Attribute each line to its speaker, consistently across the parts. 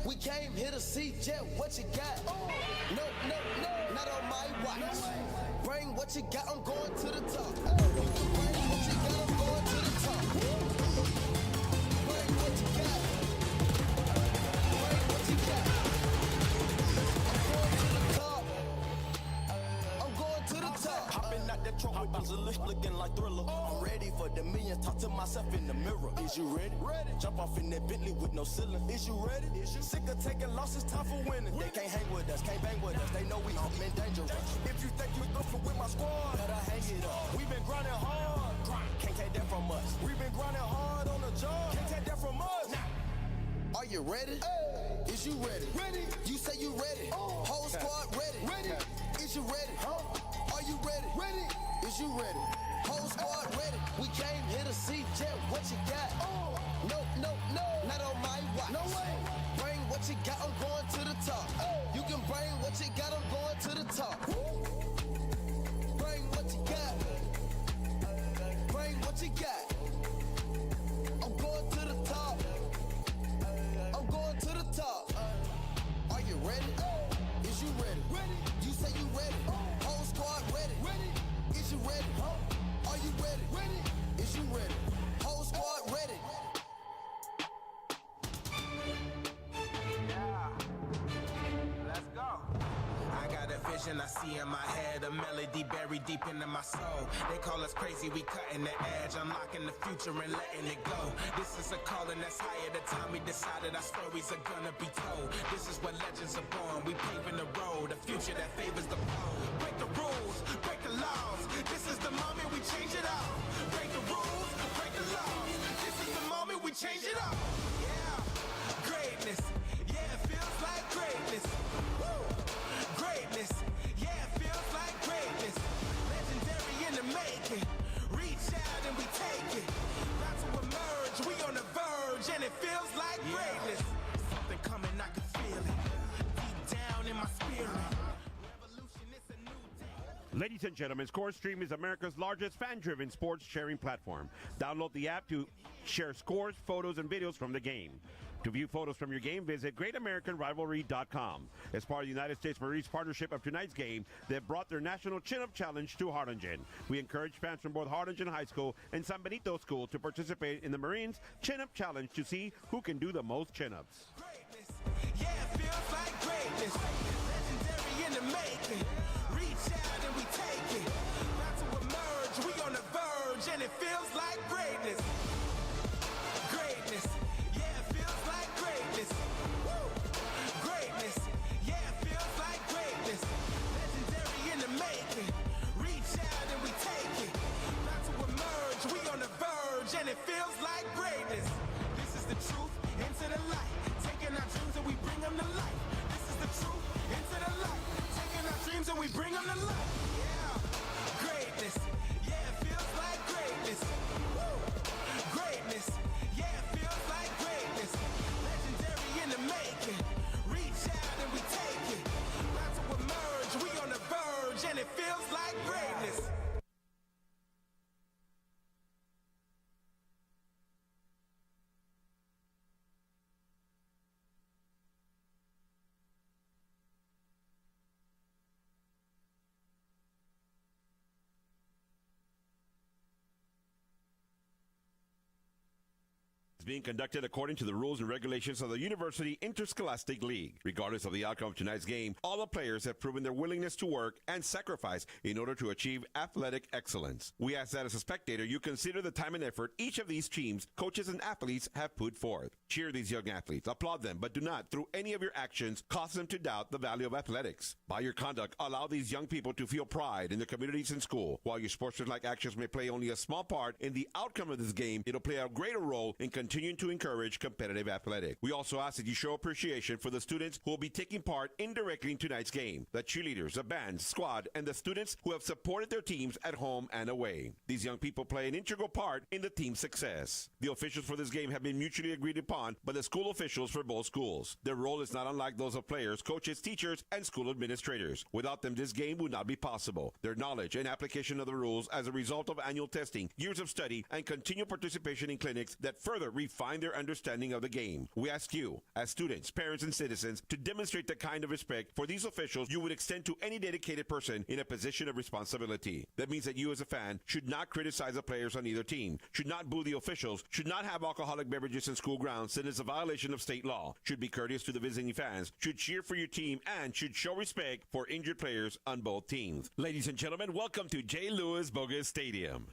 Speaker 1: We came here to see Jet, what you got? No, no, no, not on my watch. Bring what you got, I'm going to the top. You can bring what you got, I'm going to the top. Bring what you got. Bring what you got. I'm going to the top. I'm going to the top.
Speaker 2: Hopping out that truck with Bowser looking like Thriller. I'm ready for the million, talk to myself in the mirror. Is you ready? Ready. Jump off in that Bentley with no ceiling. Is you ready? Is you sick of taking losses, time for winning? They can't hang with us, can't bang with us. They know we all been dangerous. If you think you good for with my squad, better hang it up. We been grinding hard, can't take that from us. We been grinding hard on the job, can't take that from us.
Speaker 1: Are you ready? Is you ready? Ready. You say you ready. Whole squad ready. Ready. Is you ready? Are you ready? Ready. Is you ready? Whole squad ready. We came here to see Jet, what you got? No, no, no, not on my watch. No way. Bring what you got, I'm going to the top. You can bring what you got, I'm going to the top. Bring what you got. Bring what you got. I'm going to the top. I'm going to the top. Are you ready? Is you ready? Ready. You say you ready. Whole squad ready. Ready. Is you ready? Are you ready? Ready. Is you ready? Whole squad ready.
Speaker 3: Yeah. Let's go. I got a vision I see in my head, a melody buried deep into my soul. They call us crazy, we cutting the edge, unlocking the future and letting it go. This is a calling that's higher. The time we decided our stories are gonna be told. This is where legends are born. We paving the road, a future that favors the bold. Break the rules, break the laws. This is the moment we change it all. Break the rules, break the laws. This is the moment we change it all. Yeah, greatness. Yeah, it feels like greatness. Woo! Greatness. Yeah, it feels like greatness. Legendary in the making. Reach out and we take it. About to emerge, we on the verge, and it feels like greatness. Something coming, I can feel it. Deep down in my spirit. Revolution, it's a new day.
Speaker 4: Ladies and gentlemen, ScoreStream is America's largest fan-driven sports sharing platform. Download the app to share scores, photos, and videos from the game. To view photos from your game, visit GreatAmericanRivalry.com. As part of the United States Marines partnership of tonight's game, they've brought their National Chin-Up Challenge to Harlingen. We encourage fans from both Harlingen High School and San Benito School to participate in the Marines Chin-Up Challenge to see who can do the most chin-ups.
Speaker 3: Greatness. Yeah, it feels like greatness. Legendary in the making. Reach out and we take it. About to emerge, we on the verge, and it feels like greatness. Greatness. Yeah, it feels like greatness. Woo! Greatness. Yeah, it feels like greatness. Legendary in the making. Reach out and we take it. About to emerge, we on the verge, and it feels like greatness. This is the truth, into the light. Taking our dreams and we bring them to life. This is the truth, into the light. Taking our dreams and we bring them to life. Yeah, greatness. Yeah, it feels like greatness. Woo! Greatness. Yeah, it feels like greatness. Legendary in the making. Reach out and we take it. About to emerge, we on the verge, and it feels like greatness.
Speaker 4: Is being conducted according to the rules and regulations of the University Interscholastic League. Regardless of the outcome of tonight's game, all the players have proven their willingness to work and sacrifice in order to achieve athletic excellence. We ask that as a spectator, you consider the time and effort each of these teams, coaches, and athletes have put forth. Cheer these young athletes, applaud them, but do not, through any of your actions, cause them to doubt the value of athletics. By your conduct, allow these young people to feel pride in their communities and school. While your sportsmanlike actions may play only a small part in the outcome of this game, it'll play a greater role in continuing to encourage competitive athletics. We also ask that you show appreciation for the students who will be taking part indirectly in tonight's game, the cheerleaders, the band, squad, and the students who have supported their teams at home and away. These young people play an integral part in the team's success. The officials for this game have been mutually agreed upon by the school officials for both schools. Their role is not unlike those of players, coaches, teachers, and school administrators. Without them, this game would not be possible. Their knowledge and application of the rules as a result of annual testing, years of study, and continued participation in clinics that further refine their understanding of the game. We ask you, as students, parents, and citizens, to demonstrate the kind of respect for these officials you would extend to any dedicated person in a position of responsibility. That means that you as a fan should not criticize the players on either team, should not boo the officials, should not have alcoholic beverages in school grounds since it's a violation of state law, should be courteous to the visiting fans, should cheer for your team, and should show respect for injured players on both teams. Ladies and gentlemen, welcome to J. Louis Bogus Stadium.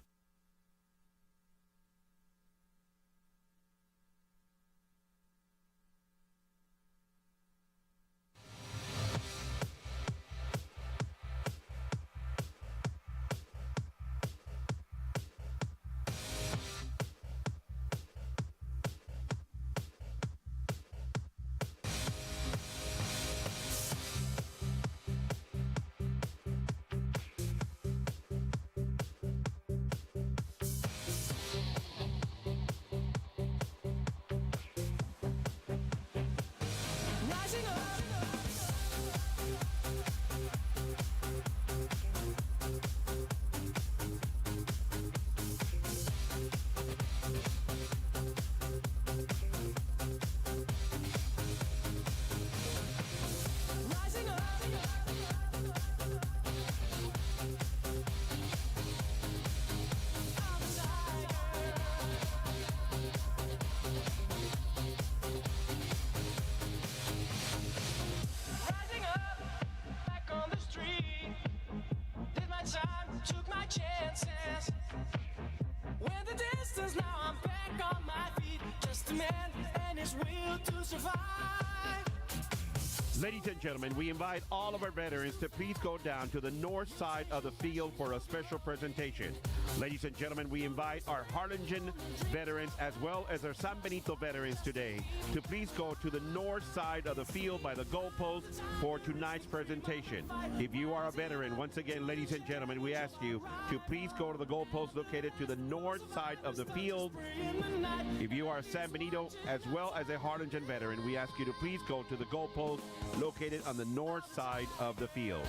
Speaker 4: Ladies and gentlemen, we invite all of our veterans to please go down to the north side of the field for a special presentation. Ladies and gentlemen, we invite our Harlingen veterans as well as our San Benito veterans today to please go to the north side of the field by the goalpost for tonight's presentation. If you are a veteran, once again, ladies and gentlemen, we ask you to please go to the goalpost located to the north side of the field. If you are a San Benito as well as a Harlingen veteran, we ask you to please go to the goalpost located on the north side of the field.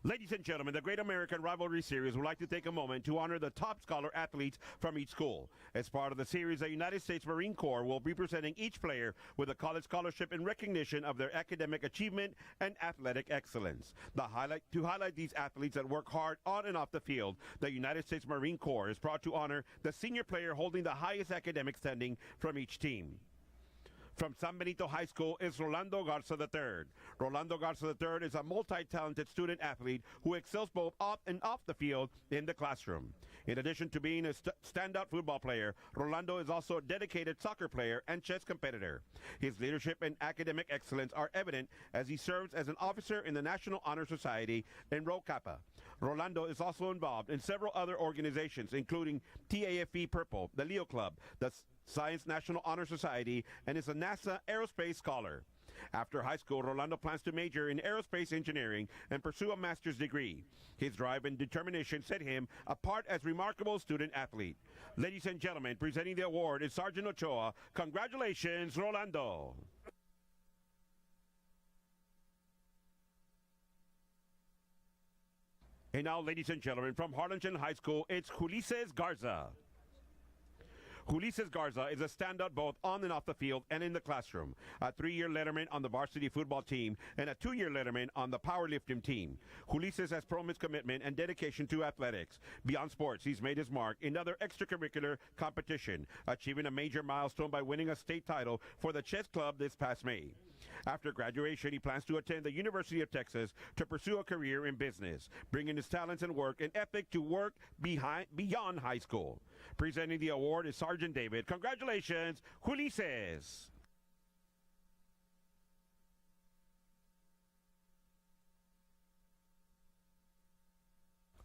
Speaker 4: Ladies and gentlemen, the Great American Rivalry Series would like to take a moment to honor the top scholar athletes from each school. As part of the series, the United States Marine Corps will be presenting each player with a college scholarship in recognition of their academic achievement and athletic excellence. To highlight these athletes that work hard on and off the field, the United States Marine Corps is proud to honor the senior player holding the highest academic standing from each team. From San Benito High School is Rolando Garza III. Rolando Garza III is a multi-talented student athlete who excels both on and off the field in the classroom. In addition to being a standout football player, Rolando is also a dedicated soccer player and chess competitor. His leadership and academic excellence are evident as he serves as an officer in the National Honor Society in Rho Kappa. Rolando is also involved in several other organizations, including TAFE Purple, the Leo Club, the Science National Honor Society, and is a NASA Aerospace Scholar. After high school, Rolando plans to major in aerospace engineering and pursue a master's degree. His drive and determination set him apart as remarkable student athlete. Ladies and gentlemen, presenting the award is Sergeant Ochoa. Congratulations, Rolando. And now, ladies and gentlemen, from Harlingen High School, it's Ulises Garza. Ulises Garza is a standout both on and off the field and in the classroom. A 3-year letterman on the varsity football team and a 2-year letterman on the powerlifting team. Ulises has proven his commitment and dedication to athletics. Beyond sports, he's made his mark in other extracurricular competition, achieving a major milestone by winning a state title for the chess club this past May. After graduation, he plans to attend the University of Texas to pursue a career in business, bringing his talents and work and ethic to work beyond high school. Presenting the award is Sergeant David. Congratulations, Ulises.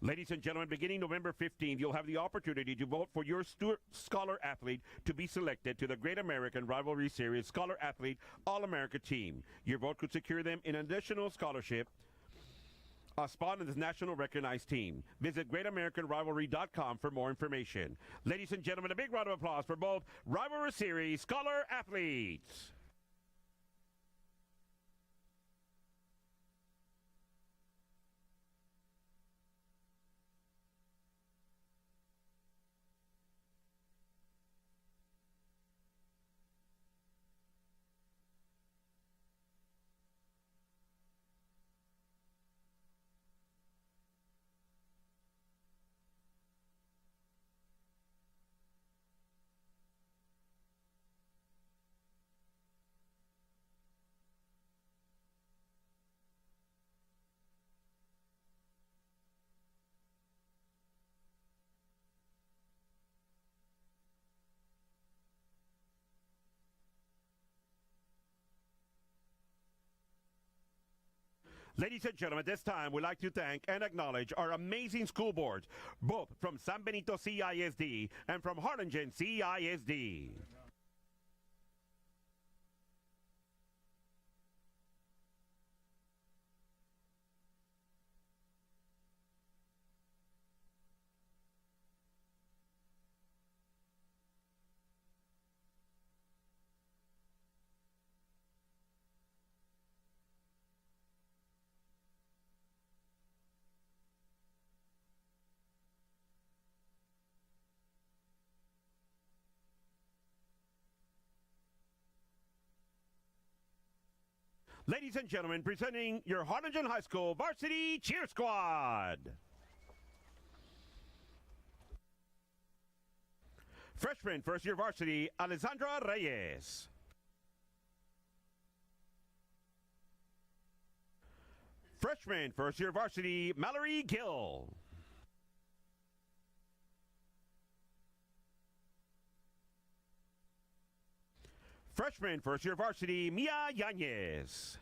Speaker 4: Ladies and gentlemen, beginning November 15th, you'll have the opportunity to vote for your scholar athlete to be selected to the Great American Rivalry Series Scholar Athlete All-America team. Your vote could secure them an additional scholarship, a spot in this national recognized team. Visit GreatAmericanRivalry.com for more information. Ladies and gentlemen, a big round of applause for both Rivalry Series Scholar athletes. Ladies and gentlemen, this time we'd like to thank and acknowledge our amazing school boards, both from San Benito CISD and from Harlingen CISD. Ladies and gentlemen, presenting your Harlingen High School Varsity Cheer Squad. Freshman, first-year varsity, Alessandra Reyes. Freshman, first-year varsity, Mallory Gill. Freshman, first-year varsity, Mia Yanez.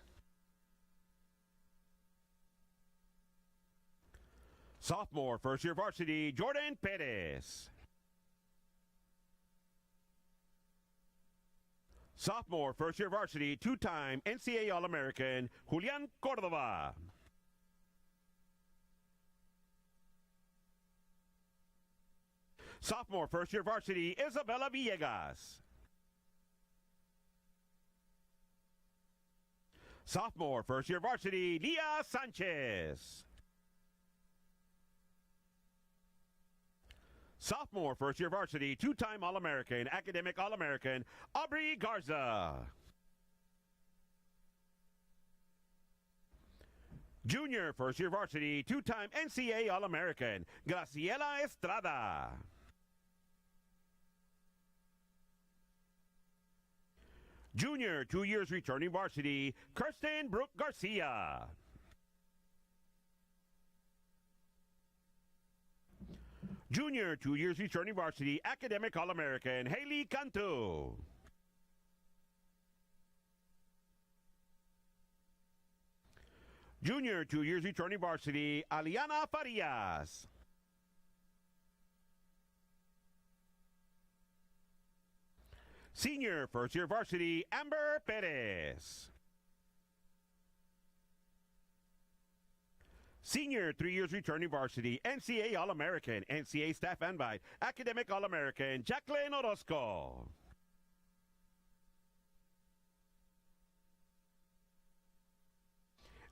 Speaker 4: Sophomore, first-year varsity, Jordan Perez. Sophomore, first-year varsity, two-time NCAA All-American, Julian Cordova. Sophomore, first-year varsity, Isabella Villegas. Sophomore, first-year varsity, Leah Sanchez. Sophomore, first-year varsity, two-time All-American, academic All-American, Aubrey Garza. Junior, first-year varsity, two-time NCAA All-American, Graciela Estrada. Junior, 2 years returning varsity, Kirsten Brooke Garcia. Junior, 2 years returning varsity, academic All-American, Haley Cantu. Junior, 2 years returning varsity, Aliana Farias. Senior, first-year varsity, Amber Perez. Senior, 3 years returning varsity, NCAA All-American, NCAA Staff Invite, Academic All-American, Jacqueline Orozco.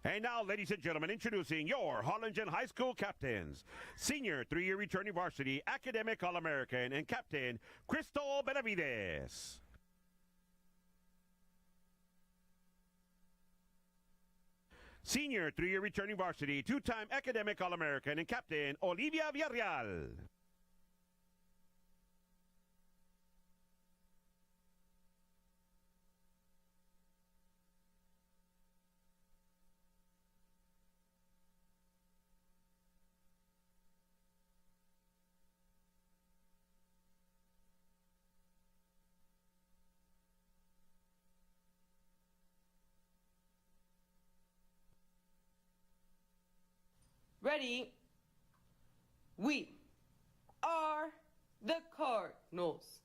Speaker 4: And now, ladies and gentlemen, introducing your Harlingen High School captains. Senior, 3-year returning varsity, Academic All-American, and Captain Crystal Benavides. Senior, 3-year returning varsity, 2-time Academic All-American, and Captain Olivia Villarreal.
Speaker 5: Ready? We are the Cardinals,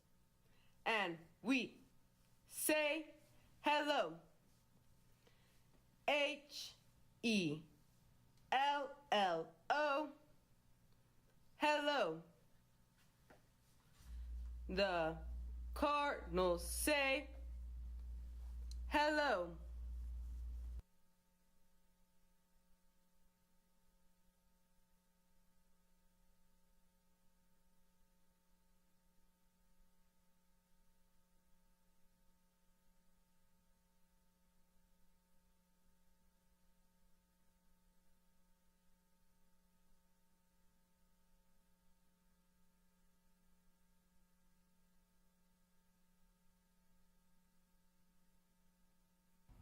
Speaker 5: and we say hello. H-E-L-L-O. Hello. The Cardinals say hello.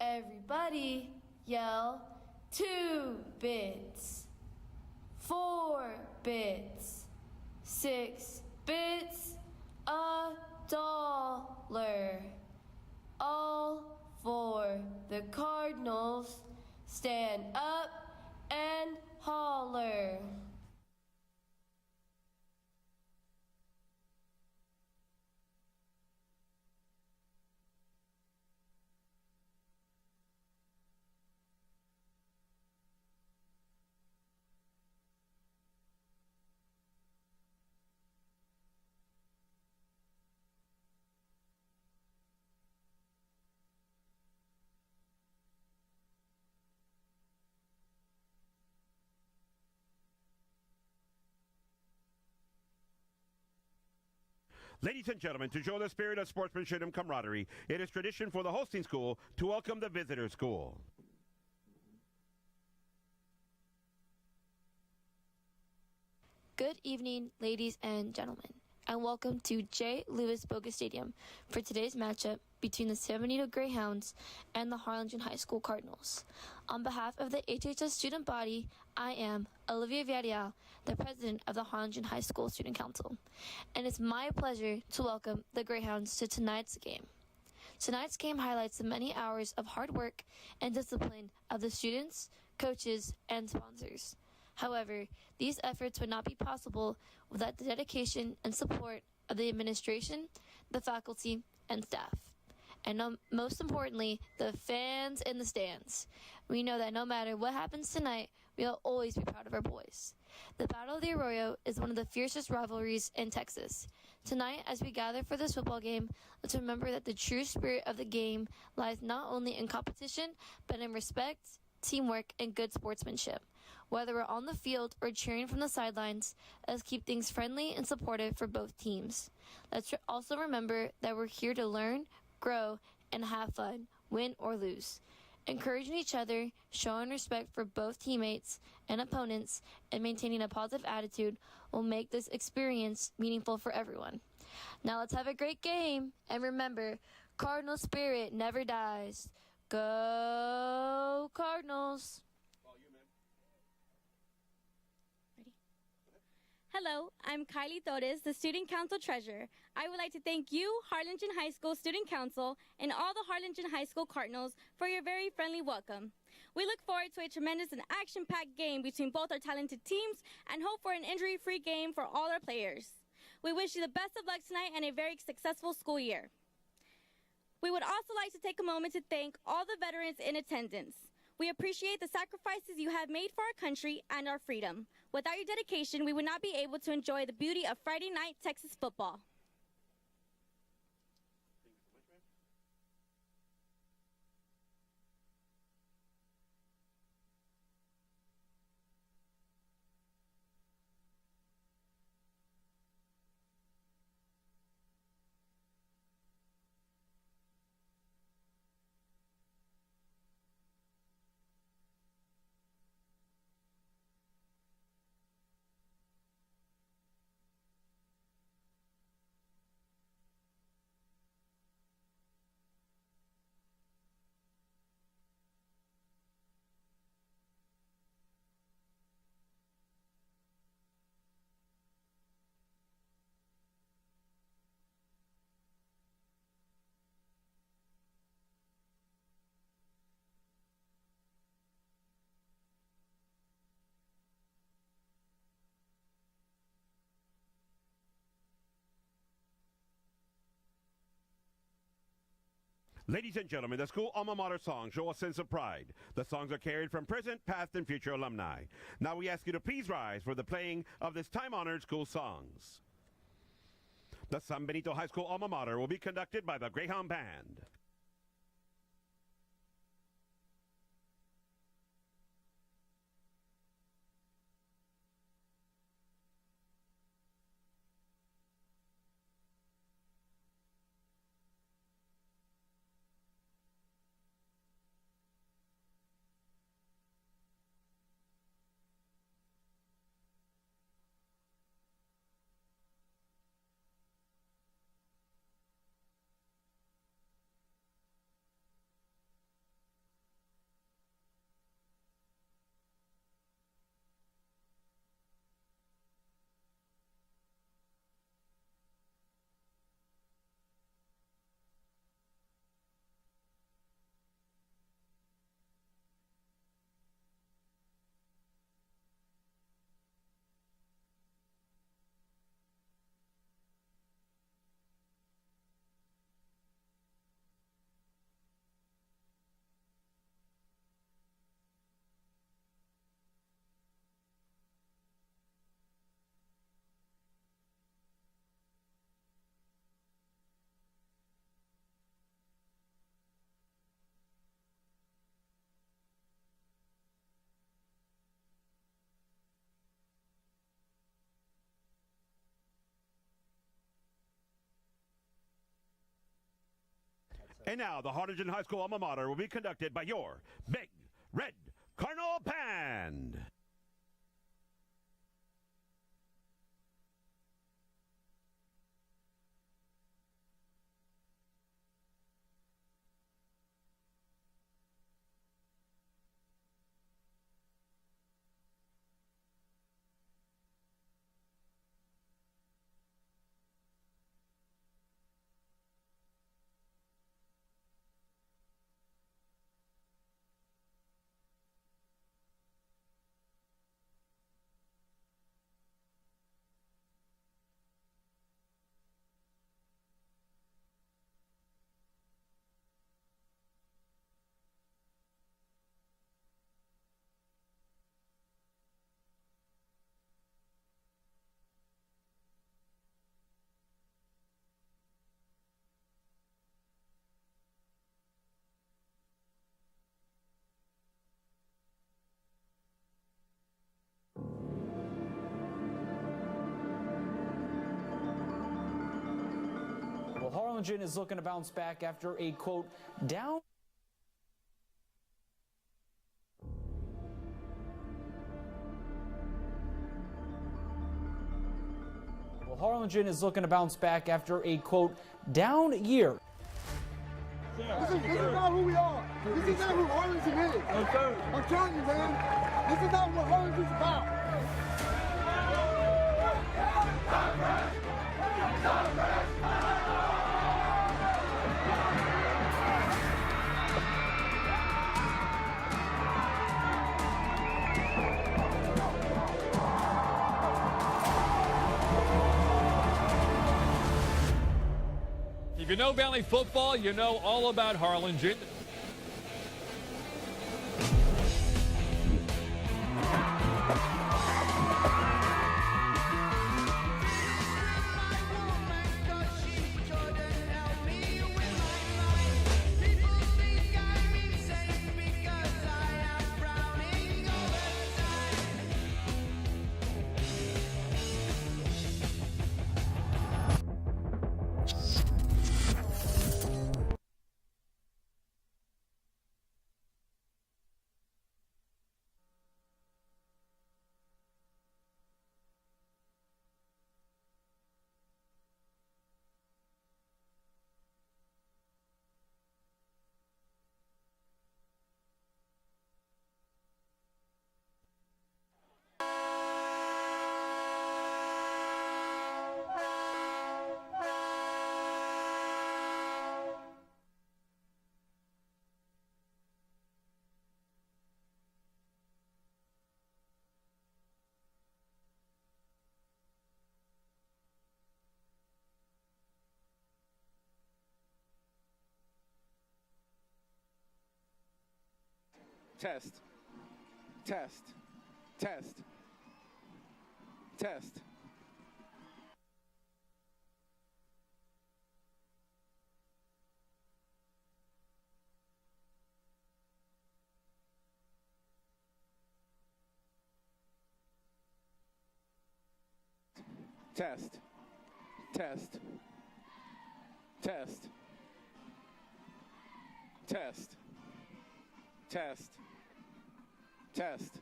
Speaker 6: Everybody yell 2 bits, 4 bits, 6 bits, $1. All for the Cardinals. Stand up and holler.
Speaker 4: Ladies and gentlemen, to show the spirit of sportsmanship and camaraderie, it is tradition for the hosting school to welcome the visitor school.
Speaker 6: Good evening, ladies and gentlemen, and welcome to J. Lewis Bogus Stadium for today's matchup between the San Benito Greyhounds and the Harlingen High School Cardinals. On behalf of the HHS student body, I am Olivia Villarreal, the president of the Harlingen High School Student Council, and it's my pleasure to welcome the Greyhounds to tonight's game. Tonight's game highlights the many hours of hard work and discipline of the students, coaches, and sponsors. However, these efforts would not be possible without the dedication and support of the administration, the faculty, and staff. And most importantly, the fans in the stands. We know that no matter what happens tonight, we'll always be proud of our boys. The Battle of the Arroyo is one of the fiercest rivalries in Texas. Tonight, as we gather for this football game, let's remember that the true spirit of the game lies not only in competition, but in respect, teamwork, and good sportsmanship. Whether we're on the field or cheering from the sidelines, let's keep things friendly and supportive for both teams. Let's also remember that we're here to learn, grow, and have fun, win or lose. Encouraging each other, showing respect for both teammates and opponents, and maintaining a positive attitude will make this experience meaningful for everyone. Now let's have a great game, and remember, Cardinal spirit never dies. Go Cardinals!
Speaker 7: Hello, I'm Kylie Torres, the Student Council Treasurer. I would like to thank you, Harlingen High School Student Council, and all the Harlingen High School Cardinals for your very friendly welcome. We look forward to a tremendous and action-packed game between both our talented teams and hope for an injury-free game for all our players. We wish you the best of luck tonight and a very successful school year. We would also like to take a moment to thank all the veterans in attendance. We appreciate the sacrifices you have made for our country and our freedom. Without your dedication, we would not be able to enjoy the beauty of Friday night Texas football.
Speaker 4: Ladies and gentlemen, the school alma mater songs show a sense of pride. The songs are carried from present, past, and future alumni. Now we ask you to please rise for the playing of this time-honored school songs. The San Benito High School alma mater will be conducted by the Greyhound Band. And now, the Harlingen High School alma mater will be conducted by your Big Red Cardinal Band.
Speaker 8: Harlingen is looking to bounce back after a, quote, down. Well, Harlingen is looking to bounce back after a, quote, down year.
Speaker 9: This is not who we are. This is not who Harlingen is. I'm telling you, man. This is not what Harlingen's about.
Speaker 10: If you know Valley football, you know all about Harlingen.
Speaker 11: Test. Test. Test. Test. Test. Test. Test. Test. Test. Test.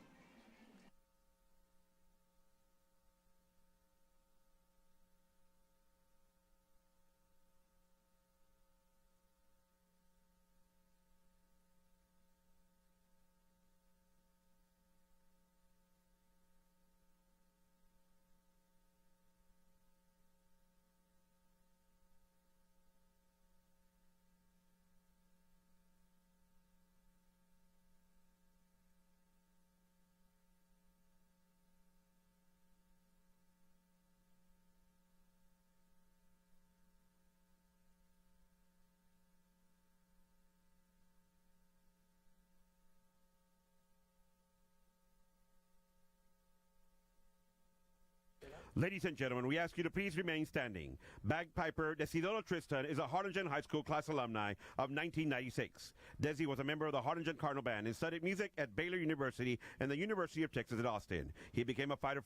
Speaker 4: Ladies and gentlemen, we ask you to please remain standing. Bagpiper Desidoro Tristan is a Harlingen High School class alumni of 1996. Desi was a member of the Harlingen Cardinal Band and studied music at Baylor University and the University of Texas at Austin. He became a fighter.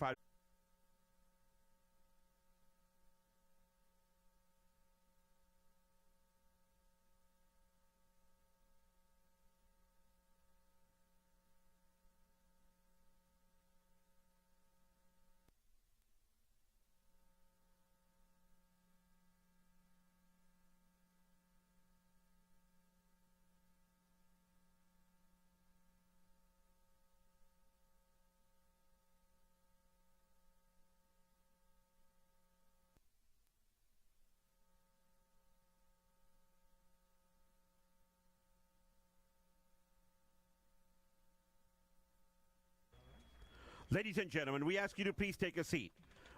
Speaker 4: Ladies and gentlemen, we ask you to please take a seat.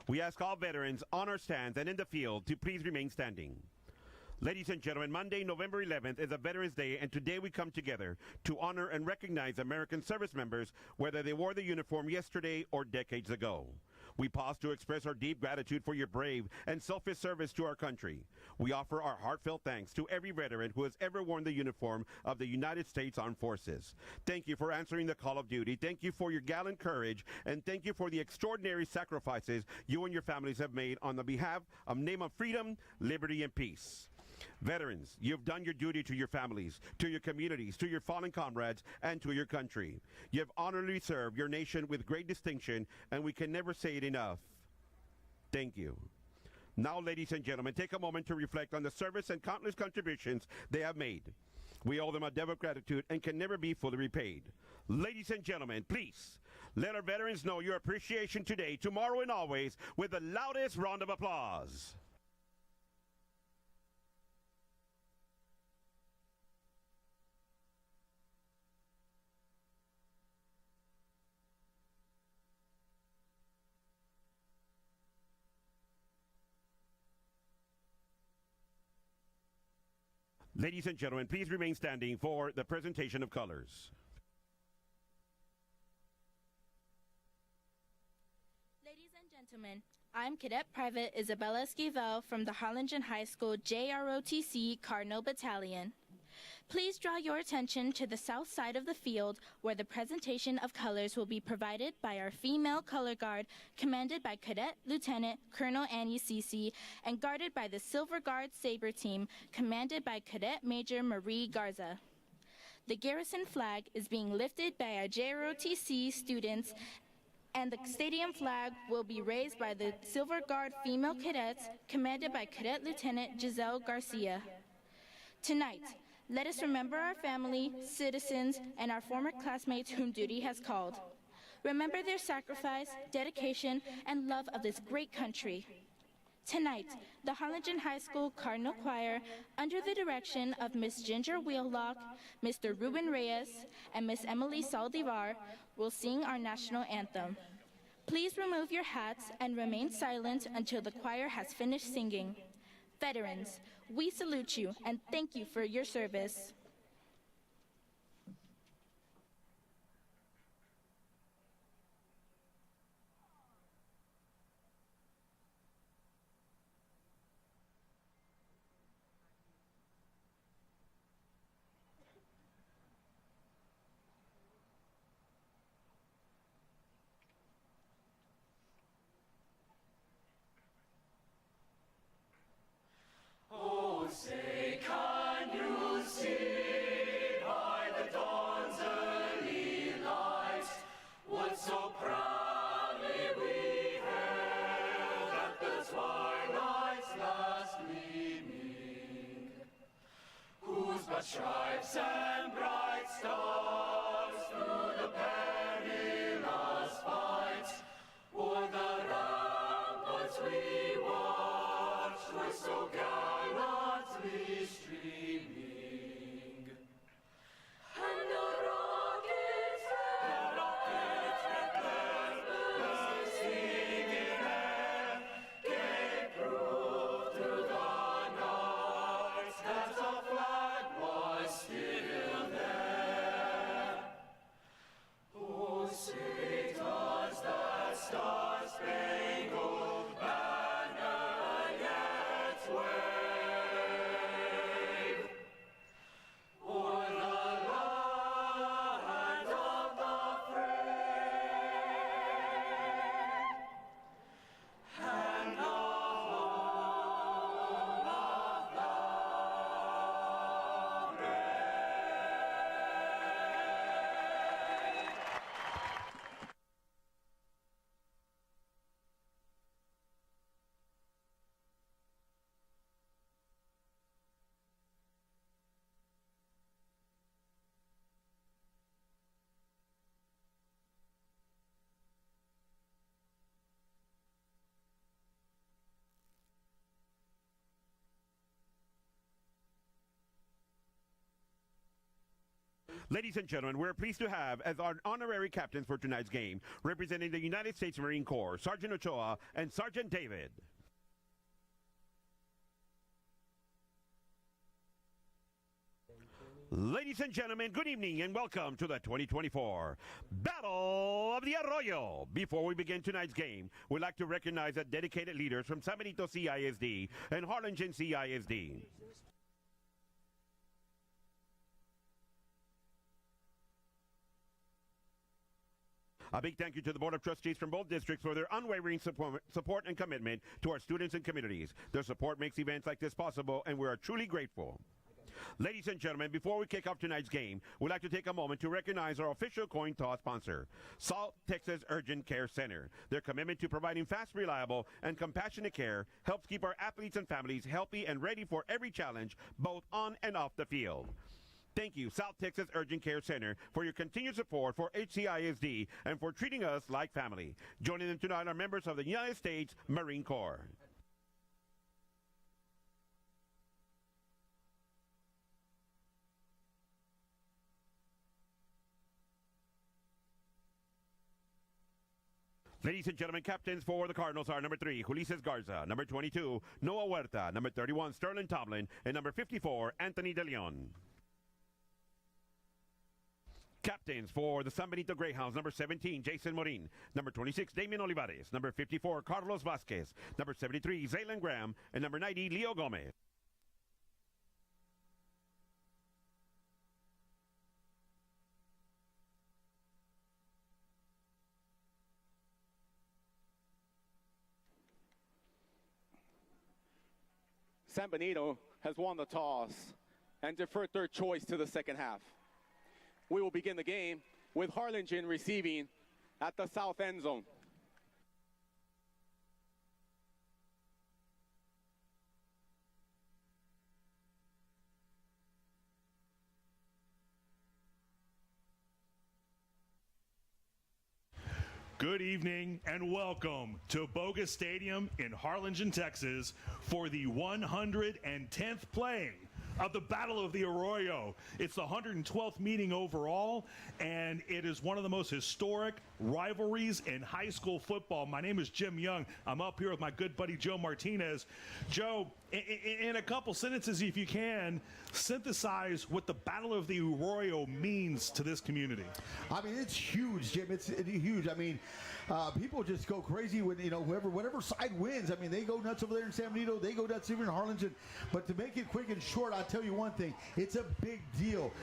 Speaker 4: We ask all veterans on our stands and in the field to please remain standing. Ladies and gentlemen, Monday, November 11th is a Veterans Day, and today we come together to honor and recognize American service members, whether they wore the uniform yesterday or decades ago. We pause to express our deep gratitude for your brave and selfless service to our country. We offer our heartfelt thanks to every veteran who has ever worn the uniform of the United States Armed Forces. Thank you for answering the call of duty. Thank you for your gallant courage, and thank you for the extraordinary sacrifices you and your families have made on the behalf of name of freedom, liberty, and peace. Veterans, you've done your duty to your families, to your communities, to your fallen comrades, and to your country. You have honorably served your nation with great distinction, and we can never say it enough. Thank you. Now, ladies and gentlemen, take a moment to reflect on the service and countless contributions they have made. We owe them a debt of gratitude and can never be fully repaid. Ladies and gentlemen, please, let our veterans know your appreciation today, tomorrow, and always with the loudest round of applause. Ladies and gentlemen, please remain standing for the presentation of colors.
Speaker 7: Ladies and gentlemen, I'm Cadet Private Isabella Esquivel from the Harlingen High School JROTC Cardinal Battalion. Please draw your attention to the south side of the field, where the presentation of colors will be provided by our female color guard, commanded by Cadet Lieutenant Colonel Annie Cece, and guarded by the Silver Guard Sabre Team, commanded by Cadet Major Marie Garza. The garrison flag is being lifted by our JROTC students, and the stadium flag will be raised by the Silver Guard female cadets, commanded by Cadet Lieutenant Giselle Garcia. Tonight, let us remember our family, citizens, and our former classmates whom duty has called. Remember their sacrifice, dedication, and love of this great country. Tonight, the Harlingen High School Cardinal Choir, under the direction of Miss Ginger Wheelock, Mr. Ruben Reyes, and Miss Emily Saldivar, will sing our national anthem. Please remove your hats and remain silent until the choir has finished singing. Veterans, we salute you and thank you for your service.
Speaker 2: send bright stars through the perilous fights. O'er the ramparts we watched were so gallantly streaming. And the rockets red bells singing air gave proof through the night that the flag was still there. Oh, say does that star-spangled banner yet wave o'er the land of the free and the home of the brave.
Speaker 4: Ladies and gentlemen, we're pleased to have as our honorary captains for tonight's game, representing the United States Marine Corps, Sergeant Ochoa and Sergeant David. Ladies and gentlemen, good evening and welcome to the 2024 Battle of the Arroyo. Before we begin tonight's game, we'd like to recognize the dedicated leaders from San Benito CISD and Harlingen CISD. A big thank you to the Board of Trustees from both districts for their unwavering support and commitment to our students and communities. Their support makes events like this possible, and we are truly grateful. Ladies and gentlemen, before we kick off tonight's game, we'd like to take a moment to recognize our official coin toss sponsor, South Texas Urgent Care Center. Their commitment to providing fast, reliable, and compassionate care helps keep our athletes and families healthy and ready for every challenge, both on and off the field. Thank you, South Texas Urgent Care Center, for your continued support for HCISD and for treating us like family. Joining them tonight are members of the United States Marine Corps. Ladies and gentlemen, captains for the Cardinals are number 3, Ulises Garza, number 22, Noah Huerta, number 31, Sterling Tomlin, and number 54, Anthony De Leon. Captains for the San Benito Greyhounds, number 17, Jason Morin, number 26, Damian Olivares, number 54, Carlos Vasquez, number 73, Zaylen Graham, and number 90, Leo Gomez.
Speaker 11: San Benito has won the toss and deferred their choice to the second half. We will begin the game with Harlingen receiving at the south end zone.
Speaker 12: Good evening and welcome to Boga Stadium in Harlingen, Texas for the 110th playing of the Battle of the Arroyo. It's the 112th meeting overall, and it is one of the most historic rivalries in high school football. My name is Jim Young. I'm up here with my good buddy Joe Martinez. Joe, in a couple sentences, if you can, synthesize what the Battle of the Arroyo means to this community.
Speaker 9: I mean, it's huge, Jim. It's huge. I mean, people just go crazy when, whatever side wins. I mean, they go nuts over there in San Benito. They go nuts even in Harlingen. But to make it quick and short, I'll tell you one thing. It's a big deal.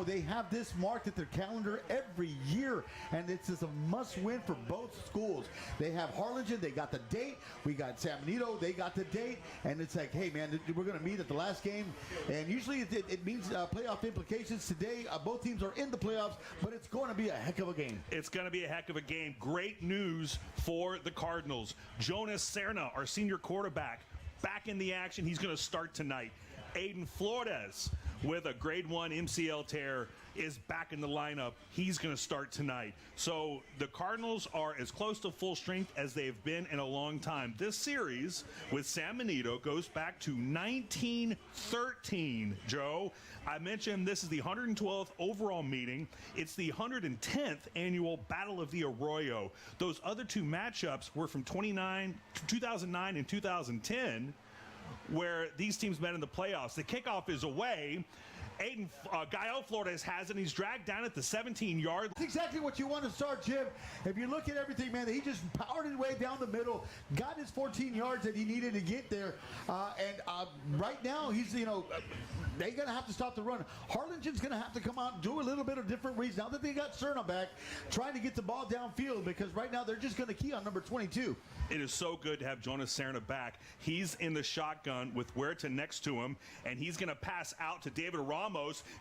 Speaker 9: They have this marked at their calendar every year, and it's just a must-win for both schools. They have Harlingen. They got the date. We got San Benito. They got the date. And it's like, hey, man, we're going to meet at the last game. And usually it means playoff implications. Today, both teams are in the playoffs, but it's going to be a heck of a game.
Speaker 12: It's going to be a heck of a game. Great news for the Cardinals. Jonas Serna, our senior quarterback, back in the action. He's going to start tonight. Aiden Flores with a grade 1 MCL tear, is back in the lineup. He's going to start tonight. So the Cardinals are as close to full strength as they've been in a long time. This series with San Benito goes back to 1913, Joe. I mentioned this is the 112th overall meeting. It's the 110th annual Battle of the Arroyo. Those other two matchups were from 2009 and 2010, where these teams met in the playoffs. The kickoff is away. Gael Flores has it. He's dragged down at the 17-yard.
Speaker 9: That's exactly what you want to start, Jim. If you look at everything, man, he just powered his way down the middle, got his 14 yards that he needed to get there. Right now, he's, they're going to have to stop the run. Harlingen's going to have to come out and do a little bit of different reads. Now that they got Cerna back, trying to get the ball downfield, because right now they're just going to key on number 22.
Speaker 12: It is so good to have Jonas Cerna back. He's in the shotgun with Huerta next to him, and he's going to pass out to David Ramos.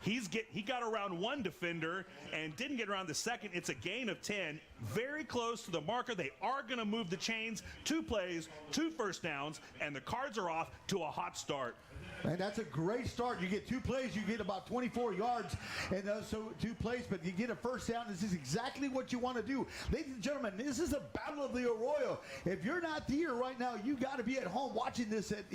Speaker 12: He got around one defender and didn't get around the second. It's a gain of 10. Very close to the marker. They are going to move the chains. 2 plays, 2 first downs, and the Cards are off to a hot start.
Speaker 9: And that's a great start. You get 2 plays, you get about 24 yards, and so 2 plays, but you get a first down. This is exactly what you want to do. Ladies and gentlemen, this is a Battle of the Arroyo. If you're not here right now, you got to be at home watching this at,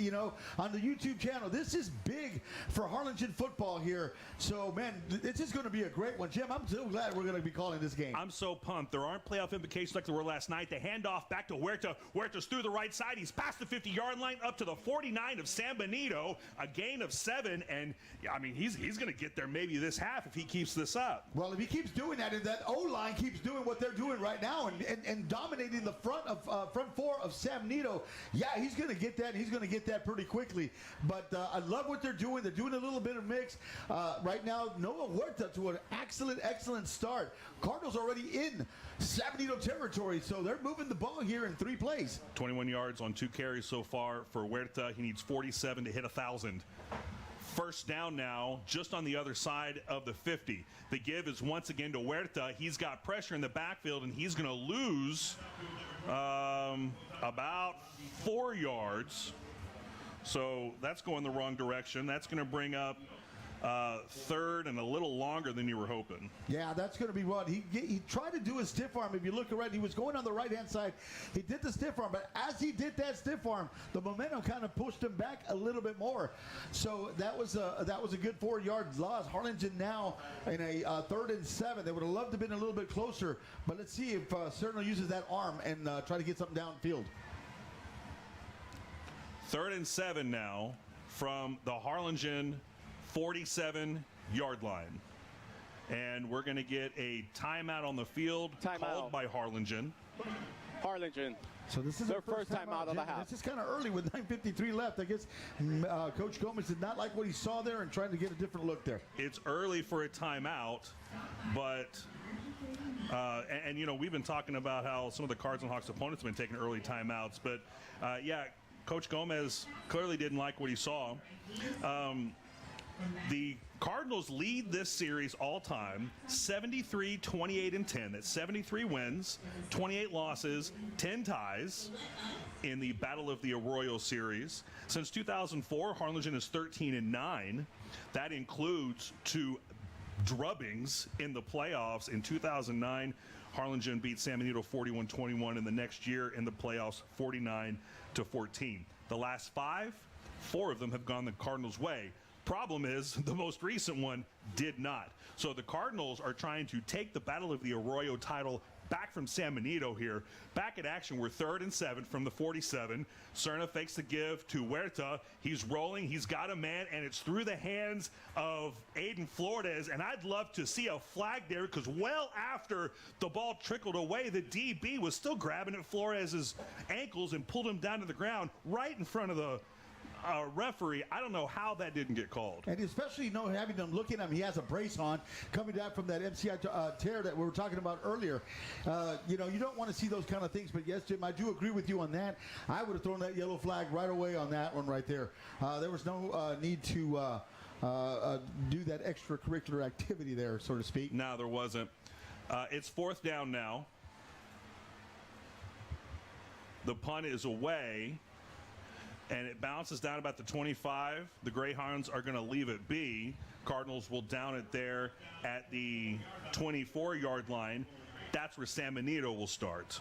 Speaker 9: on the YouTube channel. This is big for Harlingen football here. So, man, this is going to be a great one. Jim, I'm so glad we're going to be calling this game.
Speaker 12: I'm so pumped. There aren't playoff implications like there were last night. The handoff back to Huerta. Huerta's through the right side. He's past the 50-yard line up to the 49 of San Benito. A gain of 7, and I mean he's going to get there maybe this half if he keeps this up.
Speaker 9: Well, if he keeps doing that, and that O-line keeps doing what they're doing right now and dominating the front 4 of San Benito, yeah, he's going to get that, and he's going to get that pretty quickly. But I love what they're doing. They're doing a little bit of mix right now. Noah Huerta to an excellent start. Cardinals already in San Benito territory, so they're moving the ball here in 3 plays.
Speaker 12: 21 yards on 2 carries so far for Huerta. He needs 47 to hit 1,000. First down now, just on the other side of the 50. The give is once again to Huerta. He's got pressure in the backfield, and he's going to lose about 4 yards. So that's going the wrong direction. That's going to bring up 3rd and a little longer than you were hoping.
Speaker 9: Yeah, that's going to be what he tried to do a stiff arm. If you look around, he was going on the right-hand side. He did the stiff arm, but as he did that stiff arm, the momentum kind of pushed him back a little bit more. So that was a good 4-yard loss. Harlingen now in a 3rd and 7. They would have loved to have been a little bit closer, but let's see if Cerna uses that arm and try to get something downfield.
Speaker 12: 3rd and 7 now from the Harlingen 47-yard line. And we're going to get a timeout on the field called by Harlingen.
Speaker 11: Harlingen.
Speaker 9: So this is
Speaker 11: their first timeout of the half.
Speaker 9: This is kind of early with 9:53 left. I guess Coach Gomez did not like what he saw there and tried to get a different look there.
Speaker 12: It's early for a timeout, but we've been talking about how some of the Cards and Hawks opponents have been taking early timeouts. But, Coach Gomez clearly didn't like what he saw. The Cardinals lead this series all-time 73-28-10. That's 73 wins, 28 losses, 10 ties in the Battle of the Arroyo series. Since 2004, Harlingen is 13-9. That includes 2 drubbings in the playoffs. In 2009, Harlingen beat San Benito 41-21, and the next year in the playoffs 49-14. The last 4 of them have gone the Cardinals' way. Problem is, the most recent one did not. So the Cardinals are trying to take the Battle of the Arroyo title back from San Benito here. Back at action, we're 3rd and 7 from the 47. Cerna fakes the give to Huerta. He's rolling. He's got a man, and it's through the hands of Aiden Flores. And I'd love to see a flag there because well after the ball trickled away, the DB was still grabbing at Flores' ankles and pulled him down to the ground right in front of the referee. I don't know how that didn't get called.
Speaker 9: And especially having them look at him, he has a brace on coming down from that MCI tear that we were talking about earlier. You don't want to see those kind of things, but yes, Jim, I do agree with you on that. I would have thrown that yellow flag right away on that one right there. There was no need to do that extracurricular activity there, so to speak.
Speaker 12: No, there wasn't. It's 4th down now. The punt is away. And it bounces down about the 25. The Greyhounds are going to leave it be. Cardinals will down it there at the 24-yard line. That's where San Benito will start.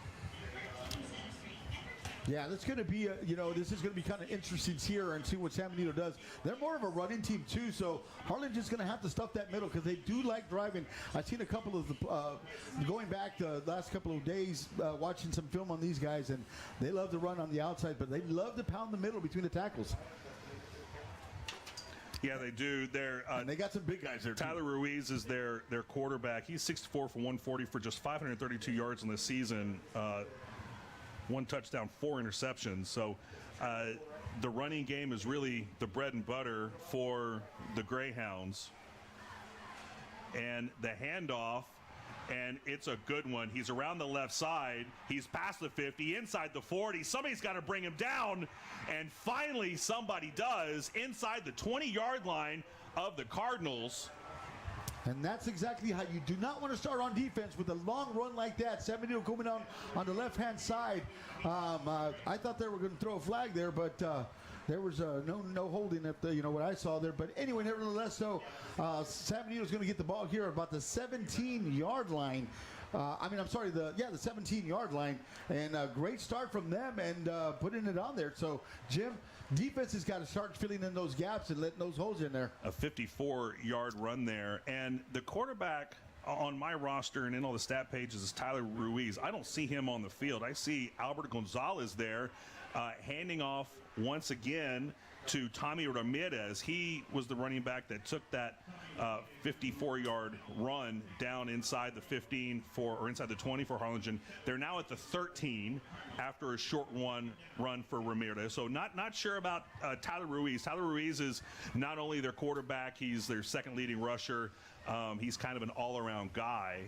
Speaker 9: Yeah, that's going to be, this is going to be kind of interesting here and see what San Benito does. They're more of a running team, too, so Harlingen's going to have to stuff that middle because they do like driving. I've seen a couple of, going back the last couple of days, watching some film on these guys, and they love to run on the outside, but they love to pound the middle between the tackles.
Speaker 12: Yeah, they do.
Speaker 9: And they got some big guys there,
Speaker 12: Tyler
Speaker 9: too.
Speaker 12: Ruiz is their quarterback. He's 6'4" for 140 for just 532 yards in the season. 1 touchdown, 4 interceptions. So the running game is really the bread and butter for the Greyhounds. And the handoff, and it's a good one. He's around the left side. He's past the 50, inside the 40. Somebody's got to bring him down. And finally, somebody does inside the 20-yard line of the Cardinals.
Speaker 9: And that's exactly how you do not want to start on defense with a long run like that. San Benito coming on the left-hand side. I thought they were going to throw a flag there, but there was no holding at what I saw there. But anyway, nevertheless, though, San Benito's going to get the ball here about the 17-yard line. The 17-yard line. And a great start from them and putting it on there. So, Jim, defense has got to start filling in those gaps and letting those holes in there.
Speaker 12: A 54-yard run there. And the quarterback on my roster and in all the stat pages is Tyler Ruiz. I don't see him on the field. I see Albert Gonzalez there handing off once again to Tommy Ramirez. He was the running back that took that 54-yard run down inside the 15 or inside the 20 for Harlingen. They're now at the 13 after a short run for Ramirez. So not sure about Tyler Ruiz. Tyler Ruiz is not only their quarterback, he's their second leading rusher. He's kind of an all-around guy.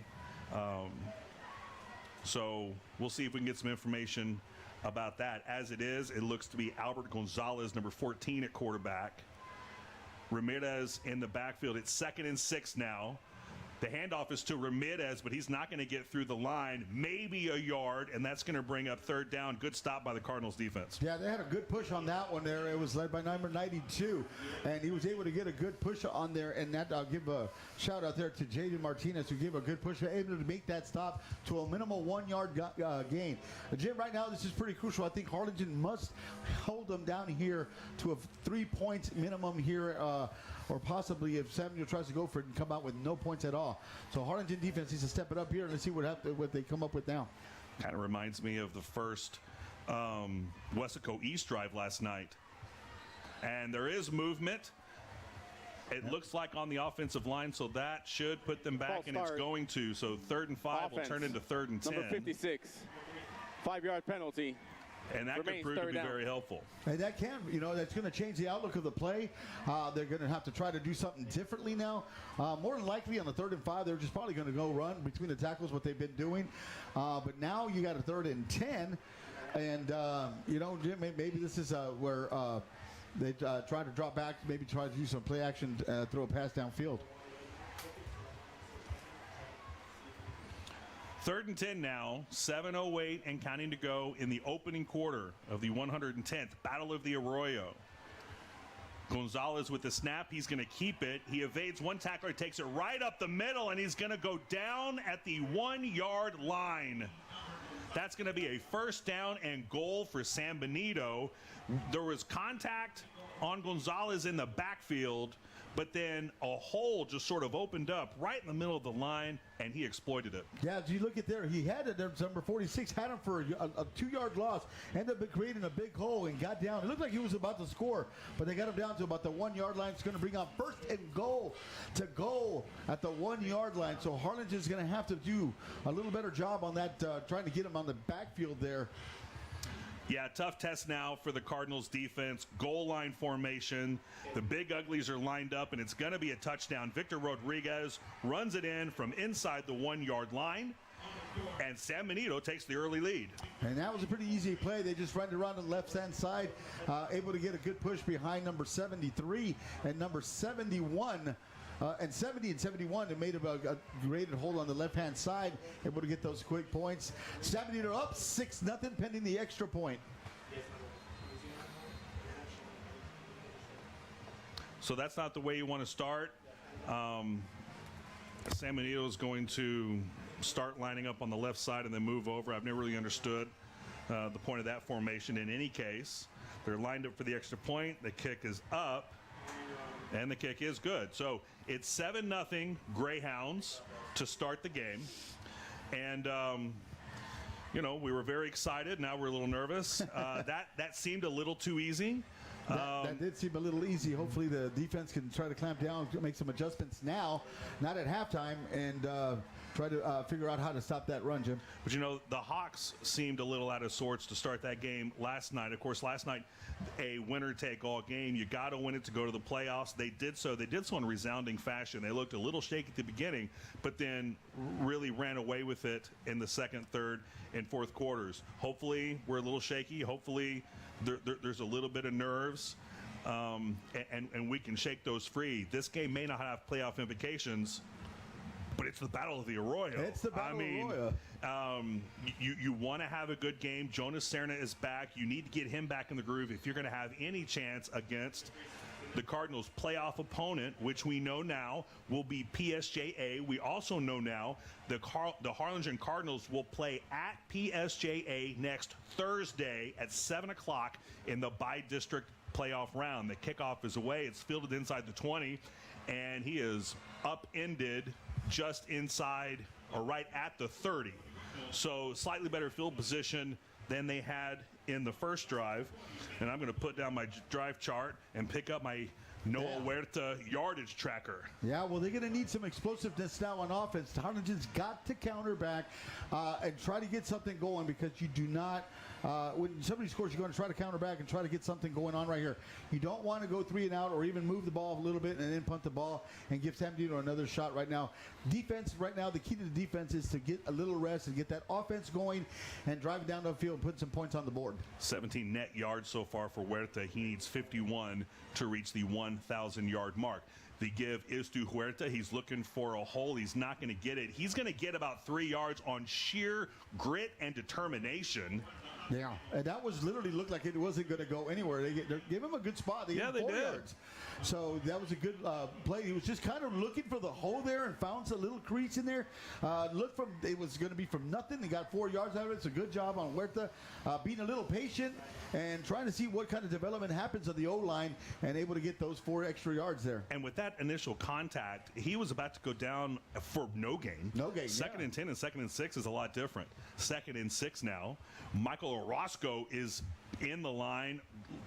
Speaker 12: So we'll see if we can get some information about that. As it is, it looks to be Albert Gonzalez, number 14 at quarterback. Ramirez in the backfield. It's 2nd and 6 now. The handoff is to Ramirez, but he's not going to get through the line. Maybe a yard, and that's going to bring up 3rd down. Good stop by the Cardinals defense.
Speaker 9: Yeah, they had a good push on that one there. It was led by number 92, and he was able to get a good push on there. And that I'll give a shout out there to Jaden Martinez, who gave a good push, able to make that stop to a minimal 1-yard gain. Jim, right now this is pretty crucial. I think Harlingen must hold them down here to a 3 points minimum here. Or possibly if Samuel tries to go for it and come out with no points at all. So Harlingen defense needs to step it up here and let's see what they come up with now.
Speaker 12: Kind of reminds me of the first Westaco East drive last night. And there is movement. It looks like on the offensive line, so that should put them back, and it's going to. So 3rd and 5 will turn into 3rd and 10.
Speaker 11: Number 56, 5-yard penalty.
Speaker 12: And that could prove to be very helpful.
Speaker 9: And that can, that's going to change the outlook of the play. They're going to have to try to do something differently now. More than likely on the 3rd and 5, they're just probably going to go run between the tackles, what they've been doing. But now you got a 3rd and 10. And, Jim, maybe this is where they try to drop back, maybe try to do some play action, throw a pass downfield.
Speaker 12: 3rd and 10 now, 7:08 and counting to go in the opening quarter of the 110th Battle of the Arroyo. Gonzalez with the snap. He's going to keep it. He evades one tackler, takes it right up the middle, and he's going to go down at the 1-yard line. That's going to be a 1st down and goal for San Benito. There was contact on Gonzalez in the backfield, but then a hole just sort of opened up right in the middle of the line, and he exploited it.
Speaker 9: Yeah, as you look at there, he had it there, number 46, had him for a 2-yard loss, ended up creating a big hole and got down. It looked like he was about to score, but they got him down to about the 1-yard line. It's going to bring up 1st and goal to go at the 1-yard line. So Harlingen is going to have to do a little better job on that, trying to get him on the backfield there.
Speaker 12: Yeah, tough test now for the Cardinals defense. Goal line formation. The big uglies are lined up, and it's going to be a touchdown. Victor Rodriguez runs it in from inside the 1-yard line, and San Benito takes the early lead.
Speaker 9: And that was a pretty easy play. They just ran it around the left-hand side, able to get a good push behind number 73 and number 71. And 70 and 71, they made a graded hold on the left-hand side, able to get those quick points. 70 are up 6-0, pending the extra point.
Speaker 12: So that's not the way you want to start. San Benito is going to start lining up on the left side and then move over. I've never really understood the point of that formation. In any case, they're lined up for the extra point. The kick is up, and the kick is good. So it's 7-0 Greyhounds to start the game. And, we were very excited. Now we're a little nervous. That seemed a little too easy.
Speaker 9: That did seem a little easy. Hopefully the defense can try to clamp down, make some adjustments now, not at halftime, and try to figure out how to stop that run, Jim.
Speaker 12: But, the Hawks seemed a little out of sorts to start that game last night. Of course, last night, a winner-take-all game. You got to win it to go to the playoffs. They did so. They did so in resounding fashion. They looked a little shaky at the beginning, but then really ran away with it in the second, third, and fourth quarters. Hopefully, we're a little shaky. Hopefully, there's a little bit of nerves, and we can shake those free. This game may not have playoff implications, but it's the Battle of the Arroyo.
Speaker 9: It's the Battle of Arroyo.
Speaker 12: You want to have a good game. Jonas Serna is back. You need to get him back in the groove if you're going to have any chance against the Cardinals' playoff opponent, which we know now will be PSJA. We also know now the Harlingen Cardinals will play at PSJA next Thursday at 7 o'clock in the bi-district playoff round. The kickoff is away. It's fielded inside the 20, and he is upended just inside or right at the 30. So slightly better field position than they had in the first drive. And I'm going to put down my drive chart and pick up my Noah Huerta yardage tracker.
Speaker 9: Yeah, well, they're going to need some explosiveness now on offense. Harlingen's got to counter back and try to get something going, because you do not when somebody scores, you're going to try to counter back and try to get something going on right here. You don't want to go 3 and out or even move the ball a little bit and then punt the ball and give San Benito another shot right now. Defense right now, the key to the defense is to get a little rest and get that offense going and drive down the field and put some points on the board.
Speaker 12: 17 net yards so far for Huerta. He needs 51 to reach the 1,000-yard mark. The give is to Huerta. He's looking for a hole. He's not going to get it. He's going to get about 3 yards on sheer grit and determination.
Speaker 9: Yeah, and that was literally looked like it wasn't going to go anywhere. They gave him a good spot. They gave him 4 yards. So that was a good play. He was just kind of looking for the hole there and found a little crease in there. It was going to be from nothing. They got 4 yards out of it. It's a good job on Huerta being a little patient and trying to see what kind of development happens on the O-line and able to get those 4 extra yards there.
Speaker 12: And with that initial contact, he was about to go down for no gain.
Speaker 9: No gain,
Speaker 12: Second and 10 and 2nd and 6 is a lot different. 2nd and 6 now. Michael Orozco is in the line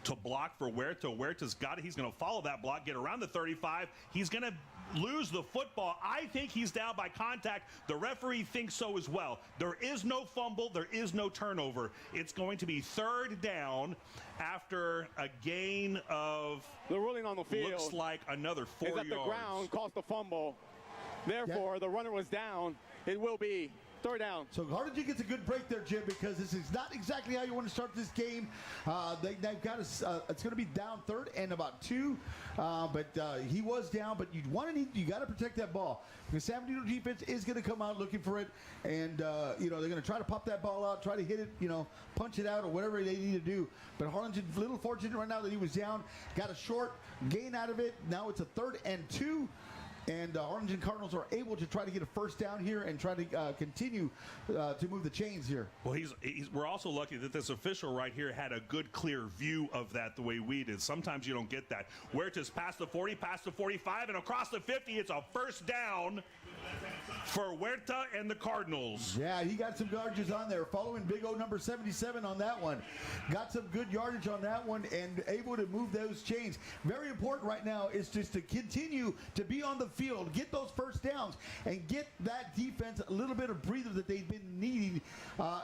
Speaker 12: to block for Huerta. Huerta's got it. He's going to follow that block, get around the 35. He's going to lose the football. I think he's down by contact. The referee thinks so as well. There is no fumble. There is no turnover. It's going to be 3rd down after a gain of,
Speaker 11: the ruling on the field
Speaker 12: looks like another 4 yards.
Speaker 11: Is that the ground caused the fumble. Therefore, the runner was down. It will be 3rd down.
Speaker 9: So Harlingen gets a good break there, Jim, because this is not exactly how you want to start this game. They've got it's going to be down 3rd and about 2, but he was down. But you got to protect that ball, because San Benito defense is going to come out looking for it, and they're going to try to pop that ball out, try to hit it, punch it out or whatever they need to do. But Harlingen's a little fortunate right now that he was down, got a short gain out of it. Now it's a 3rd and 2. And the Harlingen Cardinals are able to try to get a 1st down here and try to continue to move the chains here.
Speaker 12: Well, we're also lucky that this official right here had a good, clear view of that the way we did. Sometimes you don't get that. Huerta's past the 40, past the 45, and across the 50. It's a 1st down for Huerta and the Cardinals.
Speaker 9: Yeah, he got some yardage on there. Following Big O number 77 on that one. Got some good yardage on that one and able to move those chains. Very important right now is just to continue to be on the field, get those 1st downs, and get that defense a little bit of breather that they've been needing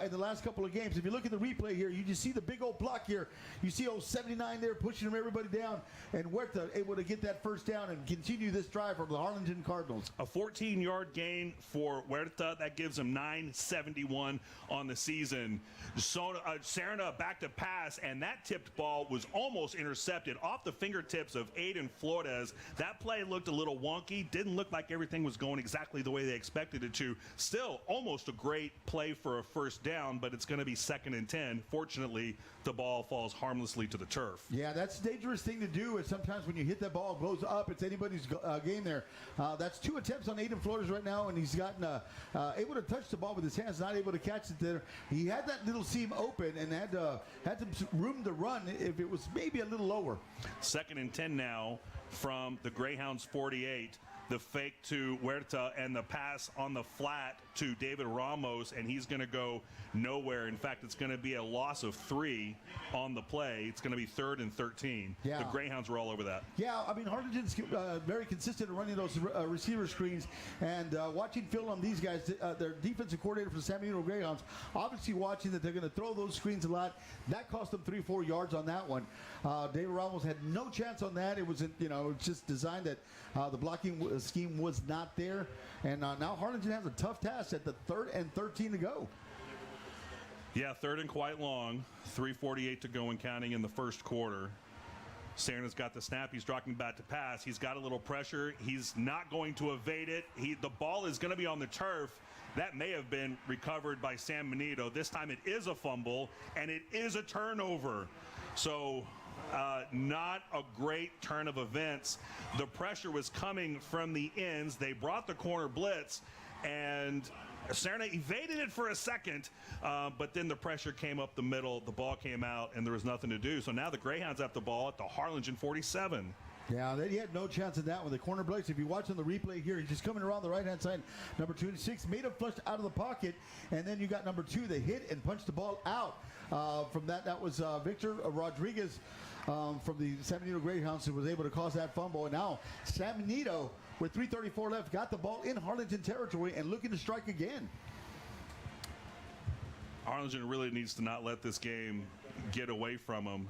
Speaker 9: in the last couple of games. If you look at the replay here, you just see the big old block here. You see 79 there pushing everybody down, and Huerta able to get that 1st down and continue this drive for the Harlingen Cardinals.
Speaker 12: A 14-yard gain for Huerta. That gives him 971 on the season. So Serna back to pass, and that tipped ball was almost intercepted off the fingertips of Aiden Flores. That play looked a little wonky. Didn't look like everything was going going exactly the way they expected it to. Still, almost a great play for a first down, but it's going to be 2nd and 10. Fortunately, the ball falls harmlessly to the turf.
Speaker 9: Yeah, that's a dangerous thing to do. Is sometimes when you hit that ball, it goes up. It's anybody's game there. That's 2 attempts on Aiden Flores right now, and he's gotten able to touch the ball with his hands, not able to catch it there. He had that little seam open and had some room to run if it was maybe a little lower.
Speaker 12: 2nd and 10 now from the Greyhounds 48. The fake to Huerta and the pass on the flat to David Ramos, and he's going to go nowhere. In fact, it's going to be a loss of 3 on the play. It's going to be 3rd and 13.
Speaker 9: Yeah.
Speaker 12: The Greyhounds were all over that.
Speaker 9: Yeah, I mean, Harlingen's very consistent in running those receiver screens, and watching film on these guys, their defensive coordinator for the San Benito Greyhounds, obviously watching that they're going to throw those screens a lot. That cost them 3-4 yards on that one. David Ramos had no chance on that. It was, it's just designed that the blocking scheme was not there, and now Harlingen has a tough task at the 3rd and 13 to go.
Speaker 12: Yeah, 3rd and quite long. 3:48 to go and counting in the first quarter. Serna's got the snap. He's dropping back to pass. He's got a little pressure. He's not going to evade it. The ball is going to be on the turf. That may have been recovered by San Benito. This time it is a fumble, and it is a turnover. So not a great turn of events. The pressure was coming from the ends. They brought the corner blitz, and Serna evaded it for a second, but then the pressure came up the middle. The ball came out, and there was nothing to do. So now the Greyhounds have the ball at the Harlingen 47.
Speaker 9: Yeah, he had no chance in that one. The corner blitz, if you watch on the replay here, he's just coming around the right-hand side. Number 26 made him flush out of the pocket, and then you got number 2 that hit and punched the ball out. From that was Victor Rodriguez from the San Benito Greyhounds who was able to cause that fumble. And now San Benito, with 3:34 left, got the ball in Harlingen territory and looking to strike again.
Speaker 12: Harlingen really needs to not let this game get away from them.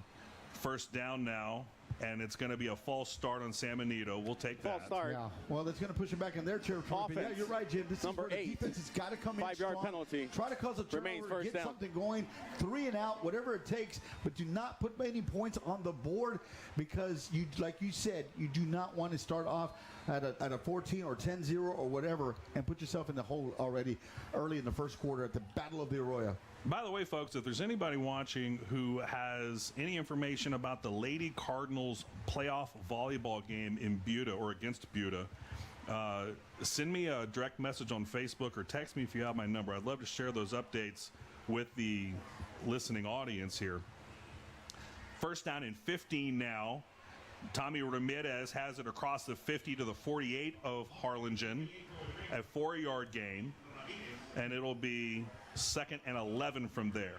Speaker 12: First down now, and it's going to be a false start on San Benito. We'll take that.
Speaker 11: False start.
Speaker 9: Yeah, well, that's going to push them back in their territory. But yeah, you're right, Jim. This
Speaker 11: Number
Speaker 9: is where
Speaker 11: 8.
Speaker 9: the defense has got to come in
Speaker 11: 5-yard
Speaker 9: strong.
Speaker 11: penalty.
Speaker 9: Try to cause a
Speaker 11: Remains
Speaker 9: turnover,
Speaker 11: first
Speaker 9: get
Speaker 11: down.
Speaker 9: something going, 3 and out, whatever it takes, but do not put many points on the board because, like you said, you do not want to start off at a 14 or 10-0 or whatever and put yourself in the hole already early in the first quarter at the Battle of the Arroyo.
Speaker 12: By the way, folks, if there's anybody watching who has any information about the Lady Cardinals playoff volleyball game in Buda or against Buda, send me a direct message on Facebook or text me if you have my number. I'd love to share those updates with the listening audience here. First down and 15 now. Tommy Ramirez has it across the 50 to the 48 of Harlingen, a 4-yard gain, and it'll be 2nd and 11 from there.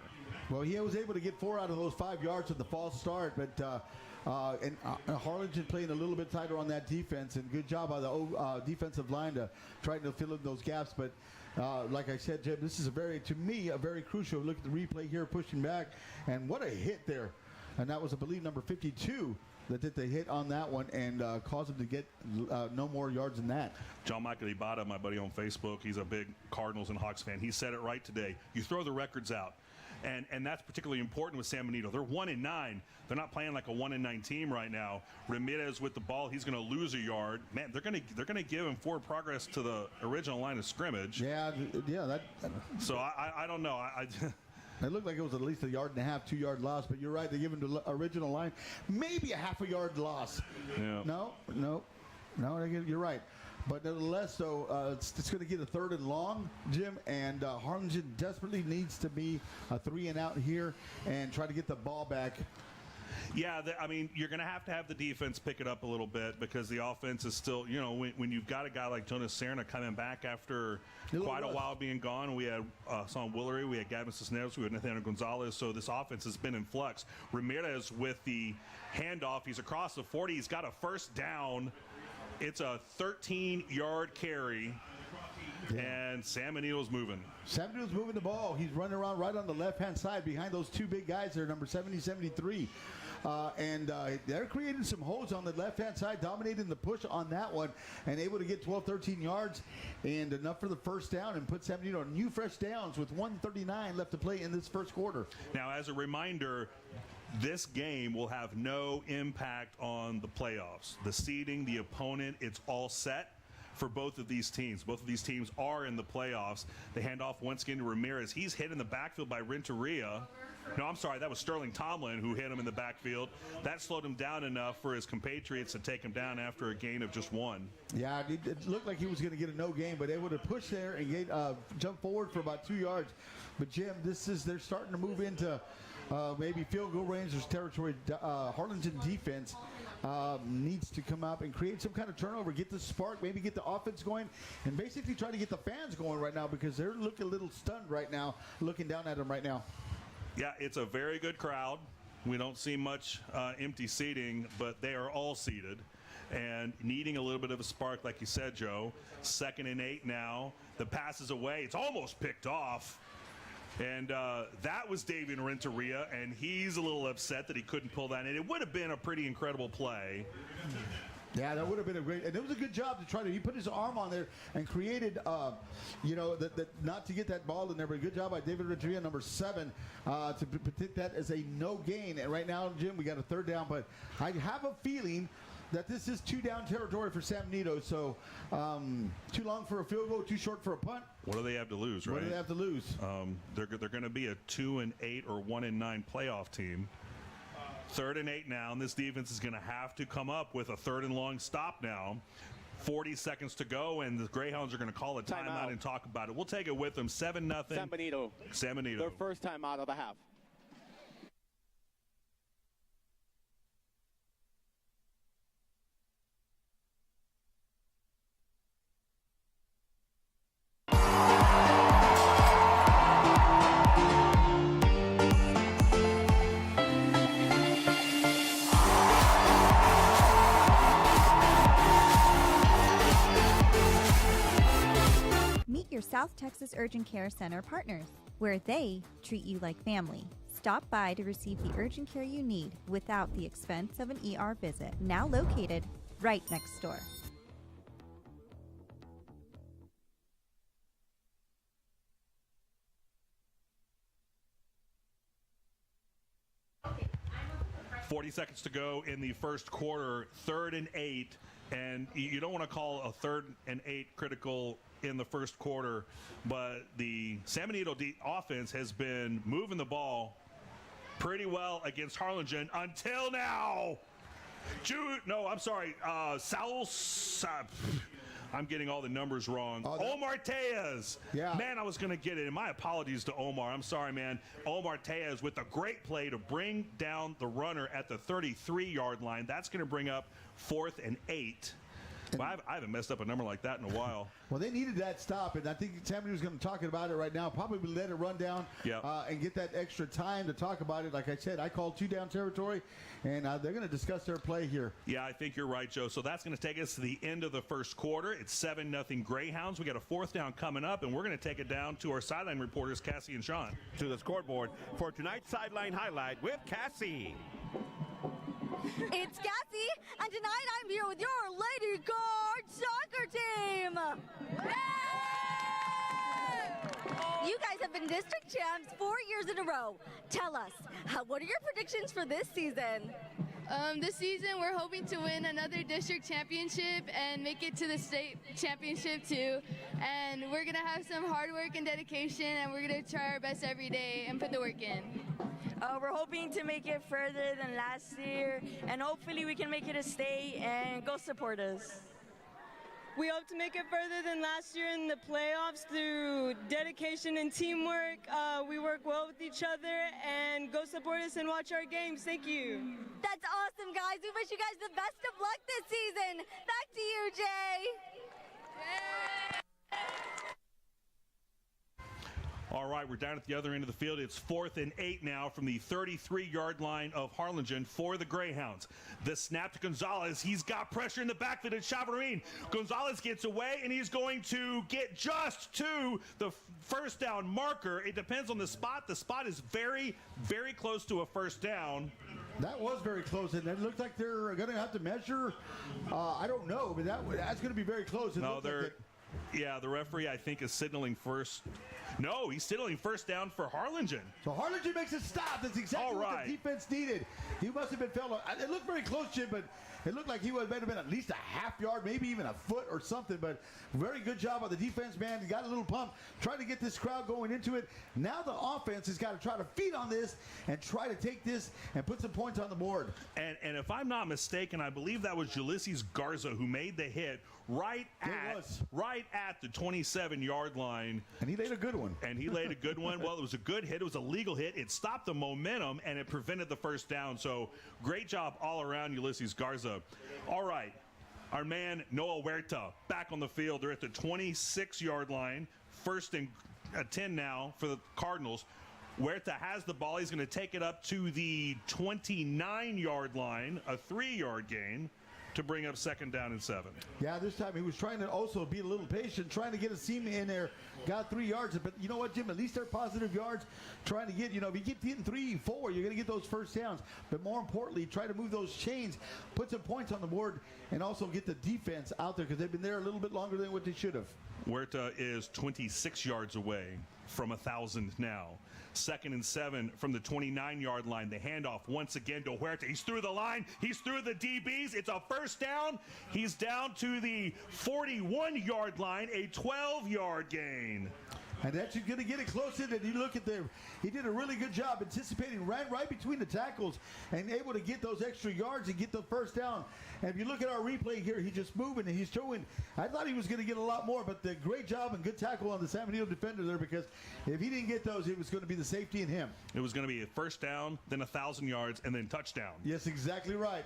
Speaker 9: Well, he was able to get 4 out of those 5 yards at the false start, but Harlingen playing a little bit tighter on that defense, and good job by the defensive line to try to fill in those gaps. But like I said, Jim, this is to me, a very crucial. Look at the replay here, pushing back, and what a hit there. And that was, I believe, number 52 that did the hit on that one and caused him to get no more yards than that.
Speaker 12: John Michael Ibata, my buddy on Facebook, he's a big Cardinals and Hawks fan. He said it right today. You throw the records out. And that's particularly important with San Benito. They're 1-9. They're not playing like a 1-9 team right now. Ramirez with the ball, he's going to lose a yard. Man, they're going to give him forward progress to the original line of scrimmage.
Speaker 9: Yeah.
Speaker 12: So I don't know.
Speaker 9: It looked like it was at least 1.5 yard, 2-yard loss, but you're right. They give him the original line. Maybe a 0.5 yard loss.
Speaker 12: Yeah.
Speaker 9: No, you're right. But nevertheless, though, it's going to get a 3rd and long, Jim, and Harlingen desperately needs to be a 3 and out here and try to get the ball back.
Speaker 12: Yeah, I mean, you're going to have the defense pick it up a little bit because the offense is still, when you've got a guy like Jonas Serna coming back after quite a while being gone. We had Son Willery, we had Gavin Cisneros, we had Nathaniel Gonzalez, so this offense has been in flux. Ramirez with the handoff, he's across the 40, he's got a first down. It's a 13-yard carry. Yeah. And San Benito's moving.
Speaker 9: San Benito's moving the ball. He's running around right on the left-hand side behind those 2 big guys there, number 70, 73. And they're creating some holes on the left-hand side, dominating the push on that one, and able to get 12, 13 yards and enough for the first down and put San Benito on new fresh downs with 1:39 left to play in this first quarter.
Speaker 12: Now, as a reminder, this game will have no impact on the playoffs. The seeding, the opponent, it's all set. for both of these teams. Both of these teams are in the playoffs. They hand off once again to Ramirez. He's hit in the backfield by Renteria. No, I'm sorry, that was Sterling Tomlin who hit him in the backfield. That slowed him down enough for his compatriots to take him down after a gain of just 1.
Speaker 9: Yeah, it looked like he was going to get a no gain, but they would have pushed there and jump forward for about 2 yards. But Jim, they're starting to move into maybe field goal range territory. Harlingen defense needs to come up and create some kind of turnover, get the spark, maybe get the offense going, and basically try to get the fans going right now because they're looking a little stunned right now, looking down at them right now.
Speaker 12: Yeah, it's a very good crowd. We don't see much empty seating, but they are all seated and needing a little bit of a spark, like you said, Joe. 2nd and 8 now. The pass is away. It's almost picked off. And that was David Renteria, and he's a little upset that he couldn't pull that in. It would have been a pretty incredible play.
Speaker 9: Yeah, that would have been a great, and it was a good job to try to. He put his arm on there and created, not to get that ball in there, but a good job by David Renteria, number 7, to predict that as a no gain. And right now, Jim, we got a 3rd down, but I have a feeling that this is 2 down territory for San Benito. So too long for a field goal, too short for a punt.
Speaker 12: What do they have to lose, right?
Speaker 9: What do they have to lose?
Speaker 12: They're going to be a 2-8 or 1-9 playoff team. 3rd and 8 now, and this defense is going to have to come up with a 3rd and long stop now. 40 seconds to go, and the Greyhounds are going to call a timeout and talk about it. We'll take it with them. 7-0.
Speaker 11: San Benito.
Speaker 12: San Benito.
Speaker 11: Their first time out of the half.
Speaker 13: South Texas Urgent Care Center partners, where they treat you like family. Stop by to receive the urgent care you need without the expense of an ER visit. Now located right next door.
Speaker 12: Okay, 40 seconds to go in the first quarter, 3rd and 8, and you don't want to call a 3rd and 8 critical in the first quarter, but the San Benito offense has been moving the ball pretty well against Harlingen until now. I'm getting all the numbers wrong. Omar Tejas.
Speaker 9: Yeah.
Speaker 12: Man, I was going to get it. And my apologies to Omar. I'm sorry, man. Omar Tejas with a great play to bring down the runner at the 33-yard line. That's going to bring up 4th and 8. Well, I haven't messed up a number like that in a while.
Speaker 9: Well, they needed that stop, and I think San Benito's going to talk about it right now. Probably let it run down and get that extra time to talk about it. Like I said, I called 2 down territory, and they're going to discuss their play here.
Speaker 12: Yeah, I think you're right, Joe. So that's going to take us to the end of the first quarter. It's 7-0 Greyhounds. We got a 4th down coming up, and we're going to take it down to our sideline reporters, Cassie and Sean.
Speaker 4: To the scoreboard for tonight's sideline highlight with Cassie.
Speaker 14: It's Cassie, and tonight I'm here with your Lady Guard soccer team. Yay! You guys have been district champs 4 years in a row. Tell us, what are your predictions for this season?
Speaker 15: This season, we're hoping to win another district championship and make it to the state championship too. And we're going to have some hard work and dedication, and we're going to try our best every day and put the work in.
Speaker 16: We're hoping to make it further than last year, and hopefully we can make it a state, and go support us.
Speaker 17: We hope to make it further than last year in the playoffs through dedication and teamwork. We work well with each other, and go support us and watch our games. Thank you.
Speaker 14: That's awesome, guys. We wish you guys the best of luck this season. Back to you, Jay.
Speaker 12: All right, we're down at the other end of the field. It's 4th and 8 now from the 33-yard line of Harlingen for the Greyhounds. The snap to Gonzalez. He's got pressure in the backfield at Chavarin. Gonzalez gets away, and he's going to get just to the first down marker. It depends on the spot. The spot is very, very close to a first down.
Speaker 9: That was very close, and it looked like they're going to have to measure. I don't know, but that's going to be very close.
Speaker 12: Yeah, the referee, I think, is signaling first. No, he's signaling first down for Harlingen.
Speaker 9: So Harlingen makes a stop. That's exactly what the defense needed. He must have been fell. It looked very close, Jim, but It looked like he would have been at least a half yard, maybe even a foot or something, but very good job by the defense, man. He got a little pump, trying to get this crowd going into it. Now the offense has got to try to feed on this and try to take this and put some points on the board.
Speaker 12: And if I'm not mistaken, I believe that was Ulysses Garza who made the hit right at the 27-yard line.
Speaker 9: And he laid a good one.
Speaker 12: Well, it was a good hit. It was a legal hit. It stopped the momentum, and it prevented the first down. So great job all around, Ulysses Garza. All right, our man Noah Huerta back on the field. They're at the 26-yard line. 1st and 10 now for the Cardinals. Huerta has the ball. He's going to take it up to the 29-yard line, a 3-yard gain, to bring up 2nd down and 7.
Speaker 9: Yeah, this time he was trying to also be a little patient, trying to get a seam in there. Got 3 yards. But you know what, Jim? At least they're positive yards. Trying to get, if you keep getting 3, 4, you're going to get those first downs. But more importantly, try to move those chains, put some points on the board, and also get the defense out there because they've been there a little bit longer than what they should have.
Speaker 12: Huerta is 26 yards away from 1,000 now. 2nd and 7 from the 29-yard line. The handoff once again to Huerta. He's through the line. He's through the DBs. It's a first down. He's down to the 41-yard line, a 12-yard gain.
Speaker 9: And that's going to get it close in. And you look at he did a really good job anticipating, ran right between the tackles and able to get those extra yards and get the first down. And if you look at our replay here, he's just moving and he's throwing. I thought he was going to get a lot more, but the great job and good tackle on the San Benito defender there, because if he didn't get those, it was going to be the safety in him.
Speaker 12: It was going to be a first down, then 1,000 yards, and then touchdown.
Speaker 9: Yes, exactly right.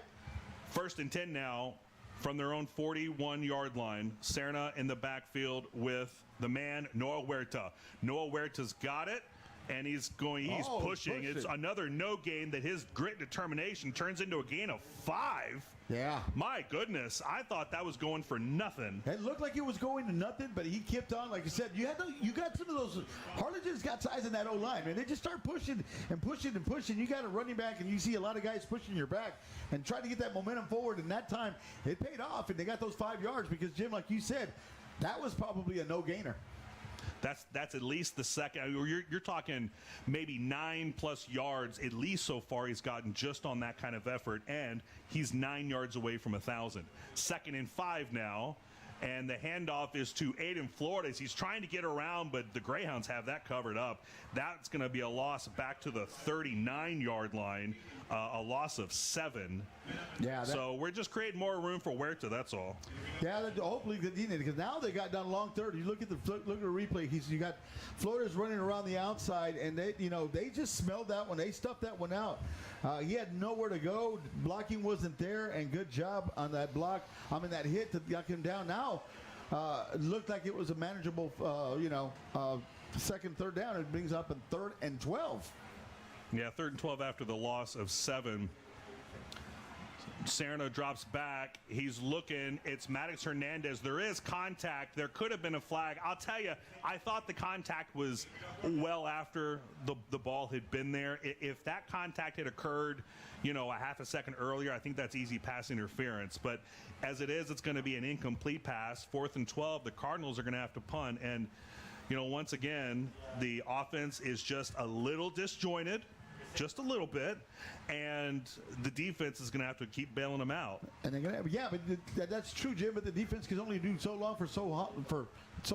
Speaker 12: 1st and 10 now from their own 41-yard line. Serna in the backfield with the man, Noah Huerta. Noah Huerta's got it, and he's pushing. It's another no gain that his grit and determination turns into a gain of 5.
Speaker 9: Yeah.
Speaker 12: My goodness, I thought that was going for nothing.
Speaker 9: It looked like it was going to nothing, but he kept on. Like I said, you got some of those. Harlingen's got size in that O-line, man. They just start pushing and pushing and pushing. You got a running back, and you see a lot of guys pushing your back and trying to get that momentum forward. And that time, it paid off, and they got those 5 yards because, Jim, like you said, that was probably a no-gainer.
Speaker 12: That's at least the second. You're talking maybe 9+ yards at least so far he's gotten just on that kind of effort, and he's 9 yards away from 1,000. 2nd and 5 now, and the handoff is to Aiden Flores. He's trying to get around, but the Greyhounds have that covered up. That's going to be a loss back to the 39-yard line, a loss of 7.
Speaker 9: Yeah.
Speaker 12: So we're just creating more room for Huerta. That's all.
Speaker 9: Yeah, hopefully because now they got down long third. You look at the replay. You got Flores running around the outside, and they just smelled that one. They stuffed that one out. He had nowhere to go. Blocking wasn't there, and good job on that block. That hit that got him down. Now it looked like it was a manageable, 2nd, 3rd down. It brings up in 3rd and 12.
Speaker 12: Yeah, 3rd and 12 after the loss of 7. Serna drops back. He's looking. It's Maddox Hernandez. There is contact. There could have been a flag. I'll tell you, I thought the contact was well after the ball had been there. If that contact had occurred, a half a second earlier, I think that's easy pass interference. But as it is, it's going to be an incomplete pass. 4th and 12, the Cardinals are going to have to punt. And, once again, the offense is just a little disjointed. Just a little bit, and the defense is going to have to keep bailing them out.
Speaker 9: And they're going to, but that's true, Jim. But the defense can only do so long for so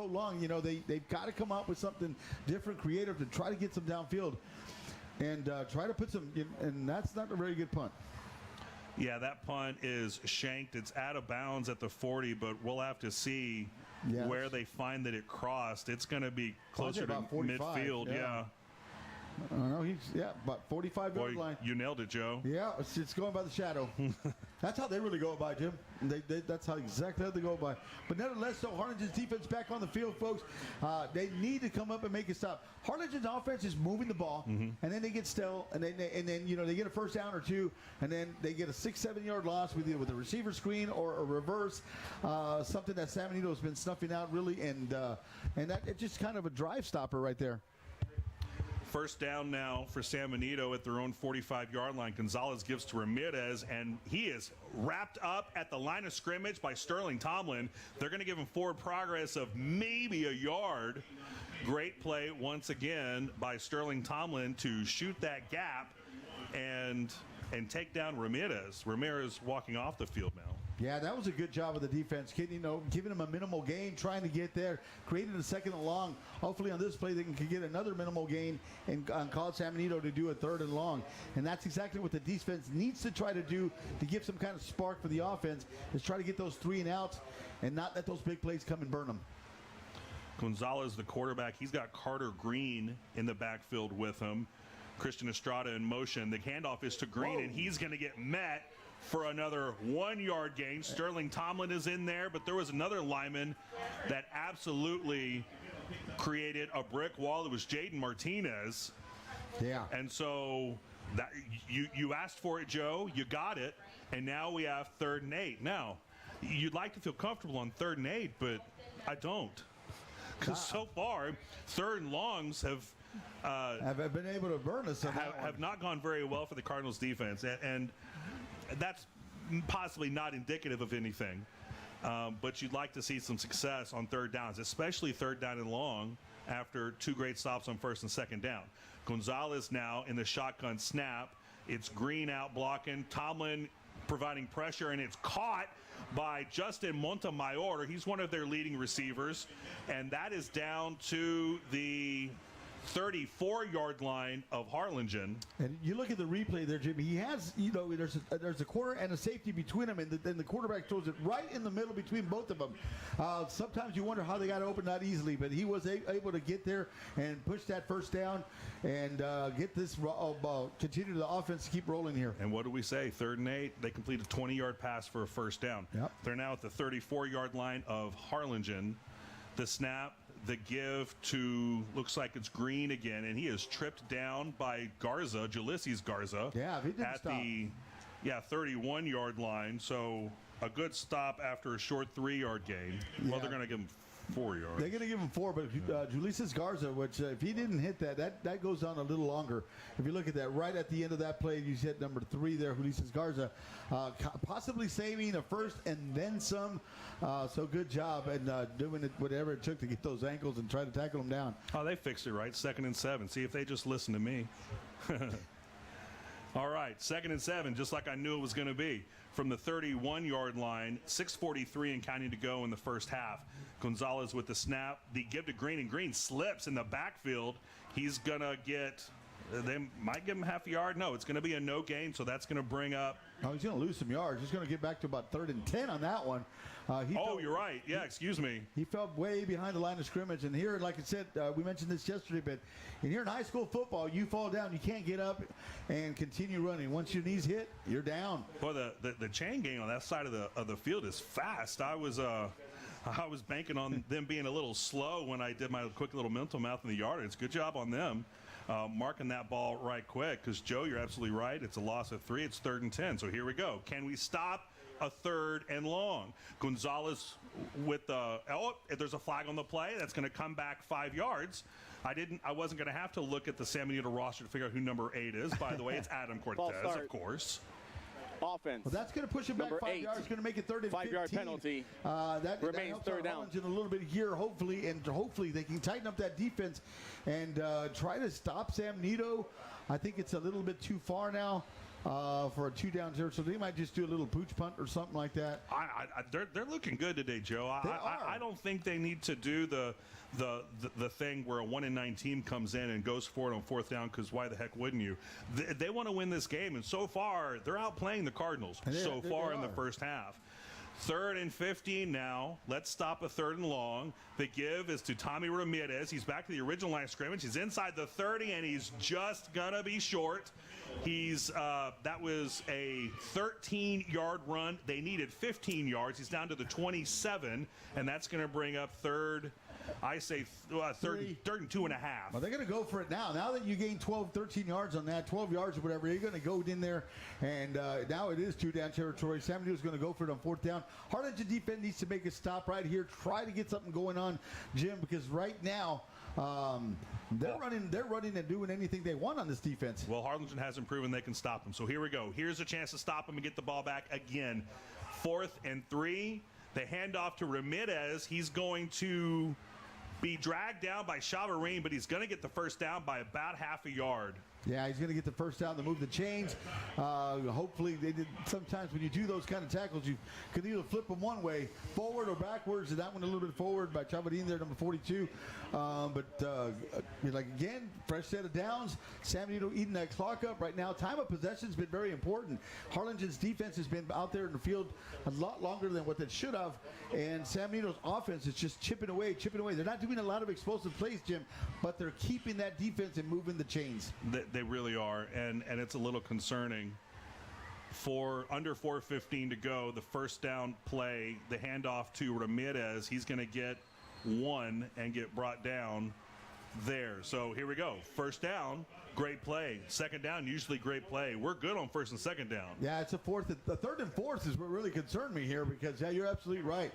Speaker 9: long. They've got to come up with something different, creative to try to get some downfield, and try to put some. And that's not a very good punt.
Speaker 12: Yeah, that punt is shanked. It's out of bounds at the 40, but we'll have to see where they find that it crossed. It's going to be closer to midfield. Yeah.
Speaker 9: No, he's about 45-yard line.
Speaker 12: You nailed it, Joe.
Speaker 9: Yeah, it's going by the shadow. That's how they really go by, Jim. That's exactly how they go by. But nevertheless, so Harlingen's defense back on the field, folks. They need to come up and make a stop. Harlingen's offense is moving the ball, and then they get still, and then they get a first down or two, and then they get a 6-7 yard loss with a receiver screen or a reverse, something that San Benito has been snuffing out really, and that it's just kind of a drive stopper right there.
Speaker 12: First down now for San Benito at their own 45-yard line. Gonzalez gives to Ramirez, and he is wrapped up at the line of scrimmage by Sterling Tomlin. They're going to give him forward progress of maybe a yard. Great play once again by Sterling Tomlin to shoot that gap, and and take down Ramirez. Ramirez walking off the field now.
Speaker 9: Yeah, that was a good job of the defense, giving him a minimal gain, trying to get there, creating a second and long. Hopefully on this play they can get another minimal gain and cause San Benito to do a third and long. And that's exactly what the defense needs to try to do to give some kind of spark for the offense, is try to get those 3 and outs and not let those big plays come and burn them.
Speaker 12: Gonzalez, the quarterback, he's got Carter Green in the backfield with him. Christian Estrada in motion. The handoff is to Green, and he's going to get met for another 1-yard gain. Sterling Tomlin is in there, but there was another lineman that absolutely created a brick wall. It was Jaden Martinez.
Speaker 9: Yeah.
Speaker 12: And so that you asked for it, Joe. You got it. And now we have 3rd and 8. Now, you'd like to feel comfortable on 3rd and 8, but I don't. Because so far, 3rd and longs have
Speaker 9: been able to burn us.
Speaker 12: Have not gone very well for the Cardinals defense. And that's possibly not indicative of anything. But you'd like to see some success on 3rd downs, especially 3rd down and long after 2 great stops on 1st and 2nd down. Gonzalez now in the shotgun snap. It's Green out blocking. Tomlin providing pressure, and it's caught by Justin Montemayor. He's one of their leading receivers, and that is down to the 34-yard line of Harlingen.
Speaker 9: And you look at the replay there, Jimmy. He has, there's a corner and a safety between them, and then the quarterback throws it right in the middle between both of them. Sometimes you wonder how they got open that easily, but he was able to get there and push that 1st down and get this continue the offense to keep rolling here.
Speaker 12: And what do we say? 3rd and 8. They complete a 20-yard pass for a 1st down.
Speaker 9: Yep.
Speaker 12: They're now at the 34-yard line of Harlingen. The snap. The give to, looks like it's Green again, and he is tripped down by Garza, Ulysses Garza.
Speaker 9: Yeah, he didn't stop.
Speaker 12: At the 31-yard line. So a good stop after a short 3-yard gain. Yeah. Well, they're going to give him 4 yards.
Speaker 9: They're going to give him 4, but Ulysses Garza, which if he didn't hit that goes on a little longer. If you look at that, right at the end of that play, you hit number 3 there, Ulysses Garza, possibly saving a 1st and then some. So good job and doing it whatever it took to get those ankles and try to tackle them down.
Speaker 12: Oh, they fixed it right. 2nd and 7. See if they just listen to me. All right, 2nd and 7, just like I knew it was going to be. From the 31-yard line, 6:43 and counting to go in the 1st half. Gonzalez with the snap. The give to Green, and Green slips in the backfield. He's going to get, they might give him half a yard. No, it's going to be a no gain, so that's going to bring up.
Speaker 9: Oh, he's going to lose some yards. He's going to get back to about 3rd and 10 on that one.
Speaker 12: You're right. Yeah, excuse me.
Speaker 9: He fell way behind the line of scrimmage. And here, like I said, we mentioned this yesterday, but here in high school football, you fall down. You can't get up and continue running. Once your knees hit, you're down.
Speaker 12: Well, the chain gang on that side of the field is fast. I was banking on them being a little slow when I did my quick little mental math in the yardage. Good job on them. Marking that ball right quick, because, Joe, you're absolutely right. It's a loss of 3. It's 3rd and 10. So here we go. Can we stop a 3rd and long? Gonzalez with if there's a flag on the play, that's going to come back 5 yards. I wasn't going to have to look at the San Benito roster to figure out who number 8 is. By the way, it's Adam Cortez, of course.
Speaker 11: Offense.
Speaker 9: Well, that's going to push him back 5 yards. It's going to make it 3rd and 15.
Speaker 11: 5-yard penalty.
Speaker 9: That
Speaker 11: remains 3rd down.
Speaker 9: A little bit here, hopefully, and hopefully they can tighten up that defense and try to stop San Benito. I think it's a little bit too far now for a 2-down zero, so they might just do a little pooch punt or something like that.
Speaker 12: They're looking good today, Joe. I don't think they need to do the thing where a 1-9 team comes in and goes for it on 4th down, because why the heck wouldn't you? They want to win this game, and so far they're outplaying the Cardinals in the 1st half. 3rd and 15 now. Let's stop a 3rd and long. The give is to Tommy Ramirez. He's back to the original line of scrimmage. He's inside the 30, and he's just gonna be short. That was a 13-yard run. They needed 15 yards. He's down to the 27, and that's going to bring up 3rd. I say 3rd and 2.5.
Speaker 9: Well, they're going to go for it now. Now that you gain 13 yards on that, 12 yards or whatever, you're going to go in there, and now it is 2-down territory. San Benito's going to go for it on 4th down. Harlingen defense needs to make a stop right here. Try to get something going on, Jim, because right now they're running and doing anything they want on this defense.
Speaker 12: Well, Harlingen hasn't proven they can stop them. So here we go. Here's a chance to stop them and get the ball back again. 4th and 3. The handoff to Ramirez. He's going to be dragged down by Chavarine, but he's going to get the 1st down by about half a yard.
Speaker 9: Yeah, he's going to get the first down to move the chains. Hopefully, sometimes when you do those kind of tackles, you can either flip them one way, forward or backwards, and that one a little bit forward by Chavadin there, number 42. Again, fresh set of downs. San Benito eating that clock up right now. Time of possession has been very important. Harlingen's defense has been out there in the field a lot longer than what they should have, and San Benito's offense is just chipping away. They're not doing a lot of explosive plays, Jim, but they're keeping that defense and moving the chains.
Speaker 12: They really are, and it's a little concerning. For under 4:15 to go, the first down play, the handoff to Ramirez, he's going to get one and get brought down there. So here we go. First down, great play. Second down, usually great play. We're good on first and second down.
Speaker 9: Yeah, it's the third and fourth is what really concerned me here because, yeah, you're absolutely right.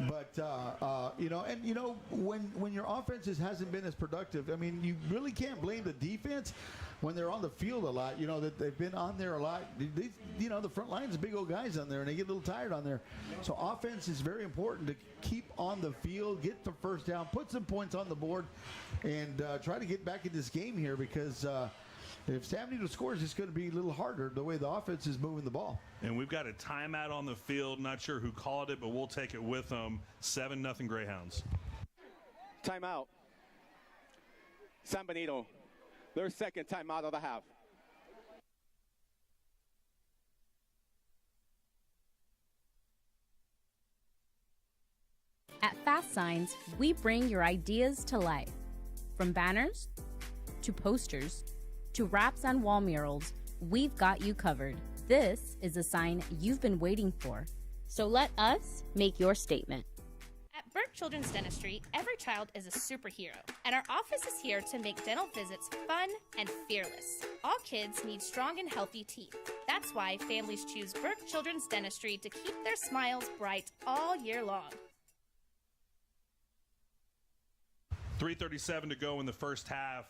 Speaker 9: But, when your offense hasn't been as productive, I mean, you really can't blame the defense when they're on the field a lot, that they've been on there a lot. The front line's big old guys on there, and they get a little tired on there. So offense is very important to keep on the field, get the first down, put some points on the board, and try to get back in this game here because if San Benito scores, it's going to be a little harder the way the offense is moving the ball.
Speaker 12: And we've got a timeout on the field. Not sure who called it, but we'll take it with them. 7-0 Greyhounds.
Speaker 11: Timeout. San Benito. Their second timeout of the half.
Speaker 18: At Fast Signs, we bring your ideas to life. From banners to posters to wraps on wall murals, we've got you covered. This is a sign you've been waiting for. So let us make your statement.
Speaker 19: At Burke Children's Dentistry, every child is a superhero, and our office is here to make dental visits fun and fearless. All kids need strong and healthy teeth. That's why families choose Burke Children's Dentistry to keep their smiles bright all year long.
Speaker 12: 3:37 to go in the first half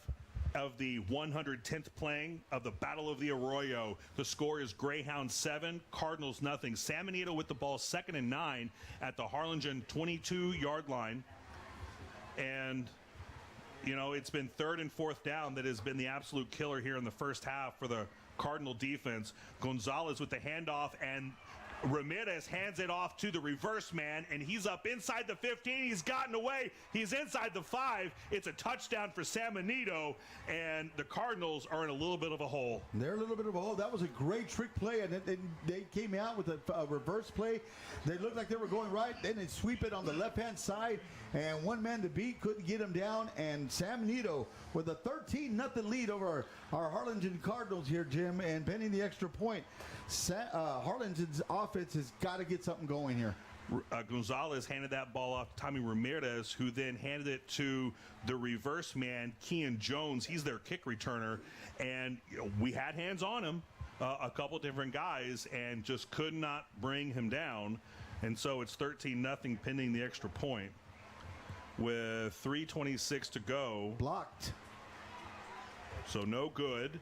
Speaker 12: of the 110th playing of the Battle of the Arroyo. The score is Greyhounds 7, Cardinals nothing. San Benito with the ball 2nd and 9 at the Harlingen 22-yard line. And, it's been 3rd and 4th down that has been the absolute killer here in the first half for the Cardinal defense. Gonzalez with the handoff, and Ramirez hands it off to the reverse man, and he's up inside the 15. He's gotten away. He's inside the 5. It's a touchdown for San Benito, and the Cardinals are in a little bit of a hole.
Speaker 9: They're a little bit of a hole. That was a great trick play, and they came out with a reverse play. They looked like they were going right. Then they sweep it on the left-hand side, and one man to beat couldn't get him down, and San Benito with a 13-0 lead over our Harlingen Cardinals here, Jim, and pending the extra point. Harlingen's offense has got to get something going here.
Speaker 12: Gonzalez handed that ball off to Tommy Ramirez, who then handed it to the reverse man, Kean Jones. He's their kick returner, and we had hands on him, a couple different guys, and just could not bring him down. And so it's 13-0 pending the extra point with 3:26 to go.
Speaker 9: Blocked.
Speaker 12: So no good.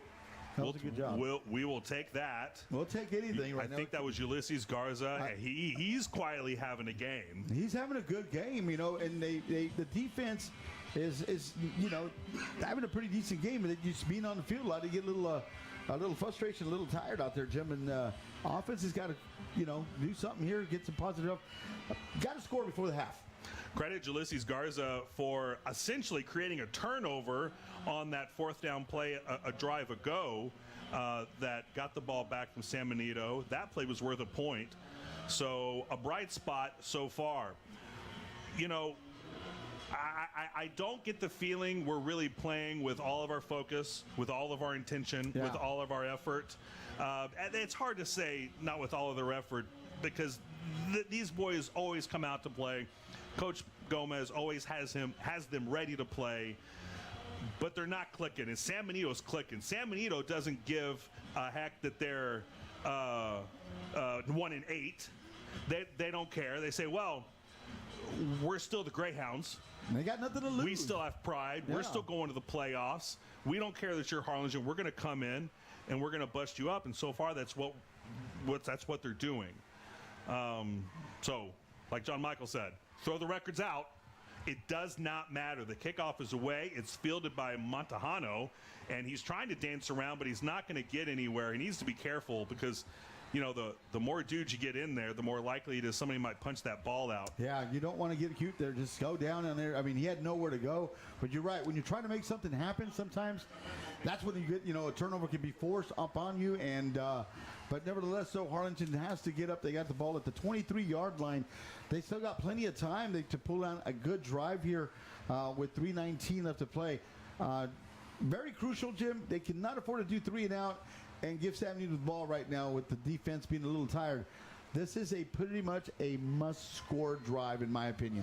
Speaker 9: That was a good job.
Speaker 12: We will take that.
Speaker 9: We'll take anything right now.
Speaker 12: I think that was Ulysses Garza. He's quietly having a game.
Speaker 9: He's having a good game, and the defense is having a pretty decent game. And just being on the field a lot, they get a little frustration, a little tired out there, Jim. And offense has got to do something here, get some positive. Got to score before the half.
Speaker 12: Credit Ulysses Garza for essentially creating a turnover on that 4th down play a drive ago that got the ball back from San Benito. That play was worth a point. So a bright spot so far. I don't get the feeling we're really playing with all of our focus, with all of our intention, with all of our effort. And it's hard to say not with all of their effort because these boys always come out to play. Coach Gomez always has them ready to play, but they're not clicking. And San Benito's clicking. San Benito doesn't give a heck that they're 1-8. They don't care. They say, well, we're still the Greyhounds.
Speaker 9: They got nothing to lose.
Speaker 12: We still have pride. Yeah. We're still going to the playoffs. We don't care that you're Harlingen. We're going to come in and we're going to bust you up. And so far, that's what they're doing. So, like John Michael said, throw the records out. It does not matter. The kickoff is away. It's fielded by Montejano, and he's trying to dance around, but he's not going to get anywhere. He needs to be careful because, you know, the more dudes you get in there, the more likely it is somebody might punch that ball out.
Speaker 9: Yeah, you don't want to get cute there. Just go down in there. I mean, he had nowhere to go. But you're right. When you're trying to make something happen, sometimes that's when you get, you know, a turnover can be forced up on you. And but nevertheless, so Harlingen has to get up. They got the ball at the 23-yard line. They still got plenty of time to pull down a good drive here with 3:19 left to play. Very crucial, Jim. They cannot afford to do 3 and out and give Sam Newton the ball right now with the defense being a little tired. This is pretty much a must-score drive, in my opinion.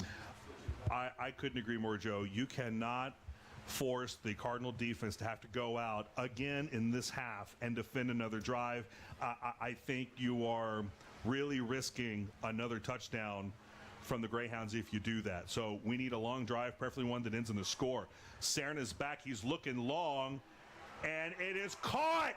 Speaker 12: I couldn't agree more, Joe. You cannot force the Cardinal defense to have to go out again in this half and defend another drive. I think you are really risking another touchdown from the Greyhounds if you do that. So we need a long drive, preferably one that ends in the score. Serna's back. He's looking long, and it is caught.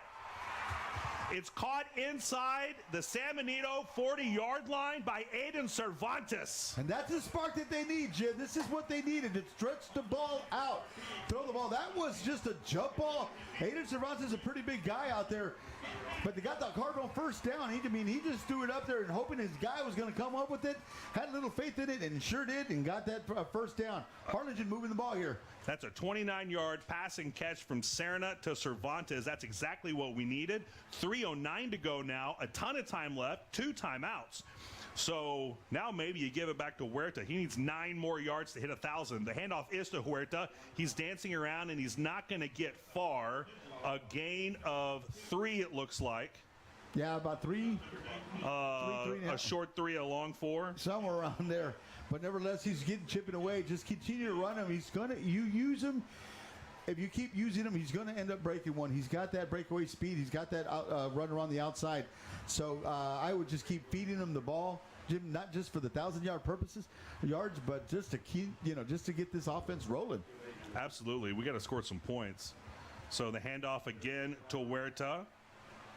Speaker 12: It's caught inside the San Benito 40-yard line by Aiden Cervantes.
Speaker 9: And that's the spark that they need, Jim. This is what they needed to stretch the ball out. Throw the ball. That was just a jump ball. Aiden Cervantes is a pretty big guy out there. But they got the Cardinal first down. He just threw it up there and hoping his guy was going to come up with it. Had a little faith in it and sure did and got that first down. Harlingen moving the ball here.
Speaker 12: That's a 29-yard passing catch from Serna to Cervantes. That's exactly what we needed. 3:09 to go now. A ton of time left. 2 timeouts. So now maybe you give it back to Huerta. He needs 9 more yards to hit 1,000. The handoff is to Huerta. He's dancing around, and he's not going to get far. A gain of 3, it looks like.
Speaker 9: Yeah, about 3.
Speaker 12: A short 3, a long 4.
Speaker 9: Somewhere around there. But nevertheless, he's chipping away. Just continue to run him. You use him. If you keep using him, he's going to end up breaking one. He's got that breakaway speed. He's got that run around the outside. So I would just keep feeding him the ball, Jim, not just for the 1,000-yard yards, but just to keep, just to get this offense rolling.
Speaker 12: Absolutely. We got to score some points. So the handoff again to Huerta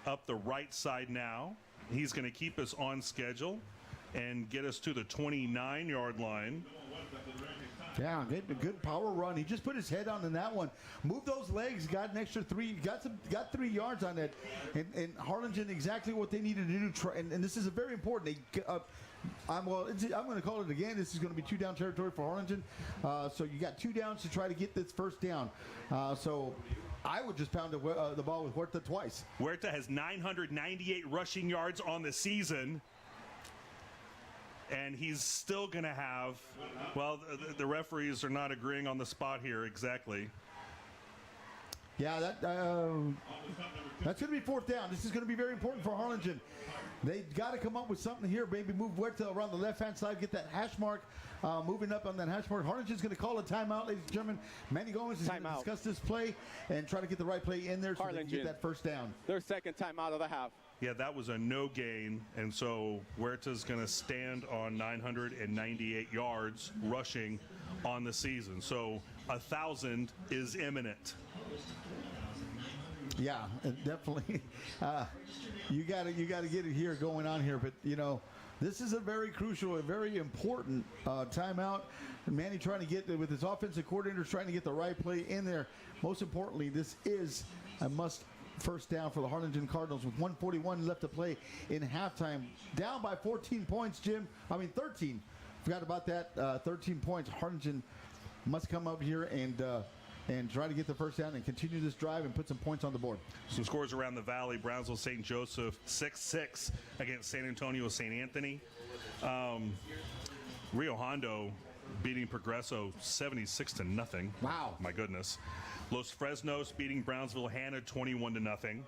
Speaker 12: up the right side now. He's going to keep us on schedule and get us to the 29-yard line.
Speaker 9: Yeah, getting a good power run. He just put his head on in that one. Moved those legs, got an extra 3, got 3 yards on that. And Harlingen exactly what they needed to do. And this is a very important. I'm going to call it again. This is going to be 2-down territory for Harlingen. So you got 2 downs to try to get this first down. So I would just pound the ball with Huerta twice.
Speaker 12: Huerta has 998 rushing yards on the season. And he's still going to have, well, the referees are not agreeing on the spot here exactly.
Speaker 9: Yeah, that's going to be 4th down. This is going to be very important for Harlingen. They've got to come up with something here, maybe move Huerta around the left-hand side, get that hash mark, moving up on that hash mark. Harlingen's going to call a timeout, ladies and gentlemen. Manny Gomez is going to discuss this play and try to get the right play in there so they can get that first down.
Speaker 11: Their second timeout of the half.
Speaker 12: Yeah, that was a no gain, and so Huerta's going to stand on 998 yards rushing on the season. So 1,000 is imminent.
Speaker 9: Yeah, definitely. You got to get it here going on here, but this is a very crucial, a very important timeout. Manny trying to get with his offensive coordinators trying to get the right play in there. Most importantly, this is a must. First down for the Harlingen Cardinals with 1:41 left to play in halftime. Down by 14 points, Jim. 13. Forgot about that. 13 points. Harlingen must come up here and try to get the first down and continue this drive and put some points on the board.
Speaker 12: Some scores around the valley. Brownsville St. Joseph 6-6 against San Antonio St. Anthony. Rio Hondo beating Progreso 76-0.
Speaker 9: Wow.
Speaker 12: My goodness. Los Fresnos beating Brownsville Hanna 21-0.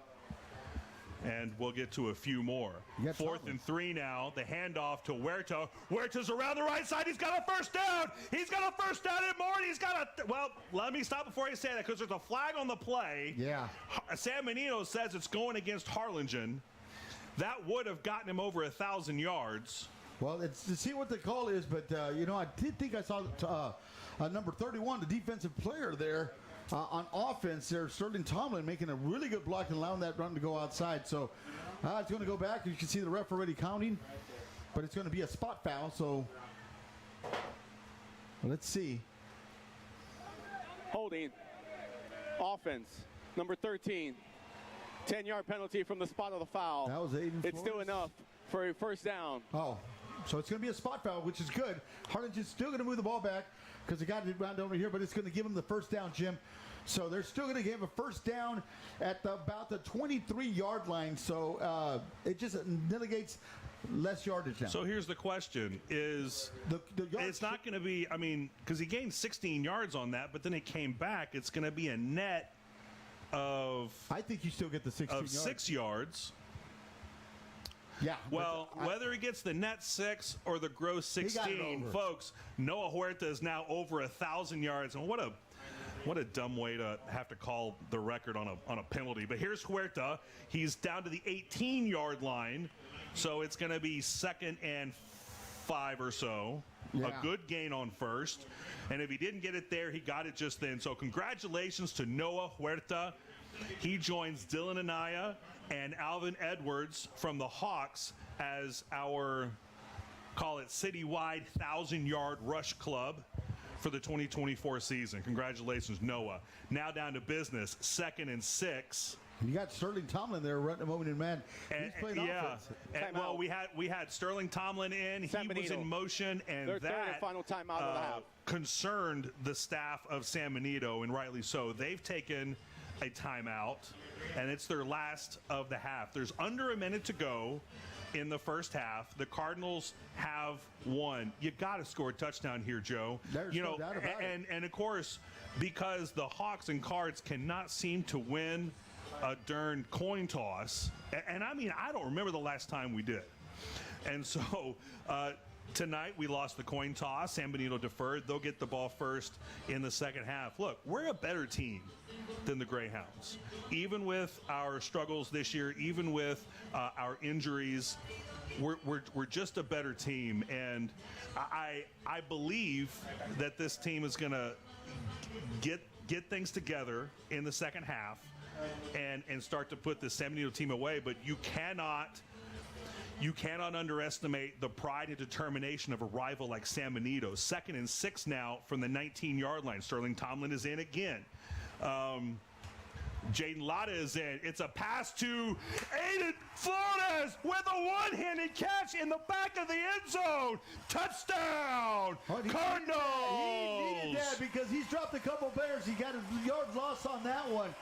Speaker 12: And we'll get to a few more. 4th and 3 now. The handoff to Huerta. Huerta's around the right side. He's got a first down. He's got a first down and more. He's got well, let me stop before I say that because there's a flag on the play.
Speaker 9: Yeah.
Speaker 12: San Benito says it's going against Harlingen. That would have gotten him over 1,000 yards.
Speaker 9: Well, it's to see what the call is, but, I did think I saw number 31, the defensive player there. On offense, there's Sterling Tomlin making a really good block and allowing that run to go outside. So it's going to go back. You can see the ref already counting, but it's going to be a spot foul. So Let's see.
Speaker 11: Holding. Offense. Number 13. 10-yard penalty from the spot of the foul.
Speaker 9: That was Aiden
Speaker 11: It's still enough for a first down.
Speaker 9: Oh, so it's going to be a spot foul, which is good. Harlingen's still going to move the ball back because they got it around over here, but it's going to give them the first down, Jim. So they're still going to give a first down at about the 23-yard line. So it just delegates less yardage now.
Speaker 12: So here's the question: is it's not going to be? I mean, because he gained 16 yards on that, but then it came back. It's going to be a net of.
Speaker 9: I think you still get the 16 yards.
Speaker 12: 6 yards.
Speaker 9: Yeah.
Speaker 12: Well, whether he gets the net 6 or the gross 16, folks, Noah Huerta is now over 1,000 yards, and what a dumb way to have to call the record on a penalty. But here's Huerta. He's down to the 18-yard line, so it's going to be 2nd and 5 or so. Yeah. A good gain on first. And if he didn't get it there, he got it just then. So congratulations to Noah Huerta. He joins Dylan Anaya and Alvin Edwards from the Hawks as our, call it, citywide 1,000-yard rush club for the 2024 season. Congratulations, Noah. Now down to business, 2nd and 6.
Speaker 9: You got Sterling Tomlin there running a moment in man. He's playing offense.
Speaker 12: And, well, we had Sterling Tomlin in. He was in motion, and
Speaker 11: Their third and final timeout of the half
Speaker 12: concerned the staff of San Benito, and rightly so. They've taken a timeout, and it's their last of the half. There's under a minute to go in the first half. The Cardinals have won. You got to score a touchdown here, Joe.
Speaker 9: There's no doubt about it.
Speaker 12: And of course, because the Hawks and Cards cannot seem to win a darn coin toss, and I mean, I don't remember the last time we did. And so tonight we lost the coin toss. San Benito deferred. They'll get the ball first in the second half. Look, we're a better team than the Greyhounds. Even with our struggles this year, even with our injuries, we're just a better team. And I believe that this team is going to get things together in the second half and start to put the San Benito team away. But you cannot underestimate the pride and determination of a rival like San Benito. 2nd and 6 now from the 19-yard line. Sterling Tomlin is in again. Jaden Latta is in. It's a pass to Aiden Flores with a one-handed catch in the back of the end zone. Touchdown, Cardinals!
Speaker 9: He needed that because he's dropped a couple players. He got his yards lost on that one.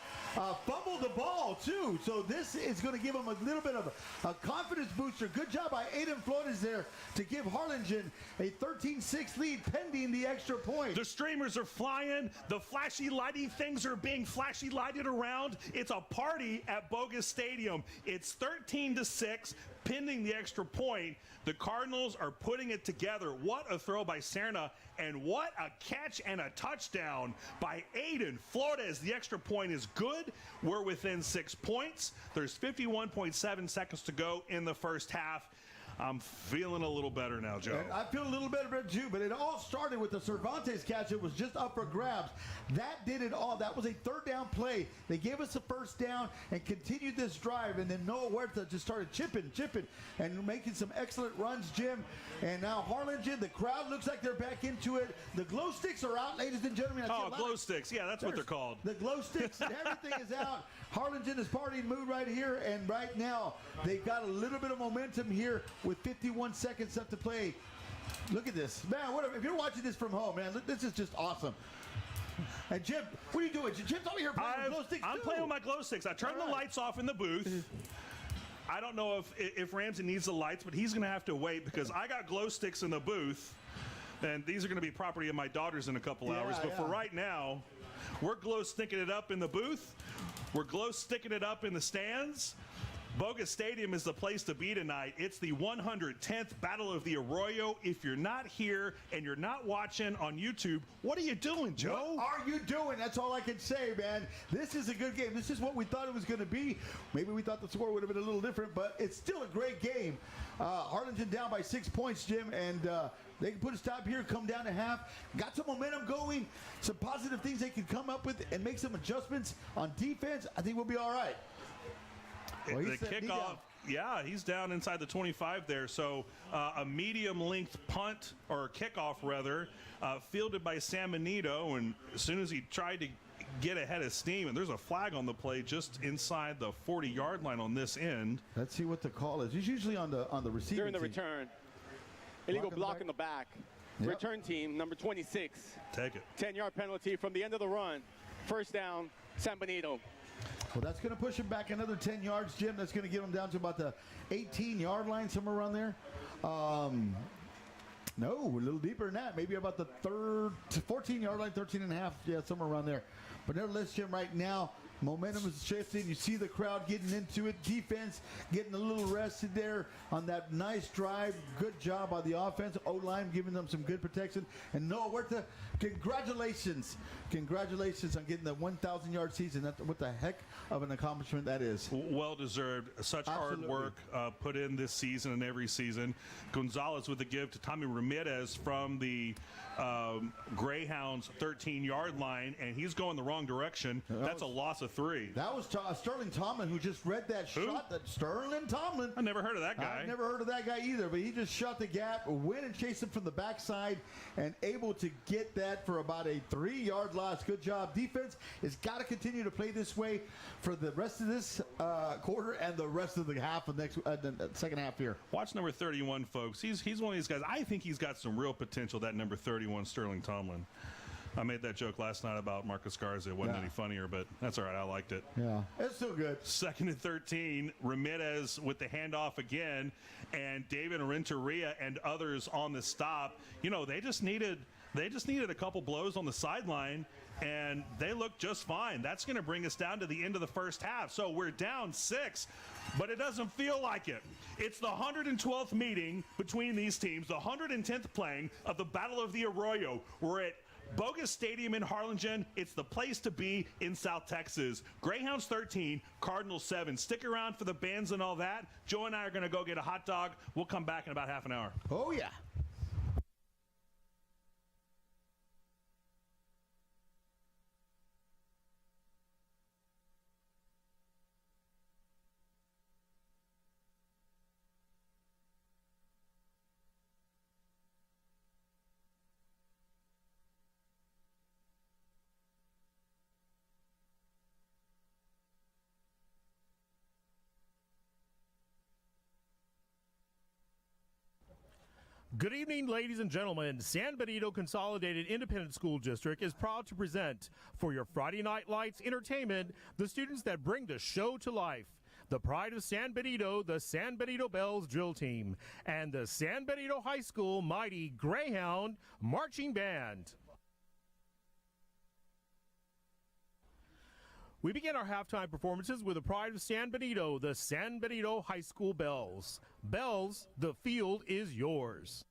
Speaker 9: Fumbled the ball, too. So this is going to give him a little bit of a confidence booster. Good job by Aiden Flores there to give Harlingen a 13-6 lead pending the extra point.
Speaker 12: The streamers are flying. The flashy lighting things are being flashy lighted around. It's a party at Bogus Stadium. It's 13-6 pending the extra point. The Cardinals are putting it together. What a throw by Serna, and what a catch and a touchdown by Aiden Flores. The extra point is good. We're within 6 points. There's 51.7 seconds to go in the first half. I'm feeling a little better now, Joe.
Speaker 9: And I feel a little better too, but it all started with the Cervantes catch. It was just up for grabs. That did it all. That was a third down play. They gave us a first down and continued this drive, and then Noah Huerta just started chipping, and making some excellent runs, Jim. And now Harlingen, the crowd looks like they're back into it. The glow sticks are out, ladies and gentlemen.
Speaker 12: Glow sticks. Yeah, that's what they're called.
Speaker 9: The glow sticks, everything is out. Harlingen is partying mood right here, and right now they've got a little bit of momentum here with 51 seconds left to play. Look at this. Man, if you're watching this from home, man, this is just awesome. And Jim, what are you doing? Jim's over here playing with glow sticks
Speaker 12: I'm playing with my glow sticks. I turned the lights off in the booth. I don't know if Ramsey needs the lights, but he's going to have to wait because I got glow sticks in the booth, and these are going to be property of my daughters in a couple hours. But for right now, we're glow sticking it up in the booth. We're glow sticking it up in the stands. Bogus Stadium is the place to be tonight. It's the 110th Battle of the Arroyo. If you're not here and you're not watching on YouTube, what are you doing, Joe?
Speaker 9: What are you doing? That's all I can say, man. This is a good game. This is what we thought it was going to be. Maybe we thought the score would have been a little different, but it's still a great game. Harlingen down by 6 points, Jim, and they can put a stop here, come down to half. Got some momentum going, some positive things they can come up with and make some adjustments on defense. I think we'll be all right.
Speaker 12: Well, the kickoff, Yeah, he's down inside the 25 there. So a medium-length punt, or kickoff rather, fielded by San Benito, and as soon as he tried to get ahead of steam, and there's a flag on the play just inside the 40-yard line on this end.
Speaker 9: Let's see what the call is. He's usually on the receiving
Speaker 11: During the
Speaker 9: team.
Speaker 11: return. Illegal block in the back.
Speaker 9: Yep.
Speaker 11: Return team, number 26.
Speaker 12: Take it.
Speaker 11: 10-yard penalty from the end of the run. First down, San Benito.
Speaker 9: Well, that's going to push him back another 10 yards, Jim. That's going to get him down to about the 18-yard line, somewhere around there. No, a little deeper than that. Maybe about the 14-yard line, 13 and a half. Yeah, somewhere around there. But nevertheless, Jim, right now, momentum is shifting. You see the crowd getting into it. Defense getting a little rested there on that nice drive. Good job by the offense. O-line giving them some good protection. And Noah Huerta, congratulations. Congratulations on getting the 1,000-yard season. That's what the heck of an accomplishment that is.
Speaker 12: Well-deserved. Such
Speaker 9: Absolutely.
Speaker 12: hard work put in this season and every season. Gonzalez with a give to Tommy Ramirez from the Greyhounds 13-yard line, and he's going the wrong direction. That's a loss of 3.
Speaker 9: That was Sterling Tomlin who just read that shot. That Sterling Tomlin.
Speaker 12: I never heard of that guy.
Speaker 9: I've never heard of that guy either, but he just shot the gap, went and chased him from the backside, and able to get that for about a 3-yard loss. Good job. Defense has got to continue to play this way for the rest of this quarter and the rest of the half of the second half here.
Speaker 12: Watch number 31, folks. He's one of these guys. I think he's got some real potential, that number 31, Sterling Tomlin. I made that joke last night about Marcus Garza. It wasn't any funnier, but that's all right. I liked it.
Speaker 9: Yeah, it's still good.
Speaker 12: 2nd and 13. Ramirez with the handoff again, and David Renteria and others on the stop. You know, they just needed a couple blows on the sideline, and they look just fine. That's going to bring us down to the end of the first half. So we're down 6, but it doesn't feel like it. It's the 112th meeting between these teams, the 110th playing of the Battle of the Arroyo. We're at Bogus Stadium in Harlingen. It's the place to be in South Texas. Greyhounds 13, Cardinals 7. Stick around for the bands and all that. Joe and I are going to go get a hot dog. We'll come back in about half an hour.
Speaker 9: Oh, yeah.
Speaker 20: Good evening, ladies and gentlemen. San Benito Consolidated Independent School District is proud to present, for your Friday Night Lights entertainment, the students that bring the show to life. The pride of San Benito, the San Benito Bells Drill Team, and the San Benito High School Mighty Greyhound Marching Band. We begin our halftime performances with the pride of San Benito, the San Benito High School Bells. Bells, the field is yours.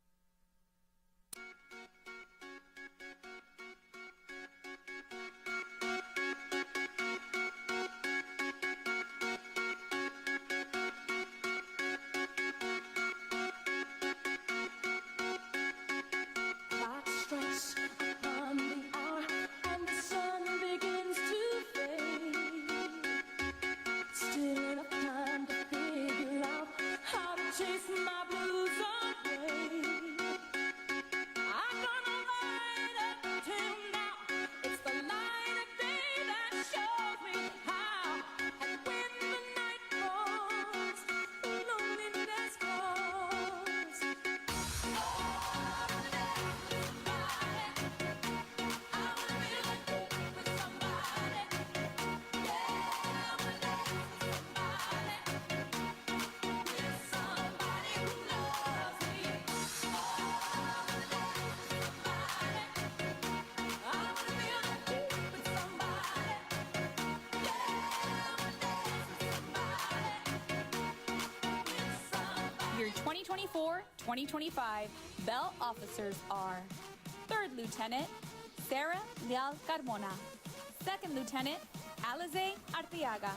Speaker 21: Your 2024-2025 Bell officers are 3rd Lieutenant Sarah Leal Carmona, 2nd Lieutenant Alize Arteaga,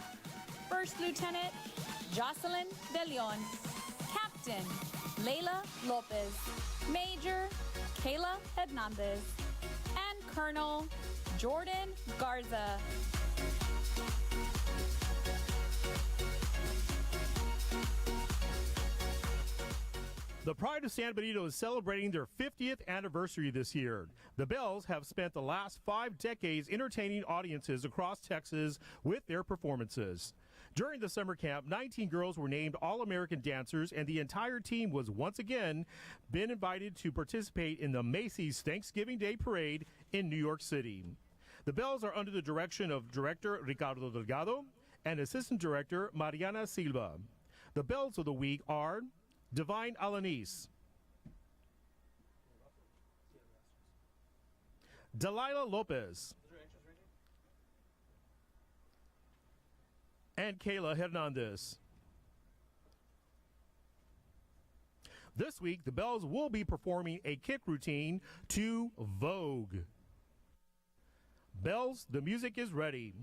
Speaker 21: 1st Lieutenant Jocelyn De Leon, Captain Leila Lopez, Major Kayla Hernandez, and Colonel Jordan Garza.
Speaker 20: The Pride of San Benito is celebrating their 50th anniversary this year. The Bells have spent the last 5 decades entertaining audiences across Texas with their performances. During the summer camp, 19 girls were named All-American dancers, and the entire team was once again been invited to participate in the Macy's Thanksgiving Day Parade in New York City. The Bells are under the direction of Director Ricardo Delgado and Assistant Director Mariana Silva. The Bells of the week are Divine Alanis, Delilah Lopez, and Kayla Hernandez. This week, the Bells will be performing a kick routine to Vogue. Bells, the music is ready.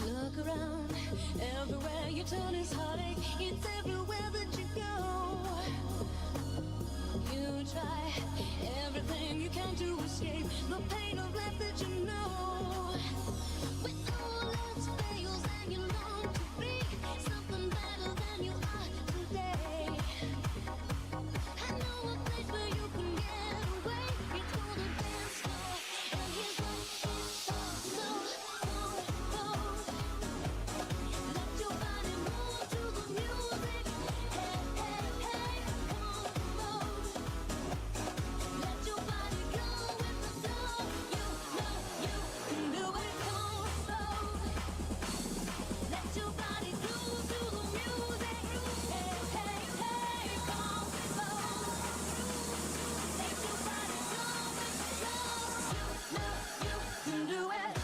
Speaker 2: Look around, everywhere you turn is heartache. It's everywhere that you go. You try everything you can to escape the pain of life that you know. When all else fails and you long to be something better than you are today. I know a place where you can get away. It's called a dance floor, and here's what it's all let your body move to the music. Hey, hey, hey, let your body go with the flow. You know you can do it. Let your body groove to the music. Hey, hey, hey, let your body go with the flow. You know you can do it.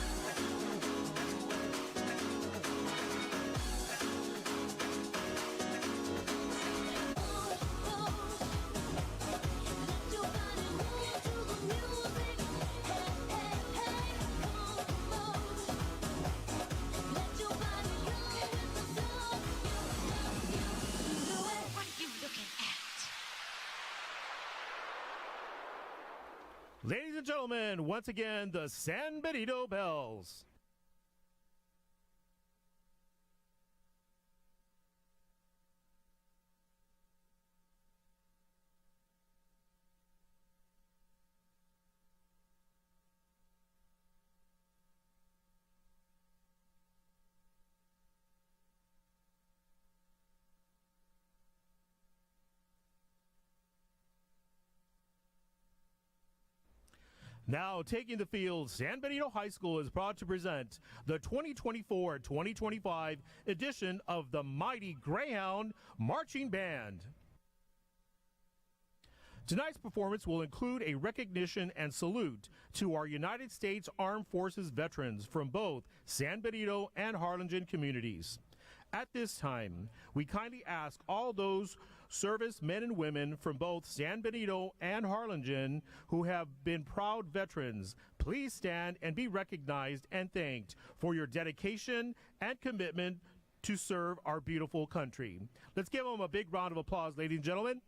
Speaker 20: Ladies and gentlemen, once again, the San Benito Bells. Now taking the field, San Benito High School is proud to present the 2024-2025 edition of the Mighty Greyhound Marching Band. Tonight's performance will include a recognition and salute to our United States Armed Forces veterans from both San Benito and Harlingen communities. At this time, we kindly ask all those service men and women from both San Benito and Harlingen who have been proud veterans, please stand and be recognized and thanked for your dedication and commitment to serve our beautiful country. Let's give them a big round of applause, ladies and gentlemen.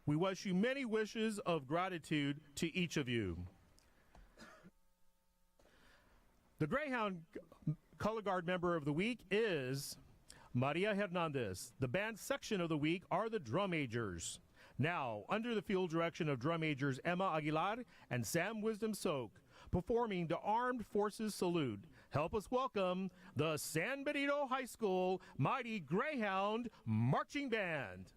Speaker 20: We wish you many wishes of gratitude to each of you. The Greyhound Color Guard member of the week is Maria Hernandez. The band section of the week are the Drum Majors. Now, under the field direction of Drum Majors Emma Aguilar and Sam Wisdom Soak, performing the Armed Forces Salute, help us welcome the San Benito High School Mighty Greyhound Marching Band.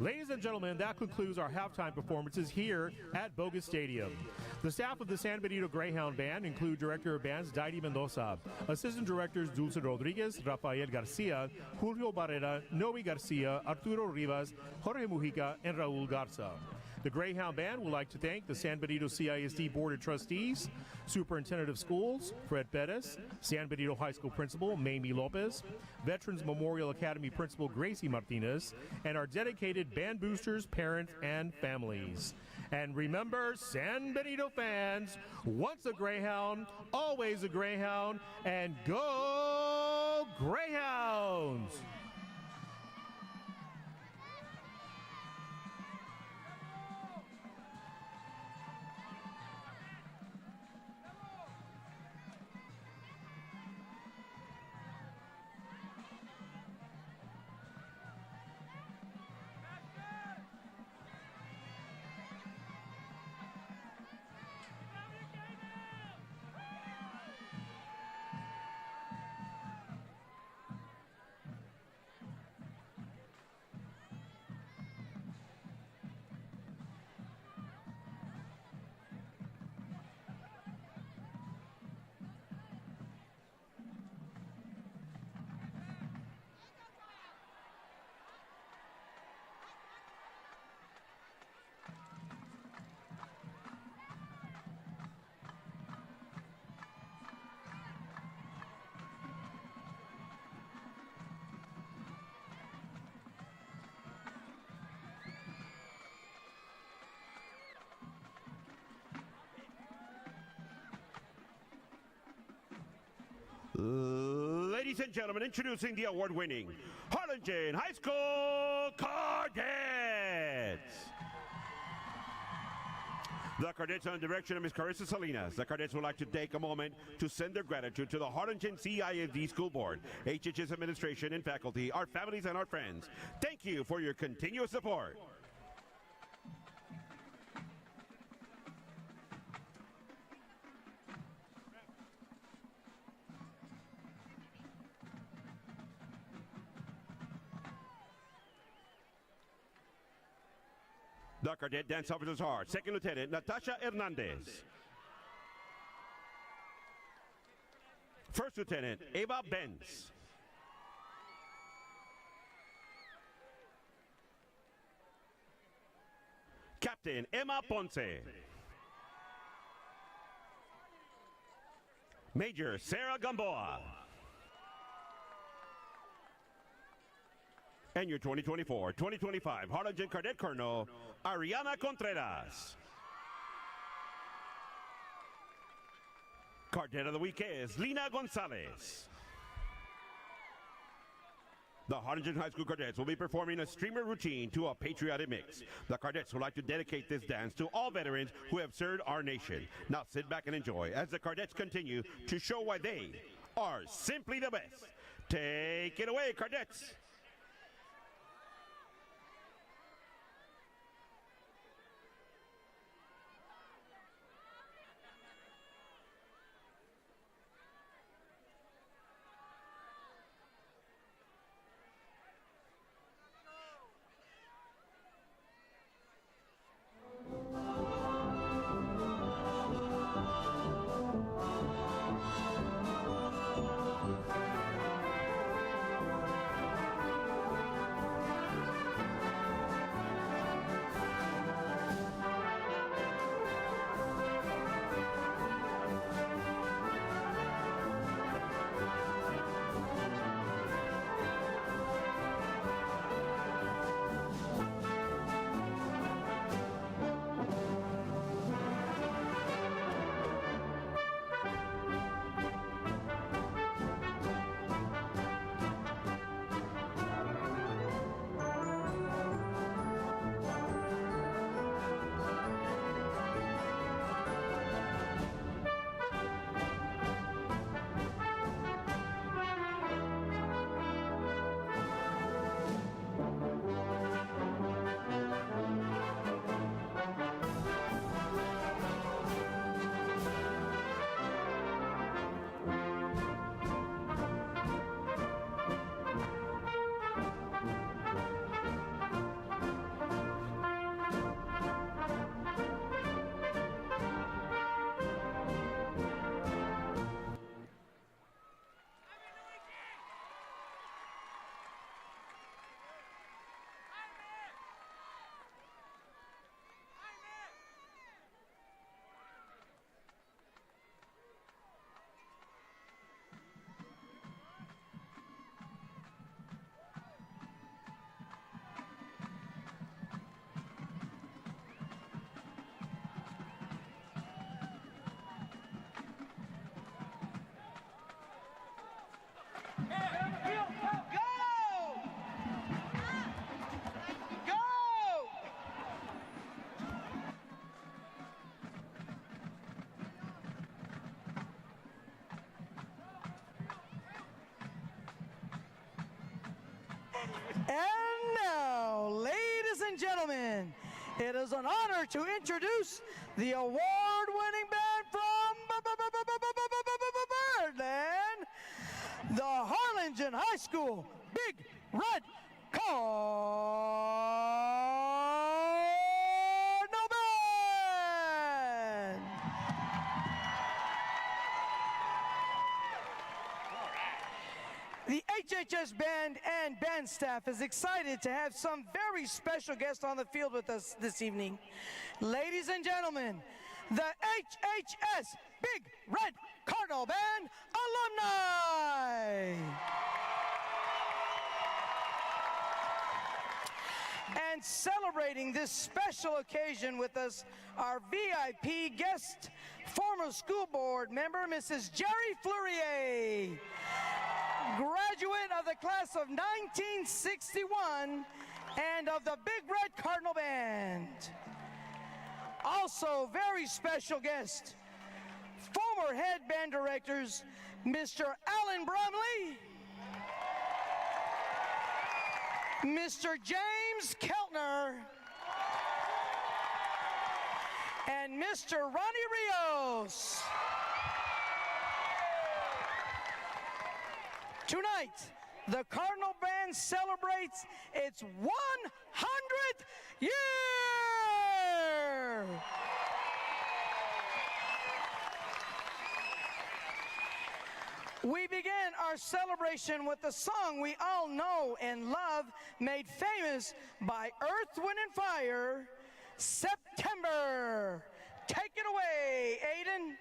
Speaker 20: Ladies and gentlemen, that concludes our halftime performances here at Bogus Stadium. The staff of the San Benito Greyhound Band include Director of Bands Daidi Mendoza, Assistant Directors Dulce Rodriguez, Rafael Garcia, Julio Barrera, Noe Garcia, Arturo Rivas, Jorge Mujica, and Raul Garza. The Greyhound Band would like to thank the San Benito CISD Board of Trustees, Superintendent of Schools, Fred Perez, San Benito High School Principal, Mamie Lopez, Veterans Memorial Academy Principal, Gracie Martinez, and our dedicated band boosters, parents, and families. And remember, San Benito fans, once a Greyhound, always a Greyhound, and go Greyhounds!
Speaker 4: Ladies and gentlemen, introducing the award-winning Harlingen High School Cardettes. The Cardettes, under the direction of Ms. Carissa Salinas. The Cardettes would like to take a moment to send their gratitude to the Harlingen CISD School Board, HHS administration and faculty, our families and our friends. Thank you for your continuous support. The Cadet Dance Officers are Second Lieutenant Natasha Hernandez, First Lieutenant Eva Benz, Captain Emma Ponce, Major Sarah Gamboa, and your 2024-2025 Harlingen Cadet Colonel, Ariana Contreras. Cadet of the Week is Lina Gonzalez. The Harlingen High School Cadets will be performing a streamer routine to a patriotic mix. The Cadets would like to dedicate this dance to all veterans who have served our nation. Now sit back and enjoy as the Cadets continue to show why they are simply the best. Take it away, Cadets.
Speaker 1: And now, ladies and gentlemen, it is an honor to introduce the award-winning band from Birdland, the Harlingen High School Big Red Cardinal Band. The HHS band and band staff is excited to have some very special guests on the field with us this evening. Ladies and gentlemen, the HHS Big Red Cardinal Band alumni. And celebrating this special occasion with us, our VIP guest, former school board member, Mrs. Jerry Fleurier, graduate of the class of 1961 and of the Big Red Cardinal Band. Also, very special guest, former head band directors, Mr. Alan Brumley, Mr. James Keltner, and Mr. Ronnie Rios. Tonight, the Cardinal Band celebrates its 100th year! We begin our celebration with the song we all know and love, made famous by Earth, Wind, and Fire, September. Take it away, Aiden.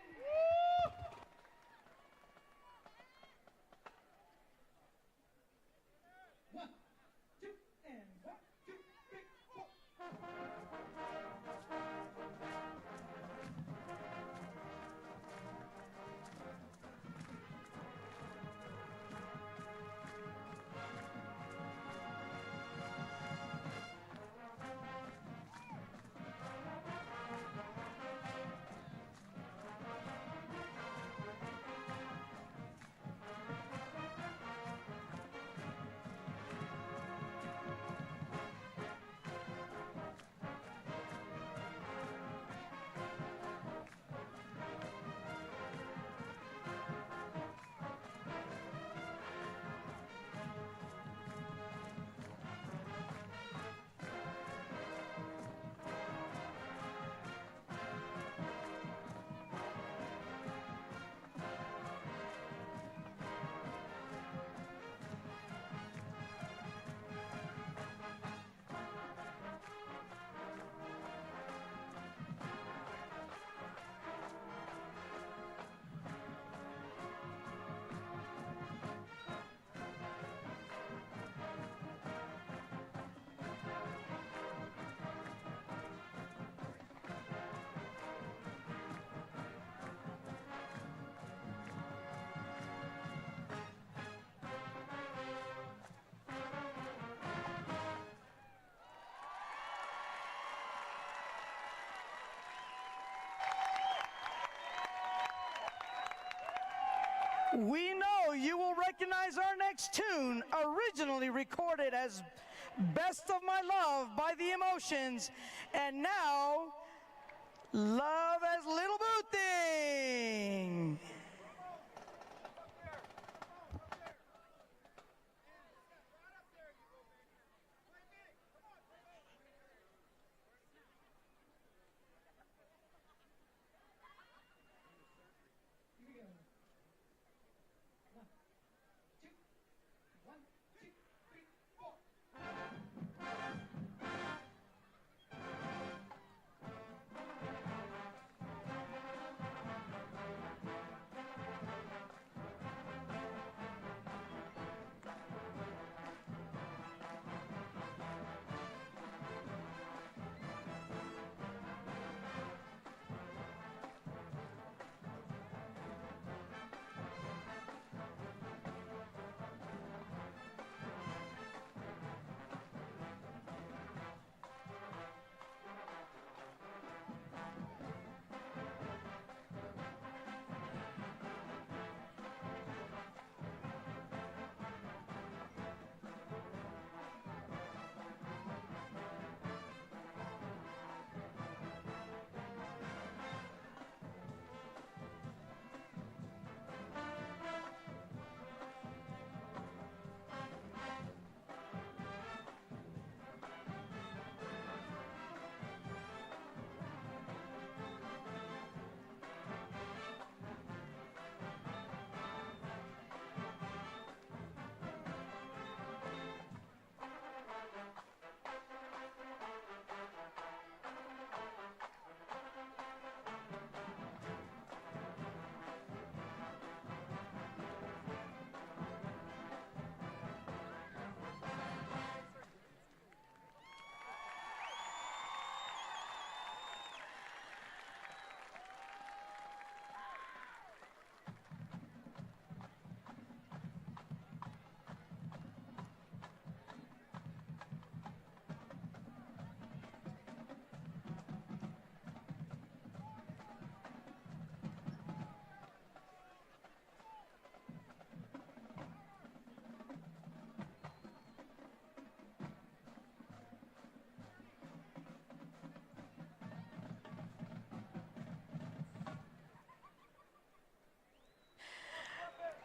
Speaker 1: We know you will recognize our next tune, originally recorded as Best of My Love by The Emotions, and now, Love as Little Boo Thing.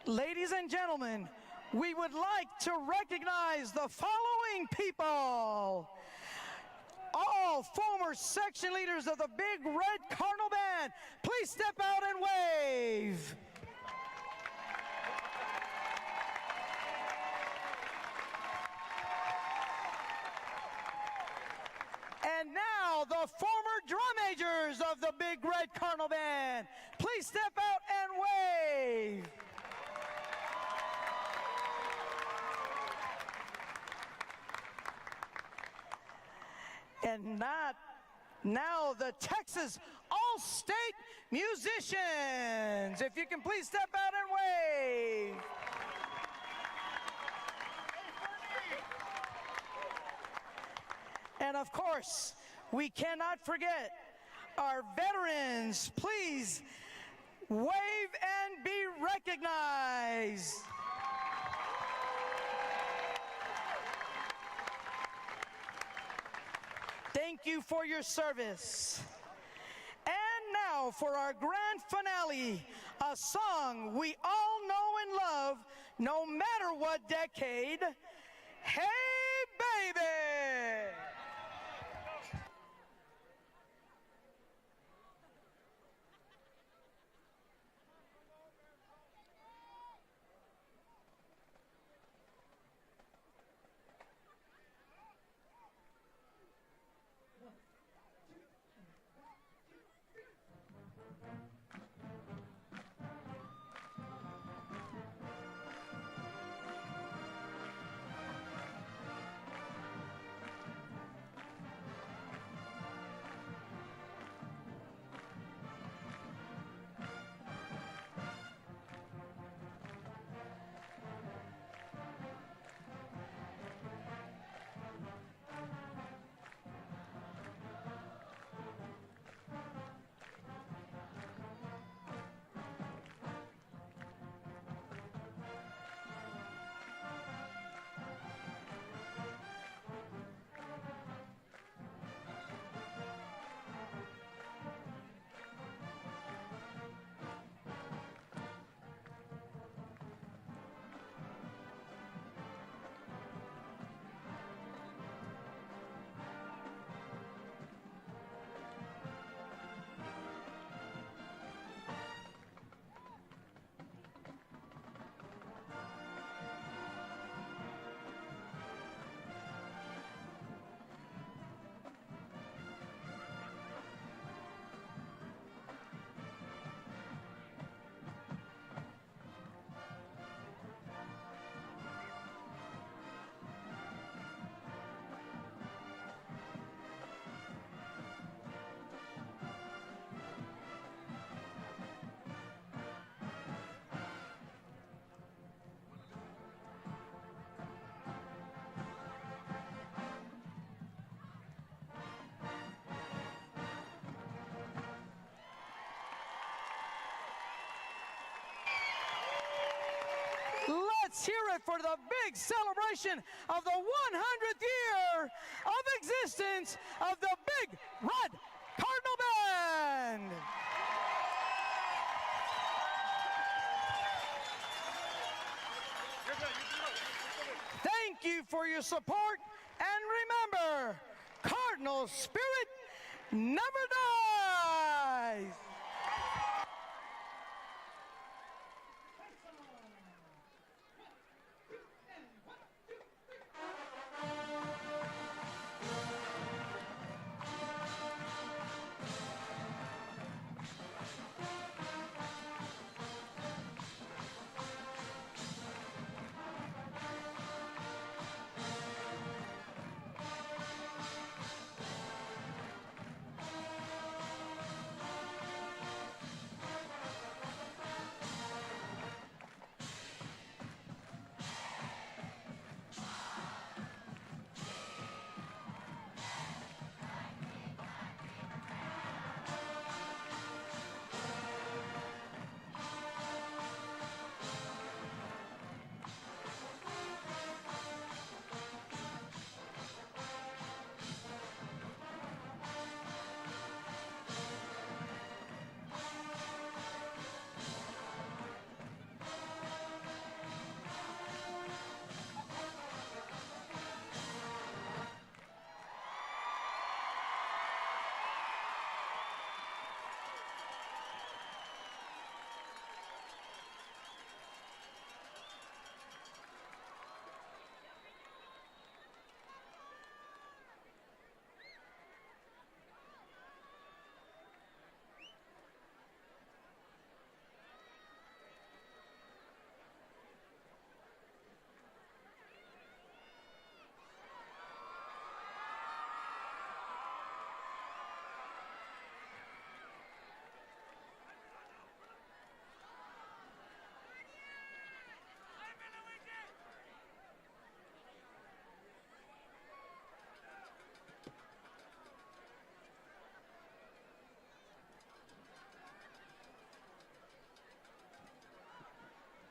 Speaker 1: Ladies and gentlemen, we would like to recognize the following people. All former section leaders of the Big Red Cardinal Band, please step out and wave. And now the former drum majors of the Big Red Cardinal Band, please step out and wave. And now the Texas All-State Musicians. If you can please step out and wave. And of course, we cannot forget our veterans. Please wave and be recognized. Thank you for your service. And now for our grand finale, a song we all know and love, no matter what decade. Hey, baby! Let's hear it for the big celebration of the 100th year of existence of the Big Red Cardinal Band. Thank you for your support, and remember, Cardinal spirit never dies.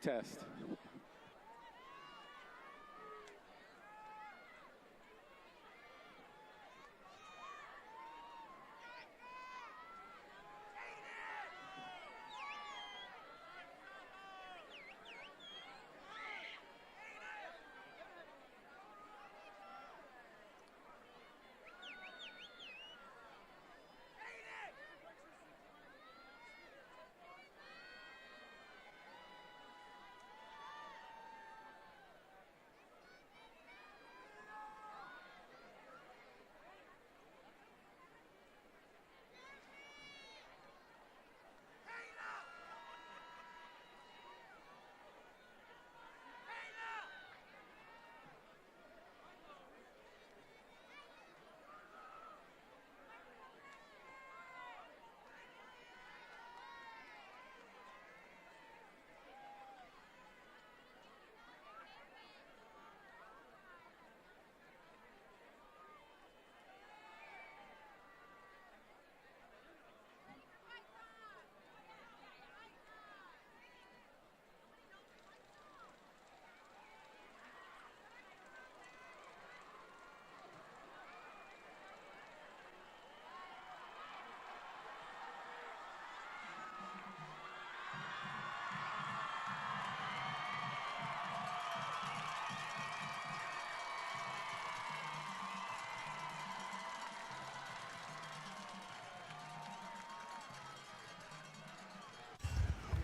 Speaker 11: Test.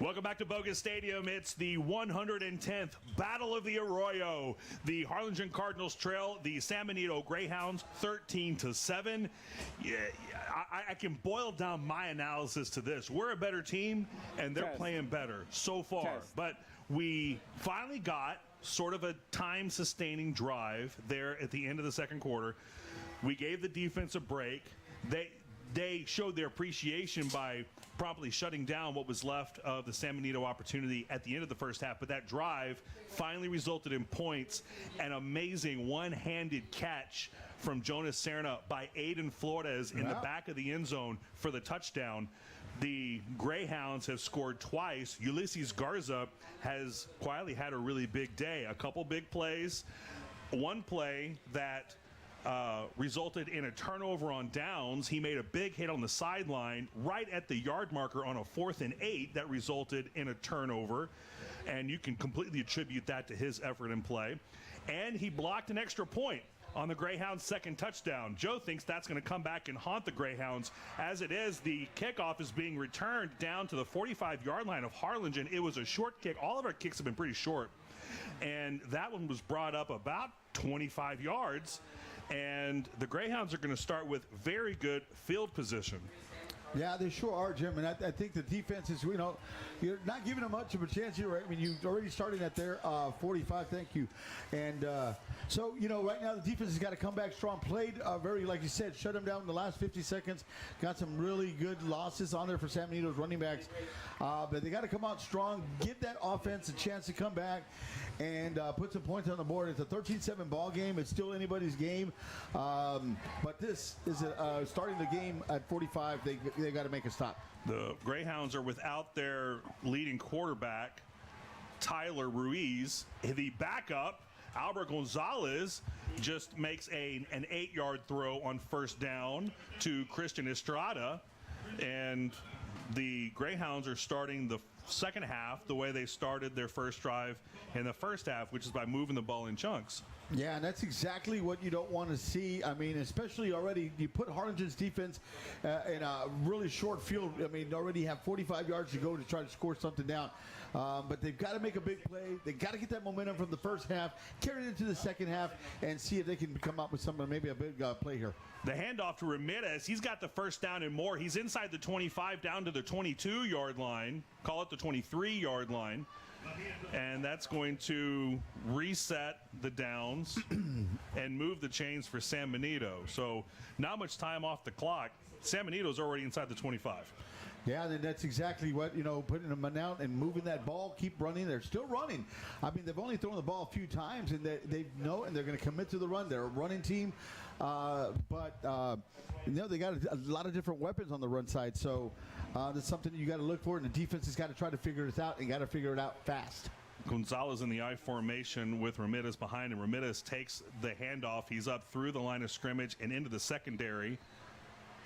Speaker 12: Welcome back to Bogus Stadium. It's the 110th Battle of the Arroyo. The Harlingen Cardinals trail the San Benito Greyhounds 13-7. Yeah, I can boil down my analysis to this. We're a better team, and they're playing better so far. But we finally got sort of a time-sustaining drive there at the end of the second quarter. We gave the defense a break. They showed their appreciation by promptly shutting down what was left of the San Benito opportunity at the end of the first half. But that drive finally resulted in points. An amazing one-handed catch from Jonas Serna by Aiden Flores in the back of the end zone for the touchdown. The Greyhounds have scored twice. Ulysses Garza has quietly had a really big day. A couple big plays. One play that resulted in a turnover on downs. He made a big hit on the sideline right at the yard marker on a 4th and 8 that resulted in a turnover, and you can completely attribute that to his effort in play. And he blocked an extra point on the Greyhounds' second touchdown. Joe thinks that's going to come back and haunt the Greyhounds. As it is, the kickoff is being returned down to the 45-yard line of Harlingen. It was a short kick. All of our kicks have been pretty short, and that one was brought up about 25 yards. And the Greyhounds are going to start with very good field position.
Speaker 9: Yeah, they sure are, Jim. And I think the defense is, you're not giving them much of a chance here, right? I mean, you're already starting at their 45. Thank you. And so, right now the defense has got to come back strong. Played very, like you said, shut them down in the last 50 seconds. Got some really good losses on there for San Benito's running backs. But they got to come out strong, give that offense a chance to come back and put some points on the board. It's a 13-7 ball game. It's still anybody's game. But this is starting the game at 45. They got to make a stop.
Speaker 12: The Greyhounds are without their leading quarterback, Tyler Ruiz. The backup, Albert Gonzalez, just makes an 8-yard throw on first down to Christian Estrada. And the Greyhounds are starting the second half the way they started their first drive in the first half, which is by moving the ball in chunks.
Speaker 9: Yeah, and that's exactly what you don't want to see. I mean, especially already, you put Harlingen's defense in a really short field. I mean, already have 45 yards to go to try to score something down. But they've got to make a big play. They've got to get that momentum from the first half, carry it into the second half, and see if they can come up with something, maybe a big play here.
Speaker 12: The handoff to Ramirez, he's got the first down and more. He's inside the 25 down to the 22-yard line. Call it the 23-yard line. And that's going to reset the downs and move the chains for San Benito. So not much time off the clock. San Benito's already inside the 25.
Speaker 9: Yeah, and that's exactly what, putting them out and moving that ball, keep running. They're still running. I mean, they've only thrown the ball a few times, and they know, and they're going to commit to the run. They're a running team. But they got a lot of different weapons on the run side. So that's something you got to look for, and the defense has got to try to figure this out and got to figure it out fast.
Speaker 12: Gonzalez in the I formation with Ramirez behind him. Ramirez takes the handoff. He's up through the line of scrimmage and into the secondary.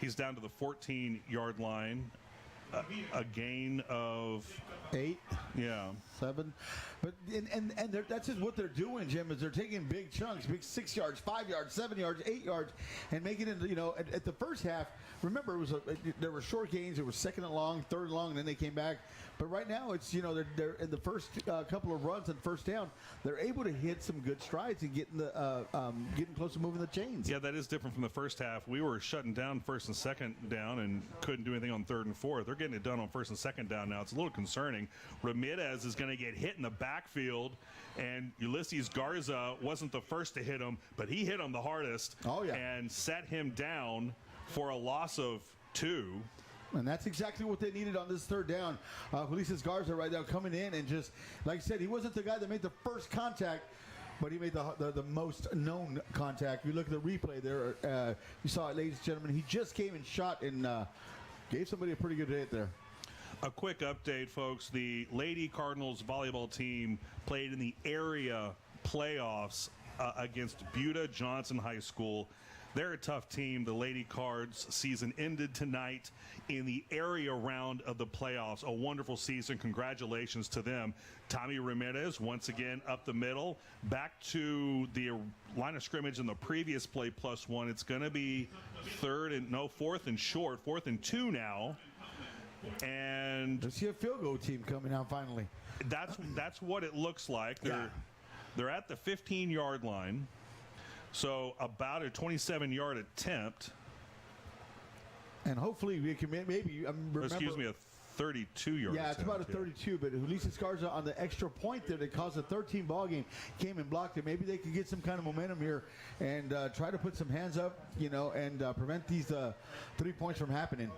Speaker 12: He's down to the 14-yard line. A gain of
Speaker 9: 8,
Speaker 12: yeah,
Speaker 9: 7, but and that's just what they're doing, Jim. Is they're taking big chunks, big 6 yards, 5 yards, 7 yards, 8 yards, and making it. At the first half, remember there were short gains. It was 2nd and long, 3rd and long, and then they came back. But right now, it's they're in the first couple of runs and first down, they're able to hit some good strides and getting close to moving the chains.
Speaker 12: Yeah, that is different from the first half. We were shutting down 1st and 2nd down and couldn't do anything on 3rd and 4th. They're getting it done on 1st and 2nd down now. It's a little concerning. Ramirez is going to get hit in the backfield, and Ulysses Garza wasn't the first to hit him, but he hit him the hardest.
Speaker 9: Oh, yeah.
Speaker 12: And set him down for a loss of 2.
Speaker 9: And that's exactly what they needed on this 3rd down. Ulysses Garza right now coming in and just, like I said, he wasn't the guy that made the first contact, but he made the most known contact. You look at the replay there, you saw it, ladies and gentlemen. He just came and shot and gave somebody a pretty good hit there.
Speaker 12: A quick update, folks. The Lady Cardinals volleyball team played in the area playoffs against Buda Johnson High School. They're a tough team. The Lady Cards season ended tonight in the area round of the playoffs. A wonderful season. Congratulations to them. Tommy Ramirez once again up the middle. Back to the line of scrimmage in the previous play +1. It's going to be 4th and short, 4th and 2 now. And
Speaker 9: let's see a field goal team coming out finally.
Speaker 12: That's what it looks like. They're at the 15-yard line. So about a 27-yard attempt.
Speaker 9: And hopefully we can maybe remember.
Speaker 12: Excuse me, a 32-yard
Speaker 9: Yeah,
Speaker 12: attempt.
Speaker 9: it's about a 32, but Ulysses Garza on the extra point there that caused a 13 ball game came and blocked it. Maybe they could get some kind of momentum here and try to put some hands up, and prevent these 3 points from happening.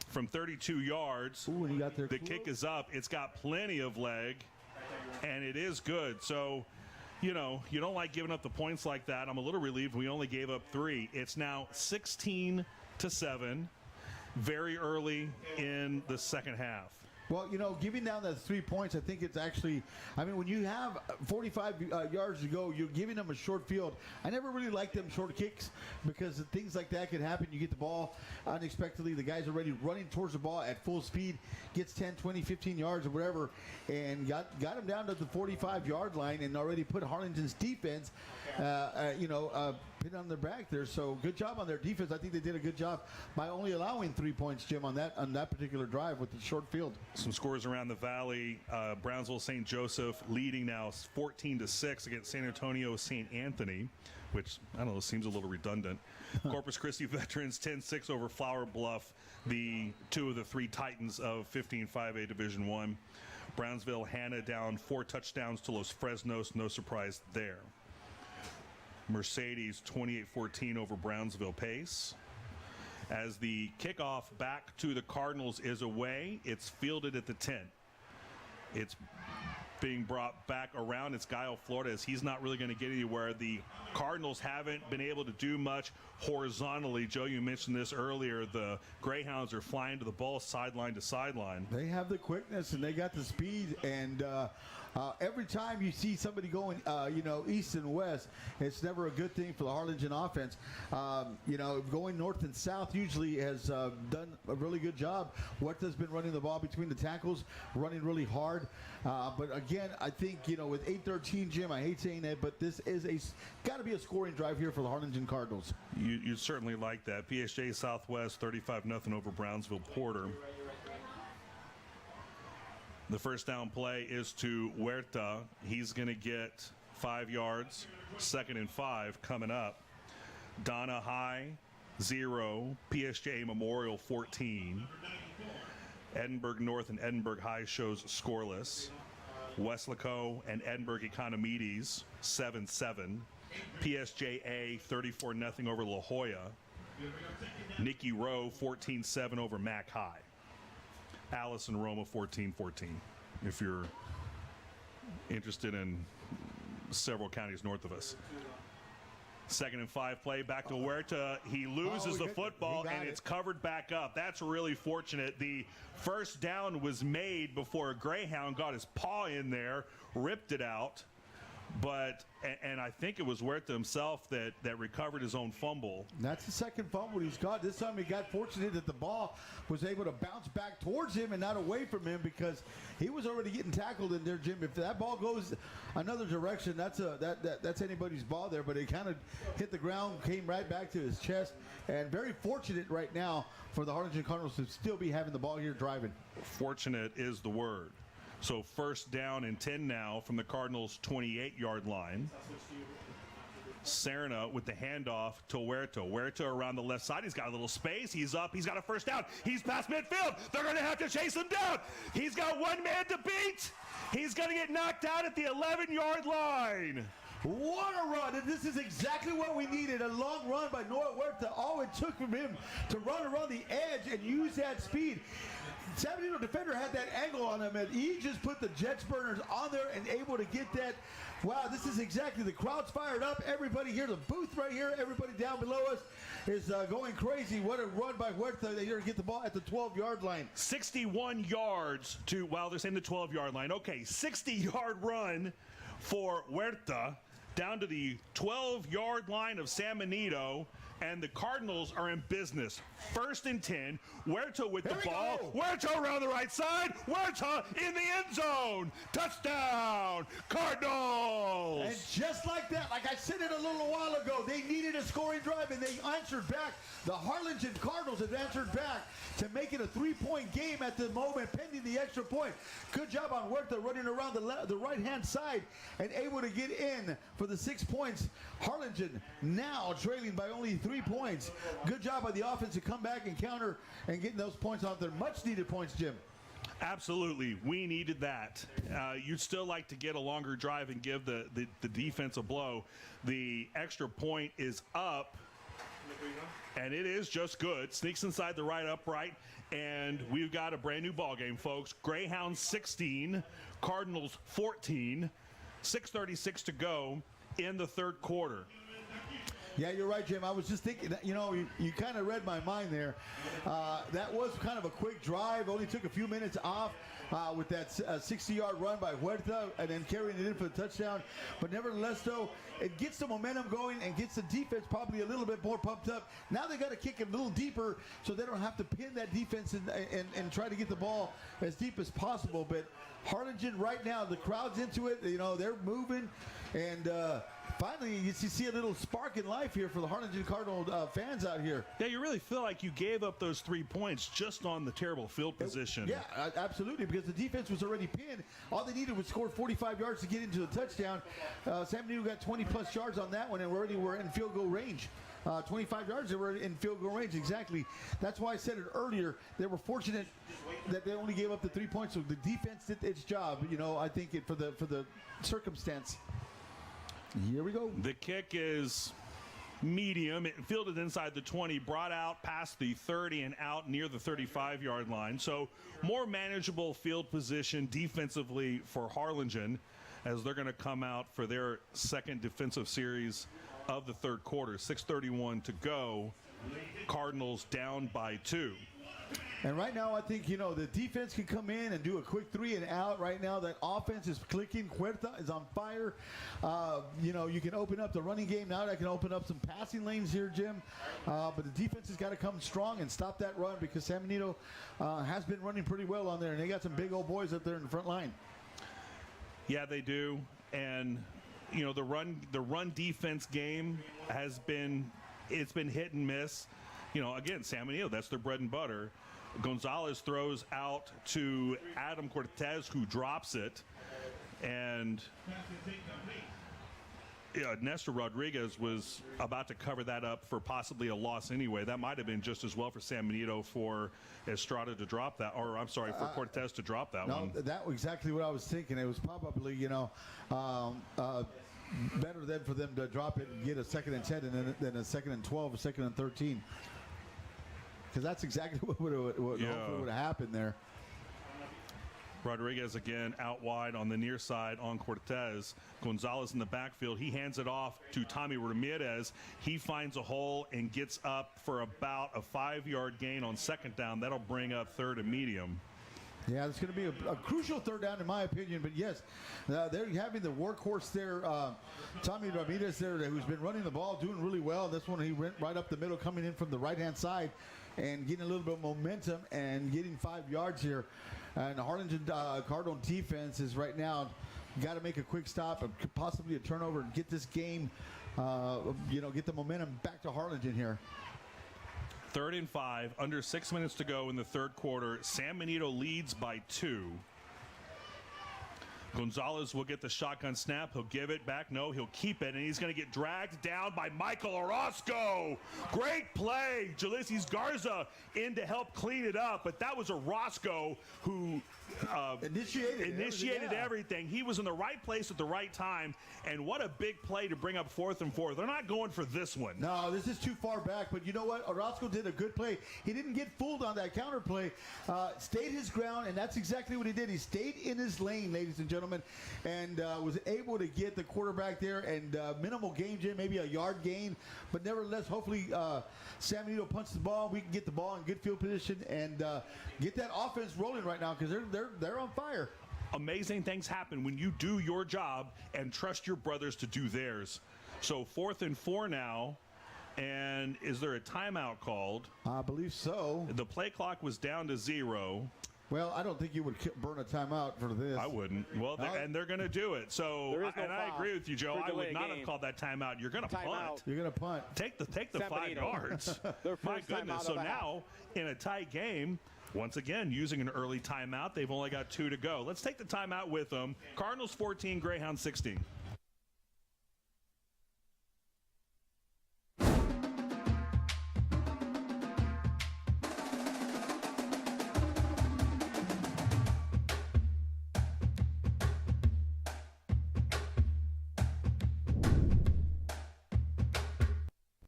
Speaker 12: From 32 yards,
Speaker 9: ooh, and he got there
Speaker 12: the kick is up. It's got plenty of leg, and it is good. So, you don't like giving up the points like that. I'm a little relieved we only gave up 3. It's now 16-7, very early in the second half.
Speaker 9: Well, giving down that 3 points, I think it's actually, when you have 45 yards to go, you're giving them a short field. I never really liked them short kicks because things like that could happen. You get the ball unexpectedly. The guy's already running towards the ball at full speed, gets 10, 20, 15 yards or whatever, and got him down to the 45-yard line and already put Harlingen's defense, pin on their back there. So good job on their defense. I think they did a good job by only allowing 3 points, Jim, on that particular drive with the short field.
Speaker 12: Some scores around the valley. Brownsville St. Joseph leading now 14-6 against San Antonio St. Anthony, which, I don't know, seems a little redundant. Corpus Christi Veterans 10-6 over Flower Bluff, the 2 of the 3 Titans of 15-5A Division I. Brownsville Hanna down 4 touchdowns to Los Fresnos. No surprise there. Mercedes 28-14 over Brownsville Pace. As the kickoff back to the Cardinals is away, it's fielded at the 10. It's being brought back around. It's Guile Florida, as he's not really going to get anywhere. The Cardinals haven't been able to do much horizontally. Joe, you mentioned this earlier. The Greyhounds are flying to the ball sideline to sideline.
Speaker 9: They have the quickness and they got the speed, and every time you see somebody going, east and west, it's never a good thing for the Harlingen offense. Going north and south usually has done a really good job. Huerta's been running the ball between the tackles, running really hard. But again, I think, with 8-13, Jim, I hate saying that, but this is got to be a scoring drive here for the Harlingen Cardinals.
Speaker 12: You'd certainly like that. PSJ Southwest 35-0 over Brownsville Porter. The first down play is to Huerta. He's going to get 5 yards. 2nd and 5 coming up. Donna High, 0. PSJ Memorial, 14. Edinburgh North and Edinburgh High shows scoreless. Weslaco and Edinburgh Economides, 7-7. PSJA, 34-0 over La Jolla. Nikki Rowe, 14-7 over Mac High. Allison Roma 14-14 if you're interested in several counties north of us. Second and 5 play back to Huerta. He loses the football, and it's covered back up. That's really fortunate. The first down was made before a Greyhound got his paw in there, ripped it out. But, and I think it was Huerta himself that recovered his own fumble.
Speaker 9: That's the second fumble he's got. This time he got fortunate that the ball was able to bounce back towards him and not away from him, because he was already getting tackled in there, Jim. If that ball goes another direction, that's anybody's ball there. But it kind of hit the ground, came right back to his chest. And very fortunate right now for the Harlingen Cardinals to still be having the ball here driving.
Speaker 12: Fortunate is the word. So first down and 10 now from the Cardinals' 28-yard line. Serna with the handoff to Huerta. Huerta around the left side. He's got a little space. He's up. He's got a first down. He's past midfield. They're going to have to chase him down. He's got one man to beat. He's going to get knocked out at the 11-yard line.
Speaker 9: What a run. And this is exactly what we needed. A long run by Noah Huerta. All it took from him to run around the edge and use that speed. San Benito defender had that angle on him, and he just put the Jets burners on there and able to get that. Wow, this is exactly, the crowd's fired up. Everybody here, the booth right here, everybody down below us is going crazy. What a run by Huerta. They're going to get the ball at the 12-yard line.
Speaker 12: 61 yards to, well, they're saying the 12-yard line. Okay, 60-yard run for Huerta down to the 12-yard line of San Benito. And the Cardinals are in business. First and 10. Huerta with the ball. Huerta around the right side. Huerta in the end zone. Touchdown, Cardinals.
Speaker 9: And just like that, like I said it a little while ago, they needed a scoring drive, and they answered back. The Harlingen Cardinals have answered back to make it a 3-point game at the moment, pending the extra point. Good job on Huerta running around the right-hand side and able to get in for the 6 points. Harlingen now trailing by only 3 points. Good job by the offense to come back and counter and getting those points off there. Much needed points, Jim.
Speaker 12: Absolutely. We needed that. You'd still like to get a longer drive and give the defense a blow. The extra point is up, and it is just good. Sneaks inside the right upright, and we've got a brand new ball game, folks. Greyhounds 16, Cardinals 14, 6:36 to go in the third quarter.
Speaker 9: Yeah, you're right, Jim. I was just thinking, you kind of read my mind there. That was kind of a quick drive. Only took a few minutes off with that 60-yard run by Huerta and then carrying it in for the touchdown. But nevertheless, though, it gets the momentum going and gets the defense probably a little bit more pumped up. Now they got to kick it a little deeper so they don't have to pin that defense and try to get the ball as deep as possible. But Harlingen right now, the crowd's into it. They're moving. And finally, you see a little spark in life here for the Harlingen Cardinal fans out here.
Speaker 12: Yeah, you really feel like you gave up those 3 points just on the terrible field position.
Speaker 9: Yeah, absolutely, because the defense was already pinned. All they needed was score 45 yards to get into the touchdown. San Benito got 20-plus yards on that one, and already were in field goal range. 25 yards, they were in field goal range, exactly. That's why I said it earlier. They were fortunate that they only gave up the 3 points, so the defense did its job, I think for the circumstance. Here we go.
Speaker 12: The kick is medium. It fielded inside the 20, brought out past the 30 and out near the 35-yard line. So more manageable field position defensively for Harlingen as they're going to come out for their second defensive series of the third quarter. 6:31 to go. Cardinals down by 2.
Speaker 9: And right now, I think, the defense can come in and do a quick 3 and out. Right now, that offense is clicking. Huerta is on fire. You can open up the running game. Now that can open up some passing lanes here, Jim. But the defense has got to come strong and stop that run, because San Benito has been running pretty well on there. And they got some big old boys up there in the front line.
Speaker 12: Yeah, they do. And, the run defense game has been hit and miss. Again, San Benito, that's their bread and butter. Gonzalez throws out to Adam Cortez, who drops it. And Nestor Rodriguez was about to cover that up for possibly a loss anyway. That might have been just as well for San Benito for Estrada to drop that, or I'm sorry, for Cortez to drop that one.
Speaker 9: No, that was exactly what I was thinking. It was probably, better than for them to drop it and get a 2nd and 10 and then a 2nd and 12, a 2nd and 13. Because that's exactly what would have happened there.
Speaker 12: Rodriguez again out wide on the near side on Cortez. Gonzalez in the backfield. He hands it off to Tommy Ramirez. He finds a hole and gets up for about a 5-yard gain on second down. That'll bring up third and medium.
Speaker 9: Yeah, it's going to be a crucial third down in my opinion. But yes, they're having the workhorse there, Tommy Ramirez there, who's been running the ball, doing really well. This one he went right up the middle, coming in from the right-hand side and getting a little bit of momentum and getting 5 yards here. And the Harlingen Cardinal defense is right now got to make a quick stop, possibly a turnover, and get this game, get the momentum back to Harlingen here.
Speaker 12: 3rd and 5, under 6 minutes to go in the third quarter. San Benito leads by 2. Gonzalez will get the shotgun snap. He'll give it back. No, he'll keep it, and he's going to get dragged down by Michael Orozco. Great play. Ulysses Garza in to help clean it up, but that was Orozco who initiated everything. He was in the right place at the right time, and what a big play to bring up 4th and 4. They're not going for this one.
Speaker 9: No, this is too far back, but you know what? Orozco did a good play. He didn't get fooled on that counter play. Stayed his ground, and that's exactly what he did. He stayed in his lane, ladies and gentlemen, and was able to get the quarterback there, and minimal gain, Jim, maybe a yard gain, but nevertheless, hopefully San Benito punches the ball. We can get the ball in good field position and get that offense rolling right now, because they're on fire.
Speaker 12: Amazing things happen when you do your job and trust your brothers to do theirs. So 4th and 4 now, and is there a timeout called?
Speaker 9: I believe so.
Speaker 12: The play clock was down to 0.
Speaker 9: Well, I don't think you would burn a timeout for this.
Speaker 12: I wouldn't. Well, and they're going to do it. So, I agree with you, Joe. I would not have called that timeout. You're going to punt.
Speaker 9: You're going to punt.
Speaker 12: Take the 5 yards. My goodness. So now, in a tight game, once again, using an early timeout, they've only got 2 to go. Let's take the timeout with them. Cardinals 14, Greyhounds 16.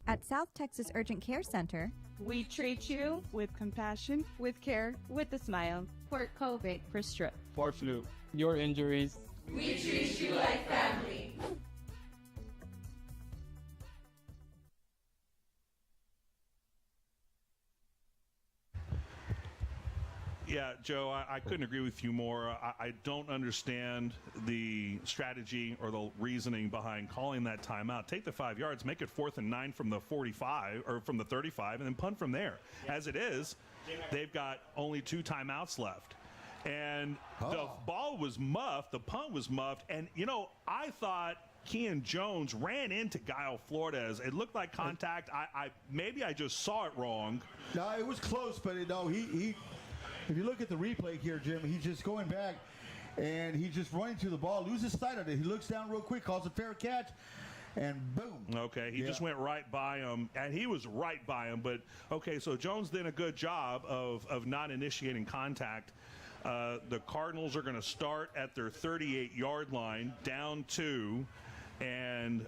Speaker 13: At South Texas Urgent Care Center,
Speaker 3: we treat you with compassion, with care, with a smile.
Speaker 22: For COVID,
Speaker 3: for strep,
Speaker 22: for flu, your injuries.
Speaker 3: We treat you like family.
Speaker 12: Yeah, Joe, I couldn't agree with you more. I don't understand the strategy or the reasoning behind calling that timeout. Take the 5 yards, make it 4th and 9 from the 45 or from the 35, and then punt from there. As it is, they've got only 2 timeouts left. And the ball was muffed, the punt was muffed, and, I thought Kean Jones ran into Guile Flores. It looked like contact. Maybe I just saw it wrong.
Speaker 9: No, it was close, but he if you look at the replay here, Jim, he's just going back, and he's just running to the ball, loses sight of it. He looks down real quick, calls a fair catch, and boom.
Speaker 12: Okay, he just went right by him, and he was right by him. But, okay, so Jones did a good job of not initiating contact. The Cardinals are going to start at their 38-yard line, down 2, and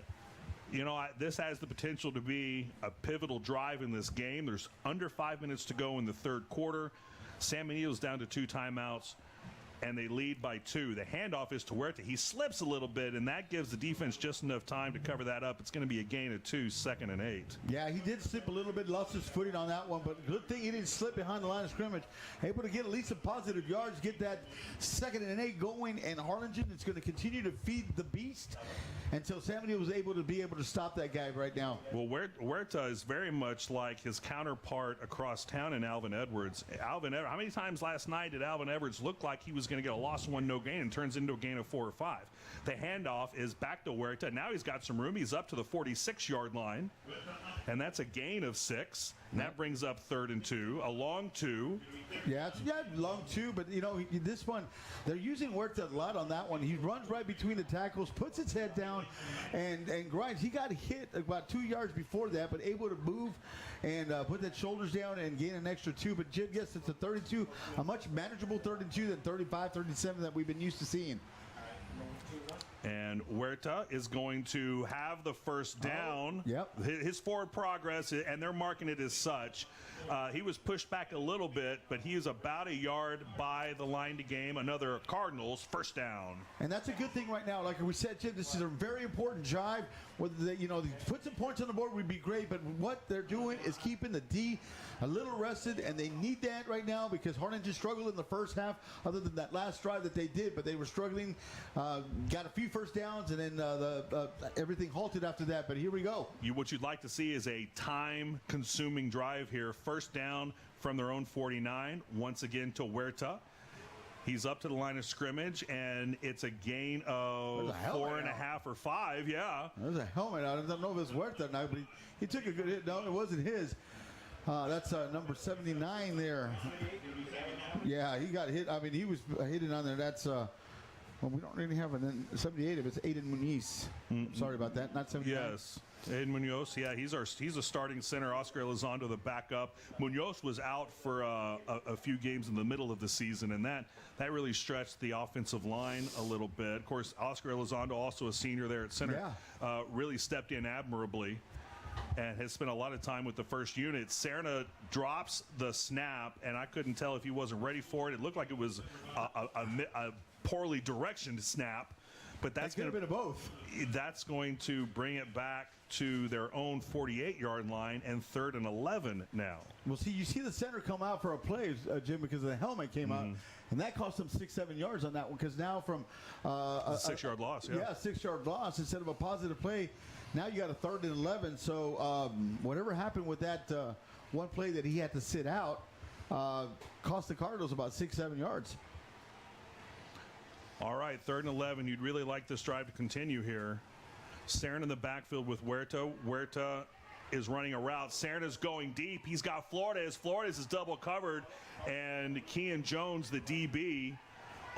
Speaker 12: this has the potential to be a pivotal drive in this game. There's under 5 minutes to go in the third quarter. San Benito's down to 2 timeouts, and they lead by 2. The handoff is to Huerta. He slips a little bit, and that gives the defense just enough time to cover that up. It's going to be a gain of 2, 2nd and 8.
Speaker 9: Yeah, he did slip a little bit, lost his footing on that one, but good thing he didn't slip behind the line of scrimmage. Able to get at least some positive yards, get that 2nd and 8 going, and Harlingen is going to continue to feed the beast until San Benito was able to stop that guy right now.
Speaker 12: Well, Huerta is very much like his counterpart across town in Alvin Edwards. How many times last night did Alvin Edwards look like he was going to get a loss 1, no gain, and turns into a gain of 4 or 5? The handoff is back to Huerta. Now he's got some room. He's up to the 46-yard line, and that's a gain of 6. And that brings up 3rd and 2, a long 2.
Speaker 9: Yeah, long 2, but this one, they're using Huerta a lot on that one. He runs right between the tackles, puts his head down, and grinds. He got hit about 2 yards before that, but able to move and put that shoulders down and gain an extra 2. But Jim, yes, it's a 32, a much manageable 3rd and 2 than 35, 37 that we've been used to seeing.
Speaker 12: And Huerta is going to have the first down.
Speaker 9: Yep.
Speaker 12: His forward progress, and they're marking it as such. He was pushed back a little bit, but he is about a yard by the line to game. Another Cardinals first down.
Speaker 9: And that's a good thing right now. Like we said, Jim, this is a very important drive. Whether they, put some points on the board would be great, but what they're doing is keeping the D a little rested, and they need that right now because Harlingen struggled in the first half, other than that last drive that they did, but they were struggling. Got a few first downs, and then everything halted after that. But here we go.
Speaker 12: What you'd like to see is a time-consuming drive here. First down from their own 49. Once again to Huerta. He's up to the line of scrimmage, and it's a gain of 4.5 or 5. Yeah.
Speaker 9: There's a helmet. I don't know if it's Huerta now, but he took a good hit. No, it wasn't his. That's number 79 there. Yeah, he got hit. I mean, he was hitting on there. That's well, we don't really have a 78 if it's Aiden Munoz. Sorry about that. Not 79.
Speaker 12: Yes. Aiden Munoz, yeah, he's a starting center. Oscar Elizondo, the backup. Munoz was out for a few games in the middle of the season, and that really stretched the offensive line a little bit. Of course, Oscar Elizondo, also a senior there at center, really stepped in admirably and has spent a lot of time with the first unit. Serna drops the snap, and I couldn't tell if he wasn't ready for it. It looked like it was a poorly directioned snap. But that's going to
Speaker 9: be both.
Speaker 12: That's going to bring it back to their own 48-yard line and 3rd and 11 now.
Speaker 9: Well, you see the center come out for a play, Jim, because the helmet came out, and that cost them 6-7 yards on that one. Because now from
Speaker 12: a 6-yard loss,
Speaker 9: yeah, 6-yard loss instead of a positive play. Now you got a 3rd and 11. So whatever happened with that one play that he had to sit out cost the Cardinals about 6-7 yards.
Speaker 12: All right, 3rd and 11. You'd really like this drive to continue here. Serna in the backfield with Huerta. Huerta is running a route. Serna's going deep. He's got Flores. Flores is double covered. And Kean Jones, the DB,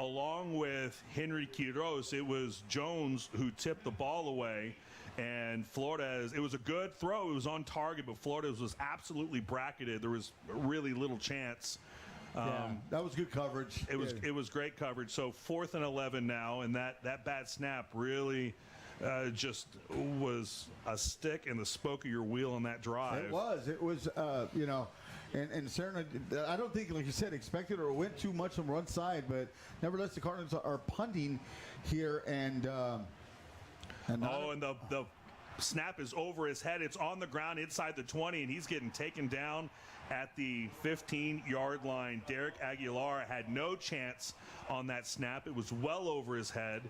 Speaker 12: along with Henry Quiroz. It was Jones who tipped the ball away. And Flores, it was a good throw. It was on target, but Flores was absolutely bracketed. There was really little chance.
Speaker 9: That was good coverage.
Speaker 12: It was great coverage. So 4th and 11 now, and that bad snap really just was a stick in the spoke of your wheel on that drive.
Speaker 9: It was, and Serna, I don't think, like you said, expected or went too much on one side, but nevertheless, the Cardinals are punting here, and
Speaker 12: the snap is over his head. It's on the ground inside the 20, and he's getting taken down at the 15-yard line. Derek Aguilar had no chance on that snap. It was well over his head.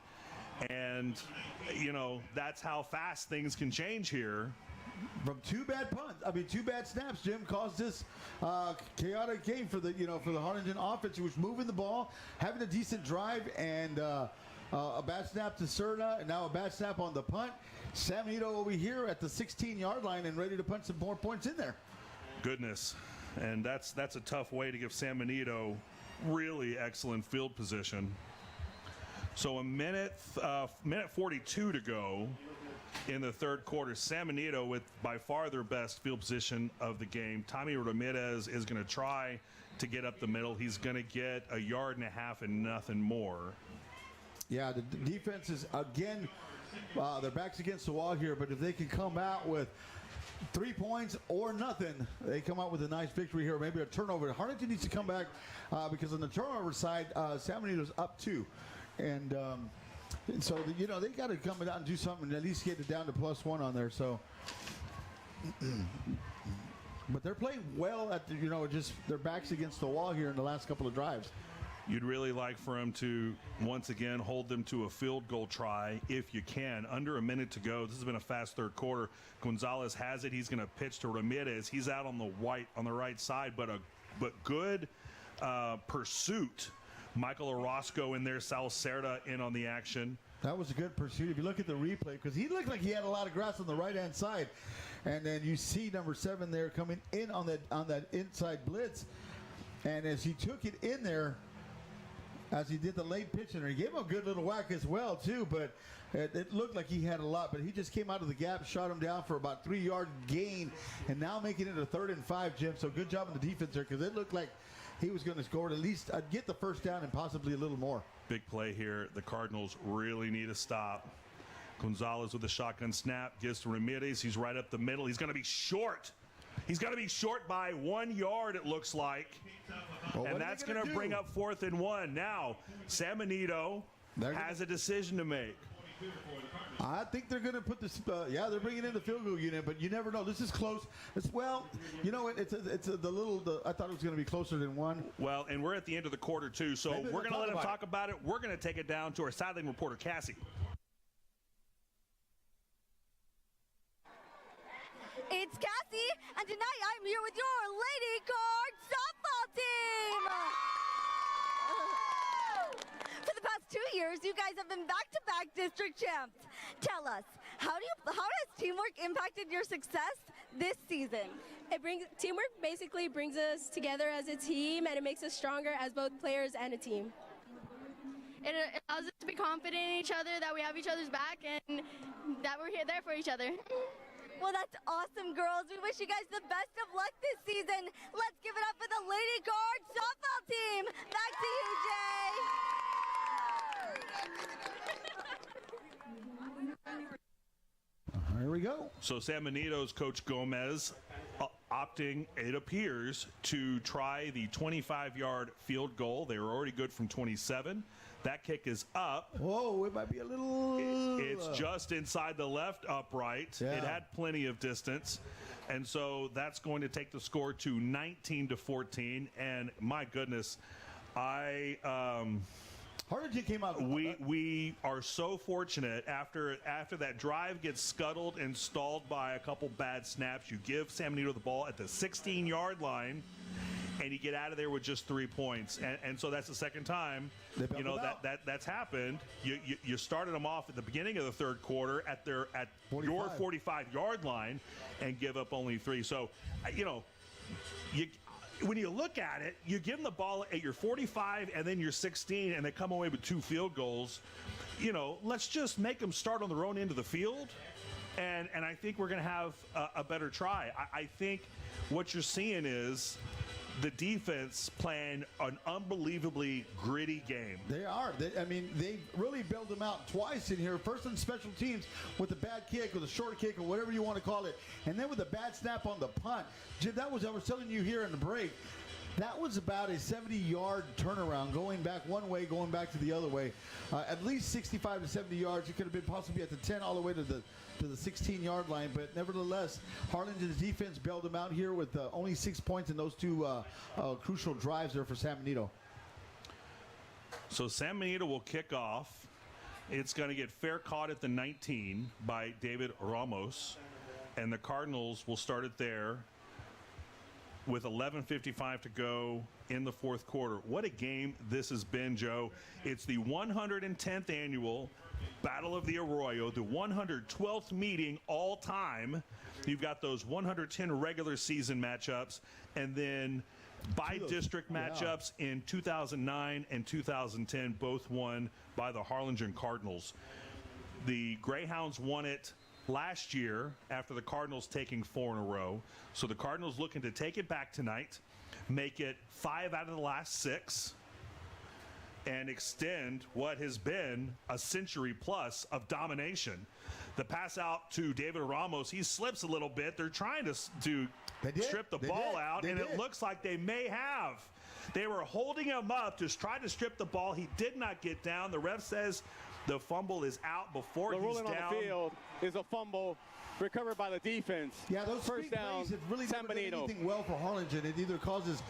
Speaker 12: And, that's how fast things can change here.
Speaker 9: From two bad snaps, Jim, caused this chaotic game for the Harlingen offense, who was moving the ball, having a decent drive, and a bad snap to Serna, and now a bad snap on the punt. San Benito over here at the 16-yard line and ready to punch some more points in there.
Speaker 12: Goodness. And that's a tough way to give San Benito really excellent field position. So a minute 42 to go in the third quarter. San Benito with by far their best field position of the game. Tommy Ramirez is going to try to get up the middle. He's going to get 1.5 yards and nothing more.
Speaker 9: Yeah, the defense is, again, their backs against the wall here, but if they can come out with 3 points or nothing, they come out with a nice victory here, maybe a turnover. Harlingen needs to come back because on the turnover side, San Benito's up 2. And so, they got to come out and do something and at least get it down to +1 on there. So, but they're playing well at just their backs against the wall here in the last couple of drives.
Speaker 12: You'd really like for them to, once again, hold them to a field goal try if you can. Under a minute to go. This has been a fast third quarter. Gonzalez has it. He's going to pitch to Ramirez. He's out on the right side, but good pursuit. Michael Orozco in there. Sal Cerda in on the action.
Speaker 9: That was a good pursuit. If you look at the replay, because he looked like he had a lot of grass on the right-hand side. And then you see number 7 there coming in on that inside blitz. And as he took it in there, as he did the late pitch, and he gave him a good little whack as well, too. But it looked like he had a lot. But he just came out of the gap, shot him down for about 3-yard gain, and now making it a 3rd and 5, Jim. So good job on the defense there, because it looked like he was going to score at least get the first down and possibly a little more.
Speaker 12: Big play here. The Cardinals really need a stop. Gonzalez with a shotgun snap. Gives to Ramirez. He's right up the middle. He's going to be short. He's going to be short by 1 yard, it looks like.
Speaker 9: Well,
Speaker 12: and that's going to bring up 4th and 1. Now, San Benito has a decision to make.
Speaker 9: I think they're going to put this. They're bringing in the field goal unit, but you never know. This is close. I thought it was going to be closer than 1.
Speaker 12: Well, and we're at the end of the quarter too, so we're going to let him talk about it. We're going to take it down to our sideline reporter, Cassie.
Speaker 14: It's Cassie, and tonight I'm here with your Lady Card softball team. For the past 2 years, you guys have been back-to-back district champs. Tell us, how has teamwork impacted your success this season?
Speaker 5: Teamwork basically brings us together as a team, and it makes us stronger as both players and a team.
Speaker 15: It allows us to be confident in each other, that we have each other's back, and that we're there for each other.
Speaker 14: Well, that's awesome, girls. We wish you guys the best of luck this season. Let's give it up for the Lady Guard softball team. Back to you, Jay.
Speaker 9: Here we go.
Speaker 12: So San Benito's Coach Gomez opting, it appears, to try the 25-yard field goal. They were already good from 27. That kick is up.
Speaker 9: Whoa, it might be a little...
Speaker 12: It's just inside the left upright.
Speaker 9: Yeah.
Speaker 12: It had plenty of distance. And so that's going to take the score to 19-14. And my goodness,
Speaker 9: Harlingen came out.
Speaker 12: We are so fortunate after that drive gets scuttled and stalled by a couple bad snaps. You give San Benito the ball at the 16-yard line, and you get out of there with just 3 points. And so that's the second time that's happened. You started them off at the beginning of the third quarter at your 45-yard line and give up only 3. So, when you look at it, you give them the ball at your 45 and then your 16, and they come away with 2 field goals. Let's just make them start on their own end of the field, and I think we're going to have a better try. I think what you're seeing is the defense playing an unbelievably gritty game.
Speaker 9: They are. They really bailed them out twice in here. First on special teams with a bad kick or the short kick or whatever you want to call it, and then with a bad snap on the punt. Jim, I was telling you here in the break, that was about a 70-yard turnaround, going back one way, going back to the other way. At least 65 to 70 yards. It could have been possibly at the 10 all the way to the 16-yard line, but nevertheless, Harlingen's defense bailed them out here with only 6 points in those 2 crucial drives there for San Benito.
Speaker 12: So San Benito will kick off. It's going to get fair caught at the 19 by David Ramos, and the Cardinals will start it there with 11:55 to go in the fourth quarter. What a game this has been, Joe. It's the 110th annual Battle of the Arroyo, the 112th meeting all time. You've got those 110 regular season matchups, and then by district matchups in 2009 and 2010, both won by the Harlingen Cardinals. The Greyhounds won it last year after the Cardinals taking 4 in a row. So the Cardinals looking to take it back tonight, make it 5 out of the last 6, and extend what has been a century plus of domination. The pass out to David Ramos, he slips a little bit. They're trying to strip the ball out, and it looks like they may have. They were holding him up to try to strip the ball. He did not get down. The ref says the fumble is out before he's down.
Speaker 11: The ruling on the field is a fumble recovered by the defense.
Speaker 9: Yeah, those
Speaker 11: first down,
Speaker 9: plays have really
Speaker 11: San
Speaker 9: never done
Speaker 11: Benito.
Speaker 9: anything well for Harlingen. It either causes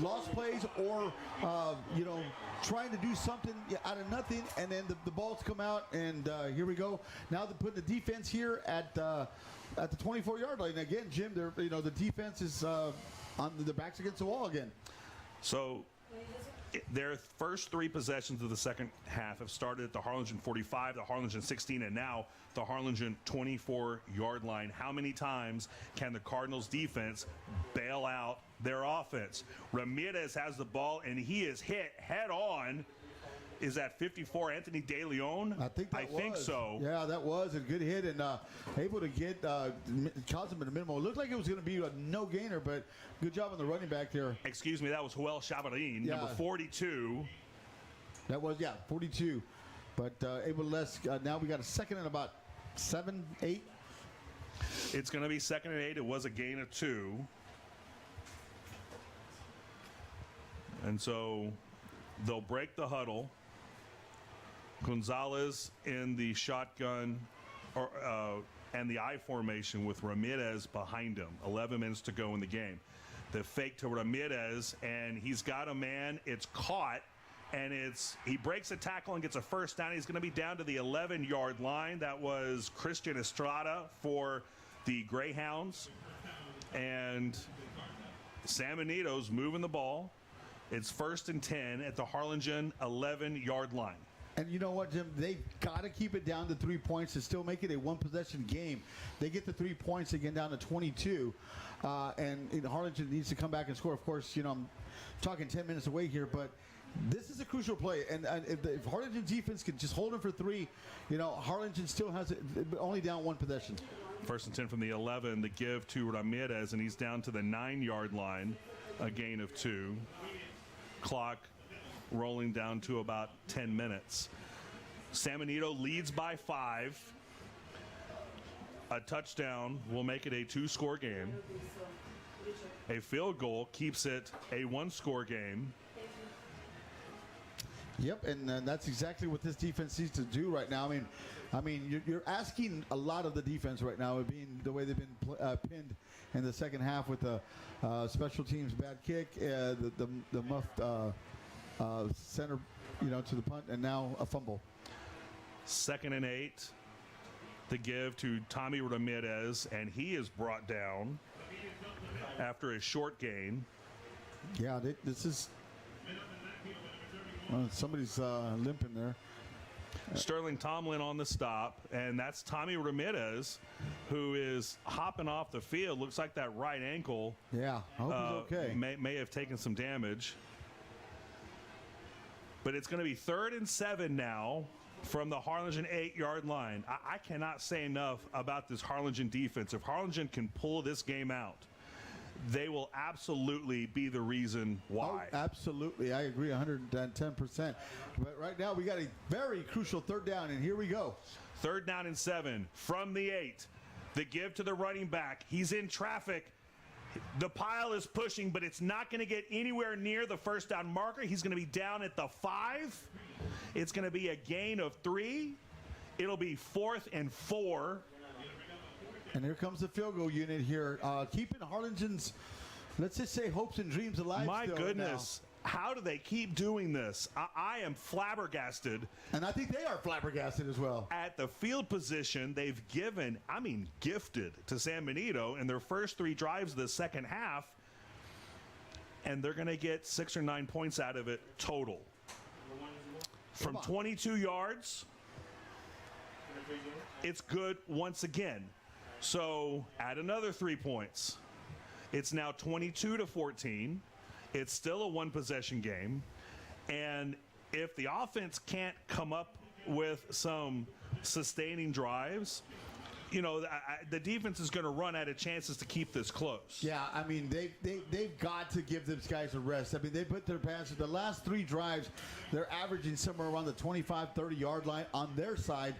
Speaker 9: lost plays or, trying to do something out of nothing, and then the balls come out, and here we go. Now they're putting the defense here at the 24-yard line. Again, Jim, the defense is on the backs against the wall again.
Speaker 12: So their first 3 possessions of the second half have started at the Harlingen 45, the Harlingen 16, and now the Harlingen 24-yard line. How many times can the Cardinals defense bail out their offense? Ramirez has the ball, and he is hit head on. Is that 54 Anthony De Leon?
Speaker 9: I think
Speaker 12: so.
Speaker 9: Yeah, that was a good hit, and able to get cause him at a minimum. It looked like it was going to be a no-gainer, but good job on the running back there.
Speaker 12: Excuse me, that was Joel Chavarin, number 42.
Speaker 9: That was, 42. But nevertheless, now we got a second and about 7, 8.
Speaker 12: It's going to be 2nd and 8. It was a gain of 2. And so they'll break the huddle. Gonzalez in the shotgun and the I formation with Ramirez behind him. 11 minutes to go in the game. The fake to Ramirez, and he's got a man. It's caught, and he breaks a tackle and gets a first down. He's going to be down to the 11-yard line. That was Christian Estrada for the Greyhounds. And San Benito's moving the ball. It's 1st and 10 at the Harlingen 11-yard line.
Speaker 9: And you know what, Jim? They've got to keep it down to 3 points to still make it a one-possession game. They get the 3 points again down to 22. And Harlingen needs to come back and score. Of course, I'm talking 10 minutes away here, but this is a crucial play. And if Harlingen's defense can just hold them for 3, Harlingen still has it only down 1 possession.
Speaker 12: 1st and 10 from the 11. The give to Ramirez, and he's down to the 9-yard line. A gain of 2. Clock rolling down to about 10 minutes. San Benito leads by 5. A touchdown will make it a 2-score game. A field goal keeps it a 1-score game.
Speaker 9: Yep, and that's exactly what this defense needs to do right now. I mean, you're asking a lot of the defense right now, being the way they've been pinned in the second half with the special teams bad kick, the muffed center, to the punt, and now a fumble.
Speaker 12: 2nd and 8. The give to Tommy Ramirez, and he is brought down after a short gain.
Speaker 9: Yeah, this is somebody's limping there.
Speaker 12: Sterling Tomlin on the stop, and that's Tommy Ramirez, who is hopping off the field. Looks like that right ankle.
Speaker 9: Yeah, I hope he's okay.
Speaker 12: May have taken some damage. But it's going to be 3rd and 7 now from the Harlingen 8-yard line. I cannot say enough about this Harlingen defense. If Harlingen can pull this game out, they will absolutely be the reason why.
Speaker 9: Oh, absolutely. I agree 110%. But right now we got a very crucial 3rd down, and here we go.
Speaker 12: 3rd down and 7 from the 8. The give to the running back. He's in traffic. The pile is pushing, but it's not going to get anywhere near the 1st down marker. He's going to be down at the 5. It's going to be a gain of 3. It'll be 4th and 4.
Speaker 9: And here comes the field goal unit here, keeping Harlingen's, let's just say, hopes and dreams alive.
Speaker 12: My goodness. How do they keep doing this? I am flabbergasted.
Speaker 9: And I think they are flabbergasted as well.
Speaker 12: At the field position, they've gifted to San Benito in their first 3 drives of the second half. And they're going to get 6 or 9 points out of it total. From 22 yards, it's good once again. So add another 3 points. It's now 22-14. It's still a 1-possession game. And if the offense can't come up with some sustaining drives, the defense is going to run out of chances to keep this close.
Speaker 9: Yeah, I mean, they've got to give those guys a rest. I mean, they put their passes. The last 3 drives, they're averaging somewhere around the 25, 30-yard line on their side.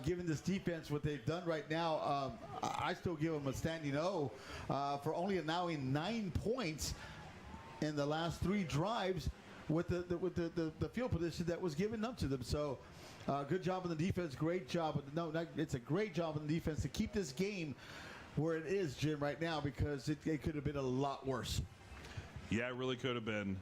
Speaker 9: Given this defense, what they've done right now, I still give them a standing O for only allowing 9 points in the last 3 drives with the field position that was given up to them. So good job on the defense. Great job. It's a great job on the defense to keep this game where it is, Jim, right now, because it could have been a lot worse.
Speaker 12: Yeah, it really could have been.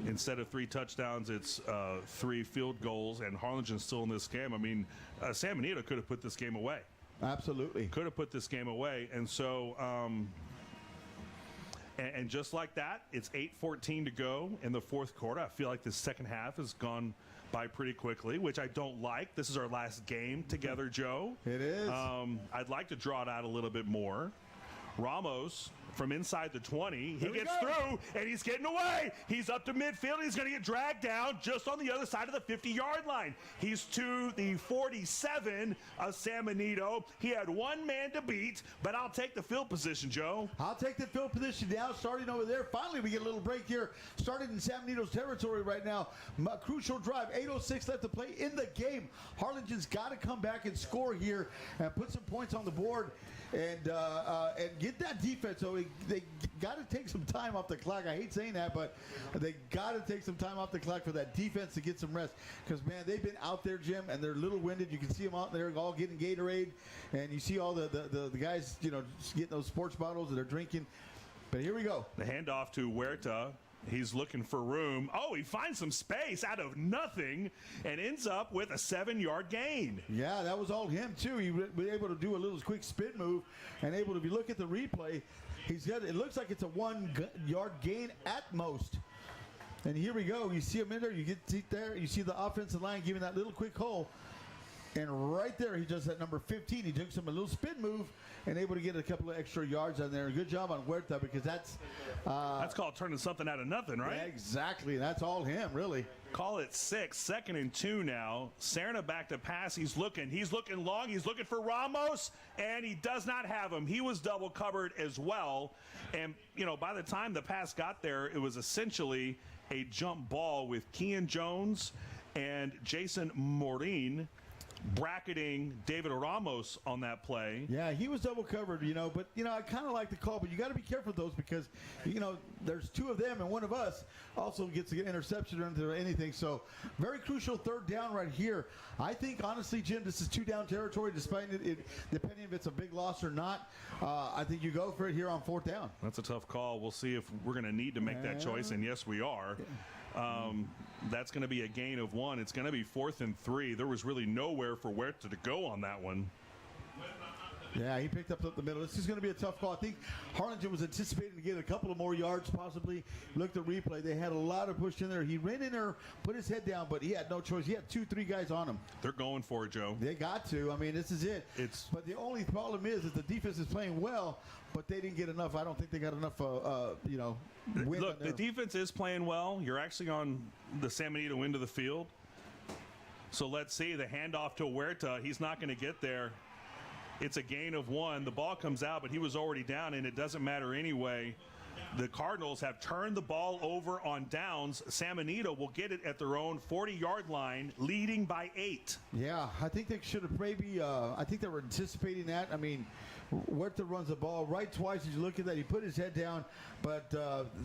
Speaker 12: Instead of 3 touchdowns, it's 3 field goals, and Harlingen's still in this game. I mean, San Benito could have put this game away.
Speaker 9: Absolutely.
Speaker 12: Could have put this game away. And so, and just like that, it's 8:14 to go in the 4th quarter. I feel like the second half has gone by pretty quickly, which I don't like. This is our last game together, Joe.
Speaker 9: It is.
Speaker 12: I'd like to draw it out a little bit more. Ramos from inside the 20. He
Speaker 9: we
Speaker 12: gets
Speaker 9: go.
Speaker 12: through, and he's getting away. He's up to midfield. He's going to get dragged down just on the other side of the 50-yard line. He's to the 47 of San Benito. He had one man to beat, but I'll take the field position, Joe.
Speaker 9: I'll take the field position now, starting over there. Finally, we get a little break here. Started in San Benito's territory right now. Crucial drive. 8:06 left to play in the game. Harlingen's got to come back and score here and put some points on the board and get that defense. So they got to take some time off the clock. I hate saying that, but they got to take some time off the clock for that defense to get some rest. Because, man, they've been out there, Jim, and they're a little winded. You can see them out there all getting Gatorade, and you see all the guys, you know, getting those sports bottles that they're drinking. But here we go.
Speaker 12: The handoff to Huerta. He's looking for room. Oh, he finds some space out of nothing and ends up with a 7-yard gain.
Speaker 9: Yeah, that was all him, too. He was able to do a little quick spin move and able to, if you look at the replay, it looks like it's a 1-yard gain at most. And here we go. You see him in there. You get there. You see the offensive line giving that little quick hole. And right there, he does that number 15. He took a little spin move and able to get a couple of extra yards on there. Good job on Huerta, because that's
Speaker 12: called turning something out of nothing, right?
Speaker 9: Yeah, exactly. That's all him, really.
Speaker 12: Call it 6. 2nd and 2 now. Serna back to pass. He's looking long. He's looking for Ramos, and he does not have him. He was double covered as well. And, you know, by the time the pass got there, it was essentially a jump ball with Kean Jones and Jason Morin bracketing David Ramos on that play.
Speaker 9: Yeah, he was double covered, you know, but, you know, I kind of like the call, but you got to be careful with those because, you know, there's 2 of them and one of us also gets to get interception or anything. So very crucial 3rd down right here. I think, honestly, Jim, this is 2-down territory, despite it depending if it's a big loss or not. I think you go for it here on 4th down.
Speaker 12: That's a tough call. We'll see if we're going to need to make that choice, and yes, we are. That's going to be a gain of 1. It's going to be 4th and 3. There was really nowhere for Huerta to go on that one.
Speaker 9: Yeah, he picked up the middle. This is going to be a tough call. I think Harlingen was anticipating to get a couple of more yards possibly. Look at the replay. They had a lot of push in there. He ran in there, put his head down, but he had no choice. He had 2-3 guys on him.
Speaker 12: They're going for it, Joe.
Speaker 9: They got to. I mean, this is it. But the only problem is the defense is playing well, but they didn't get enough. I don't think they got enough, you know, win.
Speaker 12: Look, the defense is playing well. You're actually on the San Benito end of the field. So let's see. The handoff to Huerta. He's not going to get there. It's a gain of 1. The ball comes out, but he was already down, and it doesn't matter anyway. The Cardinals have turned the ball over on downs. San Benito will get it at their own 40-yard line, leading by 8.
Speaker 9: Yeah, I think they should have maybe I think they were anticipating that. I mean, Huerta runs the ball right twice. As you look at that, he put his head down. But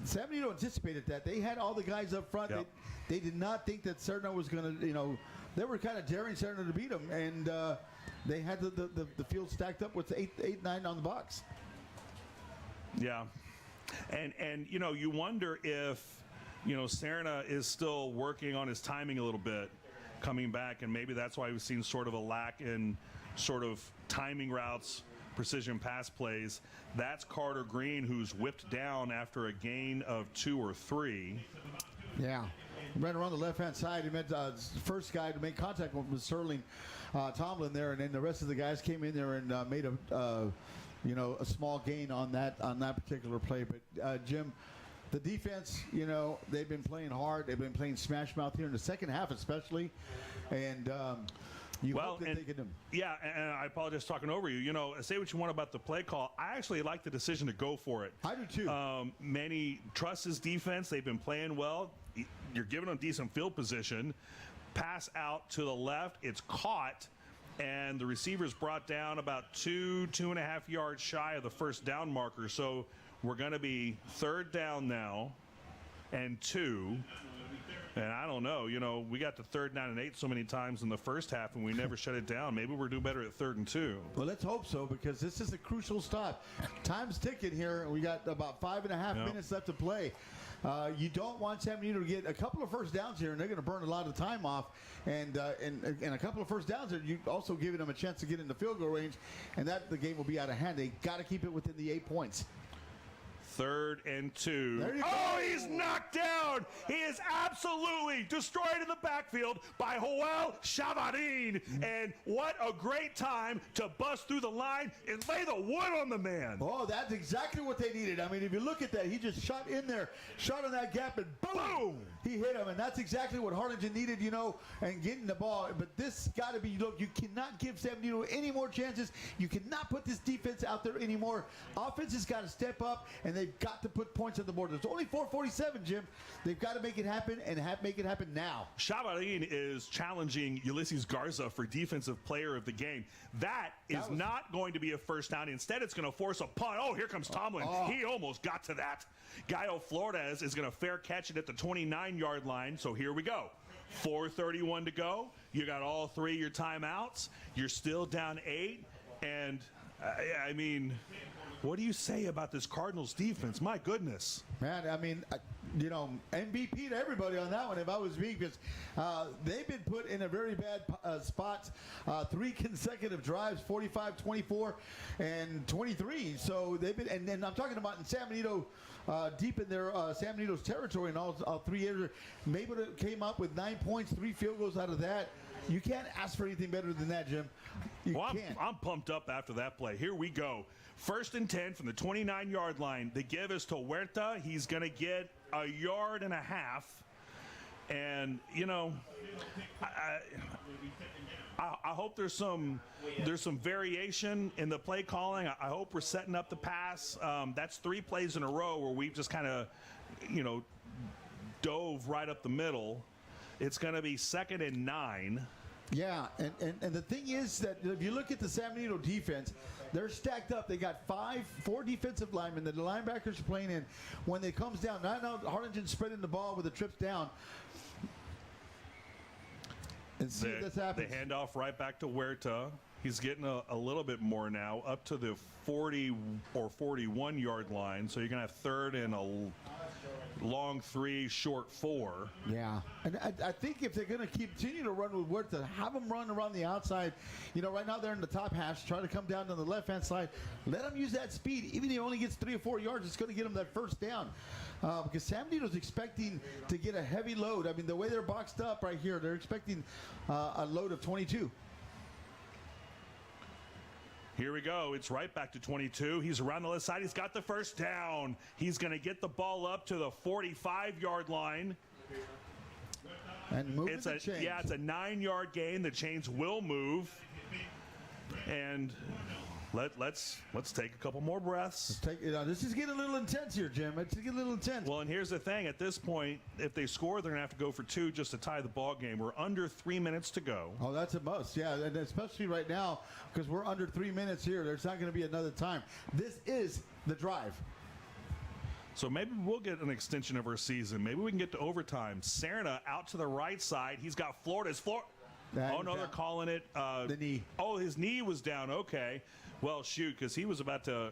Speaker 9: San Benito anticipated that. They had all the guys up front.
Speaker 12: Yep.
Speaker 9: They did not think that Serna was going to, you know, they were kind of daring Serna to beat them. And they had the field stacked up with 8-9 on the box.
Speaker 12: Yeah. And you know, you wonder if, you know, Serna is still working on his timing a little bit coming back, and maybe that's why we've seen sort of a lack in sort of timing routes, precision pass plays. That's Carter Green, who's whipped down after a gain of 2 or 3.
Speaker 9: Yeah. Right around the left-hand side, he meant first guy to make contact with Sterling Tomlin there, and then the rest of the guys came in there and made a small gain on that particular play. But Jim, the defense, you know, they've been playing hard. They've been playing smash mouth here in the second half, especially, and hope that they can.
Speaker 12: Yeah, and I apologize talking over you. You know, say what you want about the play call. I actually like the decision to go for it.
Speaker 9: I do too.
Speaker 12: Manny trusts his defense. They've been playing well. You're giving them decent field position. Pass out to the left. It's caught, and the receiver's brought down about 2.5 yards shy of the first down marker. So we're going to be 3rd down now and 2. And I don't know, you know, we got to 3rd down and 8 so many times in the first half, and we never shut it down. Maybe we're doing better at 3rd and 2.
Speaker 9: Well, let's hope so, because this is a crucial stop. Time's ticking here. We got about 5.5 minutes left to play. You don't want San Benito to get a couple of first downs here, and they're going to burn a lot of time off. And a couple of first downs there, you also giving them a chance to get in the field goal range, and that the game will be out of hand. They got to keep it within the 8 points.
Speaker 12: 3rd and 2.
Speaker 9: There you go.
Speaker 12: Oh, he's knocked down. He is absolutely destroyed in the backfield by Joel Chavarin. And what a great time to bust through the line and lay the wood on the man.
Speaker 9: Oh, that's exactly what they needed. I mean, if you look at that, he just shot in there, shot on that gap, and boom! He hit him, and that's exactly what Harlingen needed, and getting the ball. But this got to be, look, you cannot give San Benito any more chances. You cannot put this defense out there anymore. Offense has got to step up, and they've got to put points on the board. There's only 4:47, Jim. They've got to make it happen, and make it happen now.
Speaker 12: Chavarin is challenging Ulysses Garza for Defensive Player of the Game. That is not going to be a first down. Instead, it's going to force a punt. Oh, here comes Tomlin. He almost got to that. Gallo Flores is going to fair catch it at the 29-yard line. So here we go. 4:31 to go. You got all 3 of your timeouts. You're still down 8. And, I mean, what do you say about this Cardinals defense? My goodness.
Speaker 9: Man, I mean, MVP to everybody on that one if I was me, because they've been put in a very bad spot. 3 consecutive drives, 45, 24, and 23. So they've been, and then I'm talking about in San Benito, deep in their San Benito's territory in all 3 years. Maybe it came up with 9 points, 3 field goals out of that. You can't ask for anything better than that, Jim. You can't.
Speaker 12: I'm pumped up after that play. Here we go. 1st and 10 from the 29-yard line. The give is to Huerta. He's going to get a yard and a half. And, I hope there's some variation in the play calling. I hope we're setting up the pass. That's 3 plays in a row where we've just kind of, dove right up the middle. It's going to be 2nd and 9.
Speaker 9: Yeah, and the thing is that if you look at the San Benito defense, they're stacked up. They got 4 defensive linemen. The linebackers are playing in. When it comes down, I know Harlingen's spreading the ball with the trips down. And see if this happens.
Speaker 12: They hand off right back to Huerta. He's getting a little bit more now, up to the 40 or 41-yard line. So you're going to have 3rd and a long 3, short 4.
Speaker 9: Yeah, and I think if they're going to continue to run with Huerta, have them run around the outside. Right now they're in the top hash, try to come down to the left-hand side. Let them use that speed. Even if he only gets 3 or 4 yards, it's going to get him that first down. Because San Benito's expecting to get a heavy load. I mean, the way they're boxed up right here, they're expecting a load of 22.
Speaker 12: Here we go. It's right back to 22. He's around the left side. He's got the first down. He's going to get the ball up to the 45-yard line.
Speaker 9: And moving the chains.
Speaker 12: Yeah, it's a 9-yard gain. The chains will move. And let's take a couple more breaths.
Speaker 9: This is getting a little intense here, Jim. It's getting a little intense.
Speaker 12: Well, and here's the thing. At this point, if they score, they're going to have to go for 2 just to tie the ball game. We're under 3 minutes to go.
Speaker 9: Oh, that's a must. Yeah, and especially right now because we're under 3 minutes here. There's not going to be another time. This is the drive.
Speaker 12: So maybe we'll get an extension of our season. Maybe we can get to overtime. Serna out to the right side. He's got Florida's floor. Oh, no, they're calling it.
Speaker 9: The knee.
Speaker 12: Oh, his knee was down. Okay. Well, shoot, because he was about to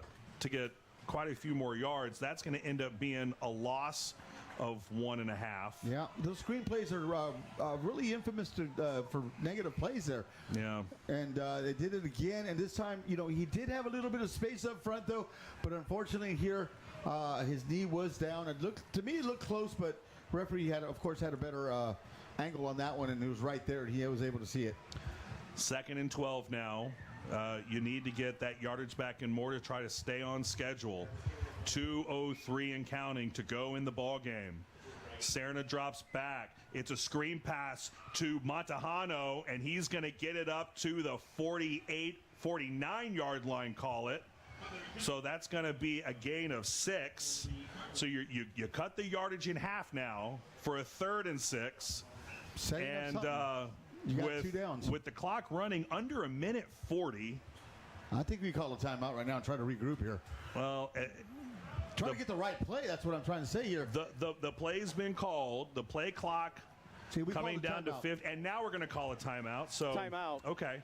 Speaker 12: get quite a few more yards. That's going to end up being a loss of 1.5.
Speaker 9: Yeah, those screenplays are really infamous for negative plays there.
Speaker 12: Yeah.
Speaker 9: And they did it again. And this time, he did have a little bit of space up front, though. But unfortunately here, his knee was down. To me, it looked close, but referee of course, had a better angle on that one, and it was right there. He was able to see it.
Speaker 12: 2nd and 12 now. You need to get that yardage back and more to try to stay on schedule. 2:03 and counting to go in the ball game. Serna drops back. It's a screen pass to Montejano, and he's going to get it up to the 48, 49-yard line, call it. So that's going to be a gain of 6. So you cut the yardage in half now for a 3rd and 6. And
Speaker 9: you got 2 downs.
Speaker 12: With the clock running under 1:40.
Speaker 9: I think we call a timeout right now and try to regroup here.
Speaker 12: Well,
Speaker 9: trying to get the right play. That's what I'm trying to say here.
Speaker 12: The play's been called. The play clock coming down to 5th, and now we're going to call a timeout. So
Speaker 11: timeout.
Speaker 12: Okay.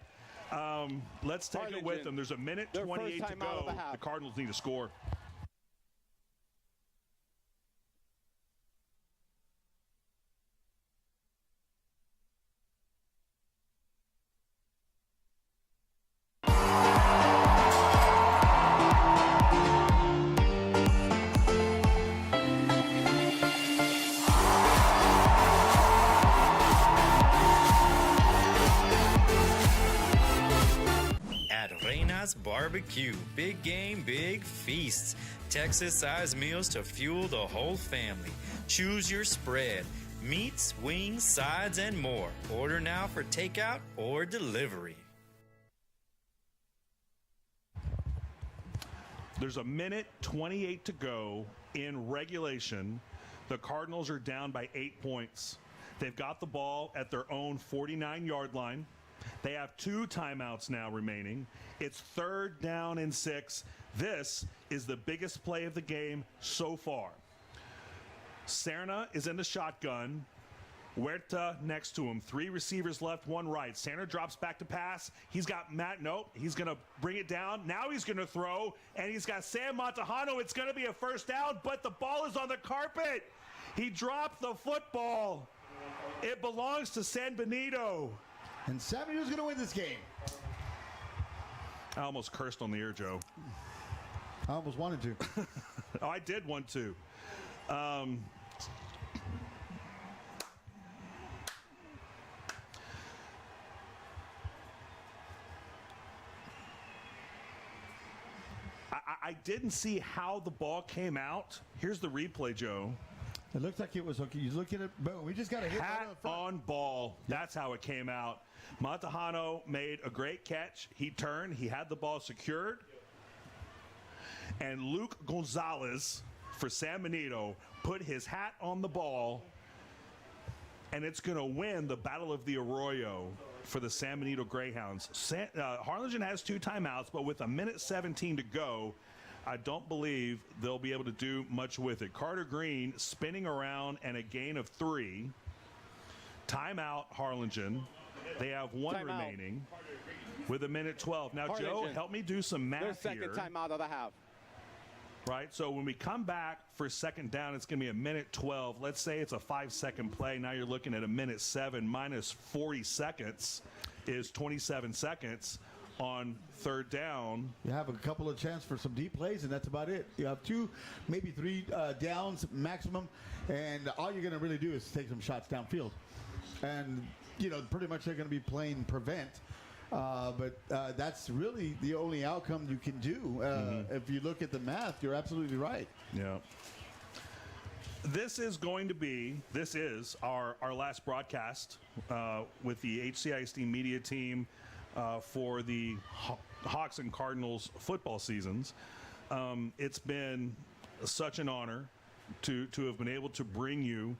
Speaker 12: Let's take it with them. There's 1:28 to go. The Cardinals need to score.
Speaker 6: Texas-sized barbecue. Big game, big feasts. Texas-sized meals to fuel the whole family. Choose your spread. Meats, wings, sides, and more. Order now for takeout or delivery.
Speaker 12: There's a minute 28 to go in regulation. The Cardinals are down by 8 points. They've got the ball at their own 49-yard line. They have 2 timeouts now remaining. It's 3rd down and 6. This is the biggest play of the game so far. Serna is in the shotgun. Huerta next to him. 3 receivers left, 1 right. Serna drops back to pass. He's got Matt. Nope. He's going to bring it down. Now he's going to throw, and he's got Sam Montejano. It's going to be a first down, but the ball is on the carpet. He dropped the football. It belongs to San Benito.
Speaker 9: And San Benito's going to win this game.
Speaker 12: I almost cursed on the air, Joe.
Speaker 9: I almost wanted to.
Speaker 12: Oh, I did want to. I didn't see how the ball came out. Here's the replay, Joe.
Speaker 9: It looks like it was okay. You look at it, boom. We just got a hit
Speaker 12: hat on ball. That's how it came out. Montejano made a great catch. He turned. He had the ball secured. And Luke Gonzalez for San Benito put his hat on the ball. And it's going to win the Battle of the Arroyo for the San Benito Greyhounds. Harlingen has 2 timeouts, but with a minute 17 to go, I don't believe they'll be able to do much with it. Carter Green spinning around and a gain of 3. Timeout, Harlingen. They have 1 remaining with a minute 12. Now,
Speaker 11: Harlingen,
Speaker 12: Joe, help me do some math
Speaker 11: their second timeout of the half.
Speaker 12: Right, so when we come back for 2nd down, it's going to be a minute 12. Let's say it's a 5-second play. Now you're looking at a minute 7 minus 40 seconds is 27 seconds. On 3rd down,
Speaker 9: you have a couple of chances for some deep plays, and that's about it. You have 2, maybe 3 downs maximum, and all you're going to really do is take some shots downfield. And, you know, pretty much they're going to be playing prevent. But that's really the only outcome you can do. If you look at the math, you're absolutely right.
Speaker 12: Yeah. This is our last broadcast with the HCISD media team for the Hawks and Cardinals football seasons. It's been such an honor to have been able to bring you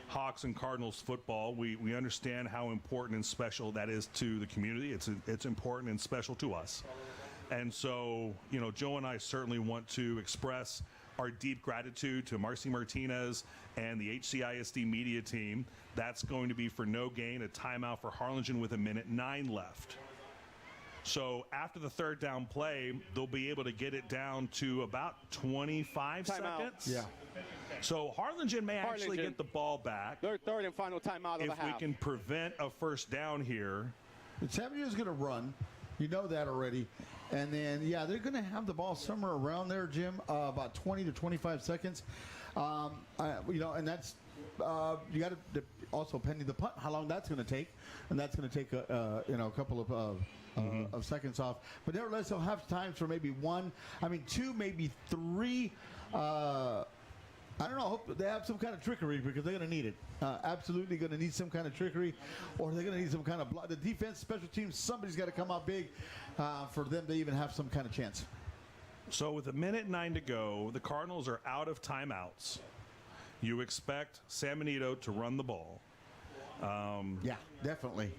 Speaker 12: Hawks and Cardinals football. We understand how important and special that is to the community. It's important and special to us. And so, you know, Joe and I certainly want to express our deep gratitude to Marcy Martinez and the HCISD media team. That's going to be for no gain, a timeout for Harlingen with a minute 9 left. So after the 3rd down play, they'll be able to get it down to about 25 seconds.
Speaker 9: Yeah.
Speaker 12: So Harlingen may actually get the ball back.
Speaker 11: Their 3rd and final timeout of the half.
Speaker 12: If we can prevent a first down here.
Speaker 9: San Benito's going to run. You know that already. And then, yeah, they're going to have the ball somewhere around there, Jim, about 20 to 25 seconds. You know, and that's you got to also pending the punt, how long that's going to take. And that's going to take, you know, a couple of seconds off. But nevertheless, they'll have time for maybe 2, maybe 3. I don't know. I hope they have some kind of trickery because they're going to need it. Absolutely going to need some kind of trickery, or they're going to need some kind of block. The defense, special teams, somebody's got to come out big for them to even have some kind of chance.
Speaker 12: So with a minute 9 to go, the Cardinals are out of timeouts. You expect San Benito to run the ball.
Speaker 9: Yeah, definitely.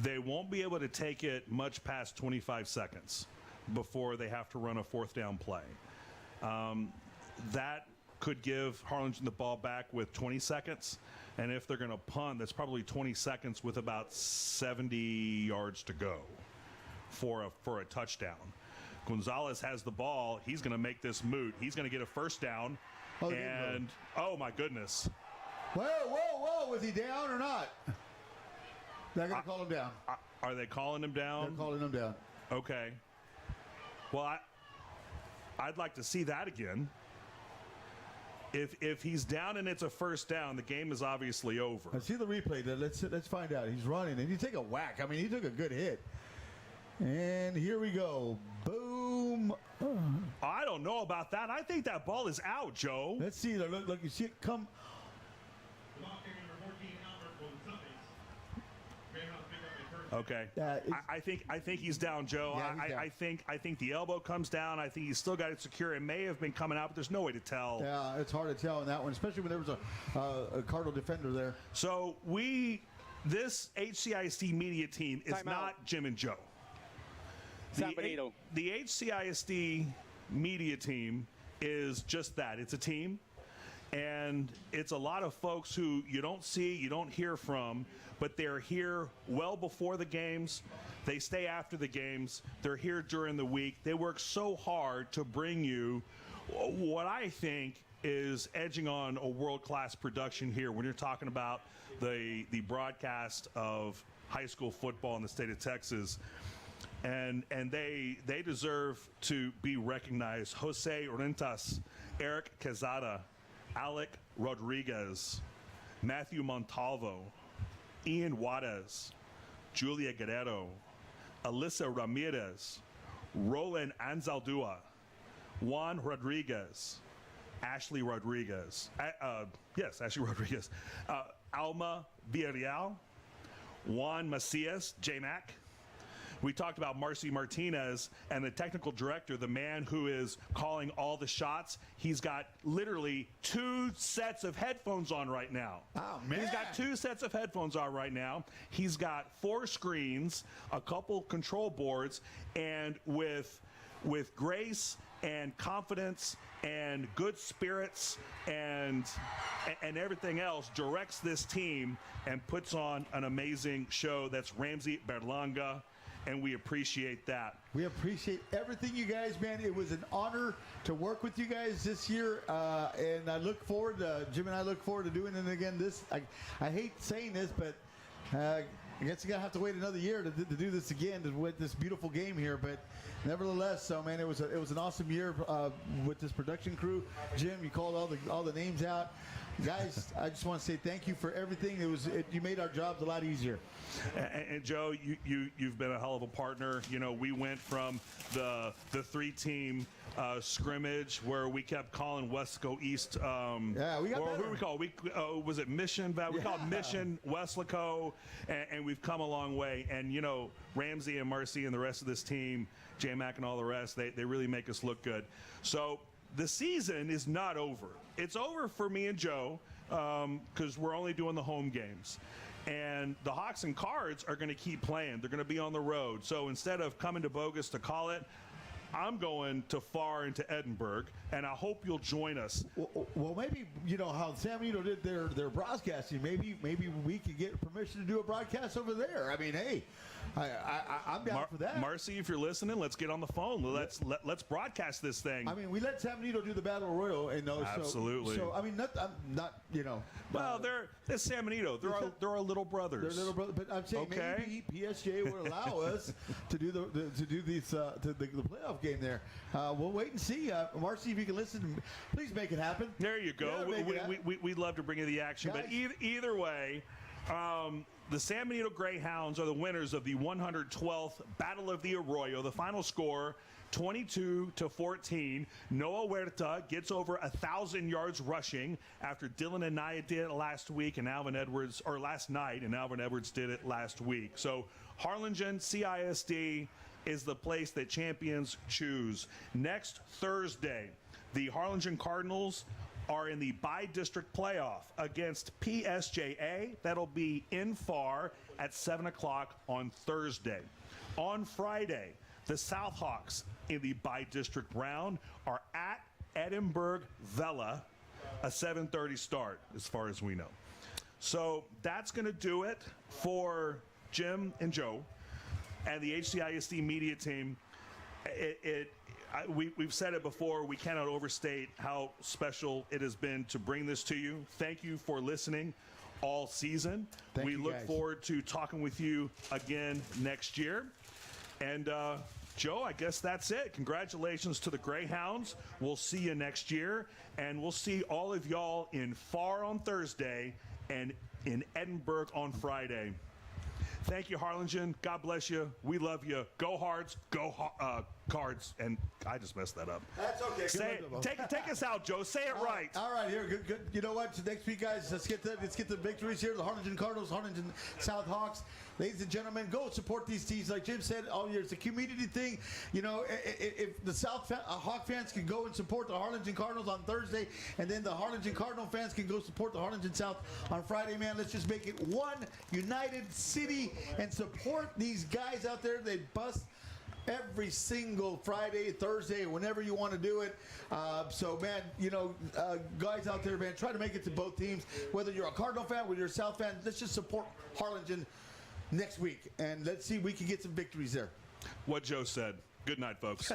Speaker 12: They won't be able to take it much past 25 seconds before they have to run a 4th down play. That could give Harlingen the ball back with 20 seconds. And if they're going to punt, that's probably 20 seconds with about 70 yards to go for a touchdown. Gonzalez has the ball. He's going to make this moot. He's going to get a first down. And, oh, my goodness.
Speaker 9: Whoa. Was he down or not? They're going to call him down.
Speaker 12: Are they calling him down?
Speaker 9: They're calling him down.
Speaker 12: Okay. Well, I'd like to see that again. If he's down and it's a first down, the game is obviously over.
Speaker 9: I see the replay. Let's find out. He's running, and he take a whack. I mean, he took a good hit. And here we go. Boom.
Speaker 12: I don't know about that. I think that ball is out, Joe.
Speaker 9: Let's see. Look, you see it come.
Speaker 12: Okay. I think he's down, Joe.
Speaker 9: Yeah, he's down.
Speaker 12: I think the elbow comes down. I think he's still got it secure. It may have been coming out, but there's no way to tell.
Speaker 9: Yeah, it's hard to tell in that one, especially when there was a Cardinal defender there.
Speaker 12: So this HCISD media team is not Jim and Joe.
Speaker 11: Benito.
Speaker 12: The HCISD media team is just that. It's a team, and it's a lot of folks who you don't see, you don't hear from, but they're here well before the games. They stay after the games. They're here during the week. They work so hard to bring you what I think is edging on a world-class production here when you're talking about the broadcast of high school football in the state of Texas. And they deserve to be recognized. Jose Rentas, Eric Quezada, Alec Rodriguez, Matthew Montalvo, Ian Juarez, Julia Guerrero, Alyssa Ramirez, Roland Anzaldua, Juan Rodriguez, Ashley Rodriguez, Ashley Rodriguez, Alma Villarreal, Juan Macias, J-Mac. We talked about Marcy Martinez and the technical director, the man who is calling all the shots. He's got literally 2 sets of headphones on right now.
Speaker 9: Oh, man.
Speaker 12: He's got 2 sets of headphones on right now. He's got 4 screens, a couple control boards, and with grace and confidence and good spirits and everything else, directs this team and puts on an amazing show. That's Ramsey Berlanga. And we appreciate that.
Speaker 9: We appreciate everything, you guys, man. It was an honor to work with you guys this year, and I look forward to, Jim and I look forward to doing it again. I hate saying this, but I guess you're going to have to wait another year to do this again, to win this beautiful game here. But nevertheless, so, man, it was an awesome year with this production crew. Jim, you called all the names out. Guys, I just want to say thank you for everything. You made our jobs a lot easier.
Speaker 12: And Joe, you've been a hell of a partner. You know, we went from the 3-team scrimmage where we kept calling Wesco East.
Speaker 9: We got better.
Speaker 12: Who we call? Was it Mission? We called Mission Westlaco, and we've come a long way. And you know, Ramsey and Marcy and the rest of this team, J-Mac and all the rest, they really make us look good. So the season is not over. It's over for me and Joe because we're only doing the home games. And the Hawks and Cards are going to keep playing. They're going to be on the road. So instead of coming to Bogus to call it, I'm going to far into Edinburgh, and I hope you'll join us.
Speaker 9: Well, maybe, you know, how San Benito did their broadcasting. Maybe we could get permission to do a broadcast over there. I mean, hey, I'm down for that.
Speaker 12: Marcy, if you're listening, let's get on the phone. Let's broadcast this thing.
Speaker 9: I mean, we let San Benito do the Battle Royal, and
Speaker 12: absolutely.
Speaker 9: So I mean, not you know.
Speaker 12: Well, they're San Benito. They're our little brothers.
Speaker 9: They're little brothers. But I'm saying maybe PSJ would allow us to do the playoff game there. We'll wait and see. Marcy, if you can listen, please make it happen.
Speaker 12: There you go. We'd love to bring you the action. Guys. But either way, the San Benito Greyhounds are the winners of the 112th Battle of the Arroyo. The final score, 22-14. Noah Huerta gets over 1,000 yards rushing after Dylan and Naya did it last week and last night, and Alvin Edwards did it last week. So Harlingen CISD is the place that champions choose. Next Thursday, the Harlingen Cardinals are in the bi-district playoff against PSJA. That'll be in FAR at 7 o'clock on Thursday. On Friday, the Southhawks in the bi-district round are at Edinburgh Vela, a 7:30 start as far as we know. So that's going to do it for Jim and Joe and the HCISD media team. We've said it before. We cannot overstate how special it has been to bring this to you. Thank you for listening all season. We look forward to talking with you again next year. And Joe, I guess that's it. Congratulations to the Greyhounds. We'll see you next year. And we'll see all of y'all in FAR on Thursday and in Edinburgh on Friday. Thank you, Harlingen. God bless you. We love you. Go Hards. Go Cards. And I just messed that up.
Speaker 9: That's okay.
Speaker 12: Take us out, Joe. Say it right.
Speaker 9: All right, here. Good. You know what? So next week, guys, let's get the victories here. The Harlingen Cardinals, Harlingen South Hawks. Ladies and gentlemen, go support these teams. Like Jim said all year, it's a community thing. You know, if the South Hawk fans can go and support the Harlingen Cardinals on Thursday, and then the Harlingen Cardinal fans can go support the Harlingen South on Friday, man, let's just make it one united city and support these guys out there. They bust every single Friday, Thursday, whenever you want to do it. So, man, you know, guys out there, man, try to make it to both teams. Whether you're a Cardinal fan, whether you're a South fan, let's just support Harlingen next week, and let's see if we can get some victories there.
Speaker 12: What Joe said. Good night, folks.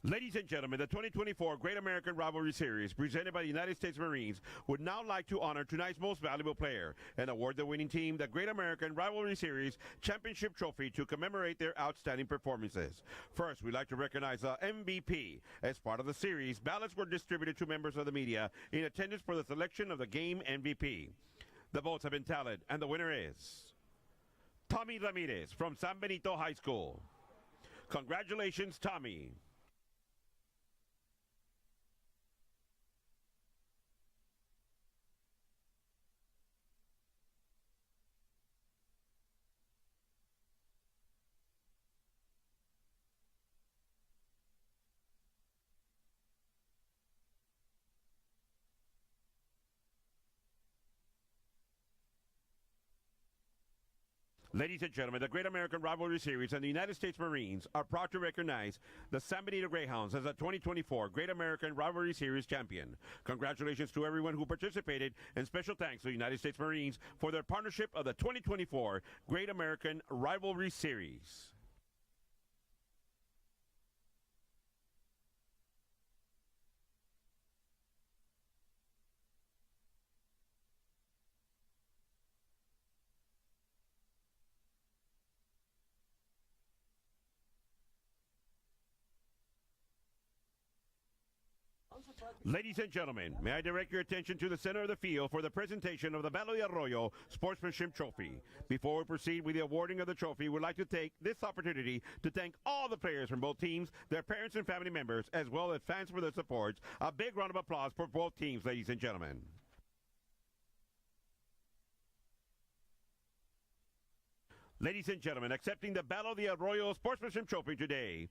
Speaker 12: Ladies and gentlemen, the 2024 Great American Rivalry Series, presented by the United States Marines, would now like to honor tonight's most valuable player and award the winning team the Great American Rivalry Series Championship Trophy to commemorate their outstanding performances. First, we'd like to recognize the MVP. As part of the series, ballots were distributed to members of the media in attendance for the selection of the game MVP. The votes have been tallied, and the winner is Tommy Ramirez from San Benito High School. Congratulations, Tommy. Ladies and gentlemen, the Great American Rivalry Series and the United States Marines are proud to recognize the San Benito Greyhounds as the 2024 Great American Rivalry Series champion. Congratulations to everyone who participated, and special thanks to the United States Marines for their partnership of the 2024 Great American Rivalry Series. Ladies and gentlemen, may I direct your attention to the center of the field for the presentation of the Battle of the Arroyo Sportsmanship Trophy. Before we proceed with the awarding of the trophy, we'd like to take this opportunity to thank all the players from both teams, their parents and family members, as well as fans for their support. A big round of applause for both teams, ladies and gentlemen. Ladies and gentlemen, accepting the Battle of the Arroyo Sportsmanship Trophy today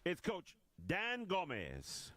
Speaker 12: is Coach Dan Gomez.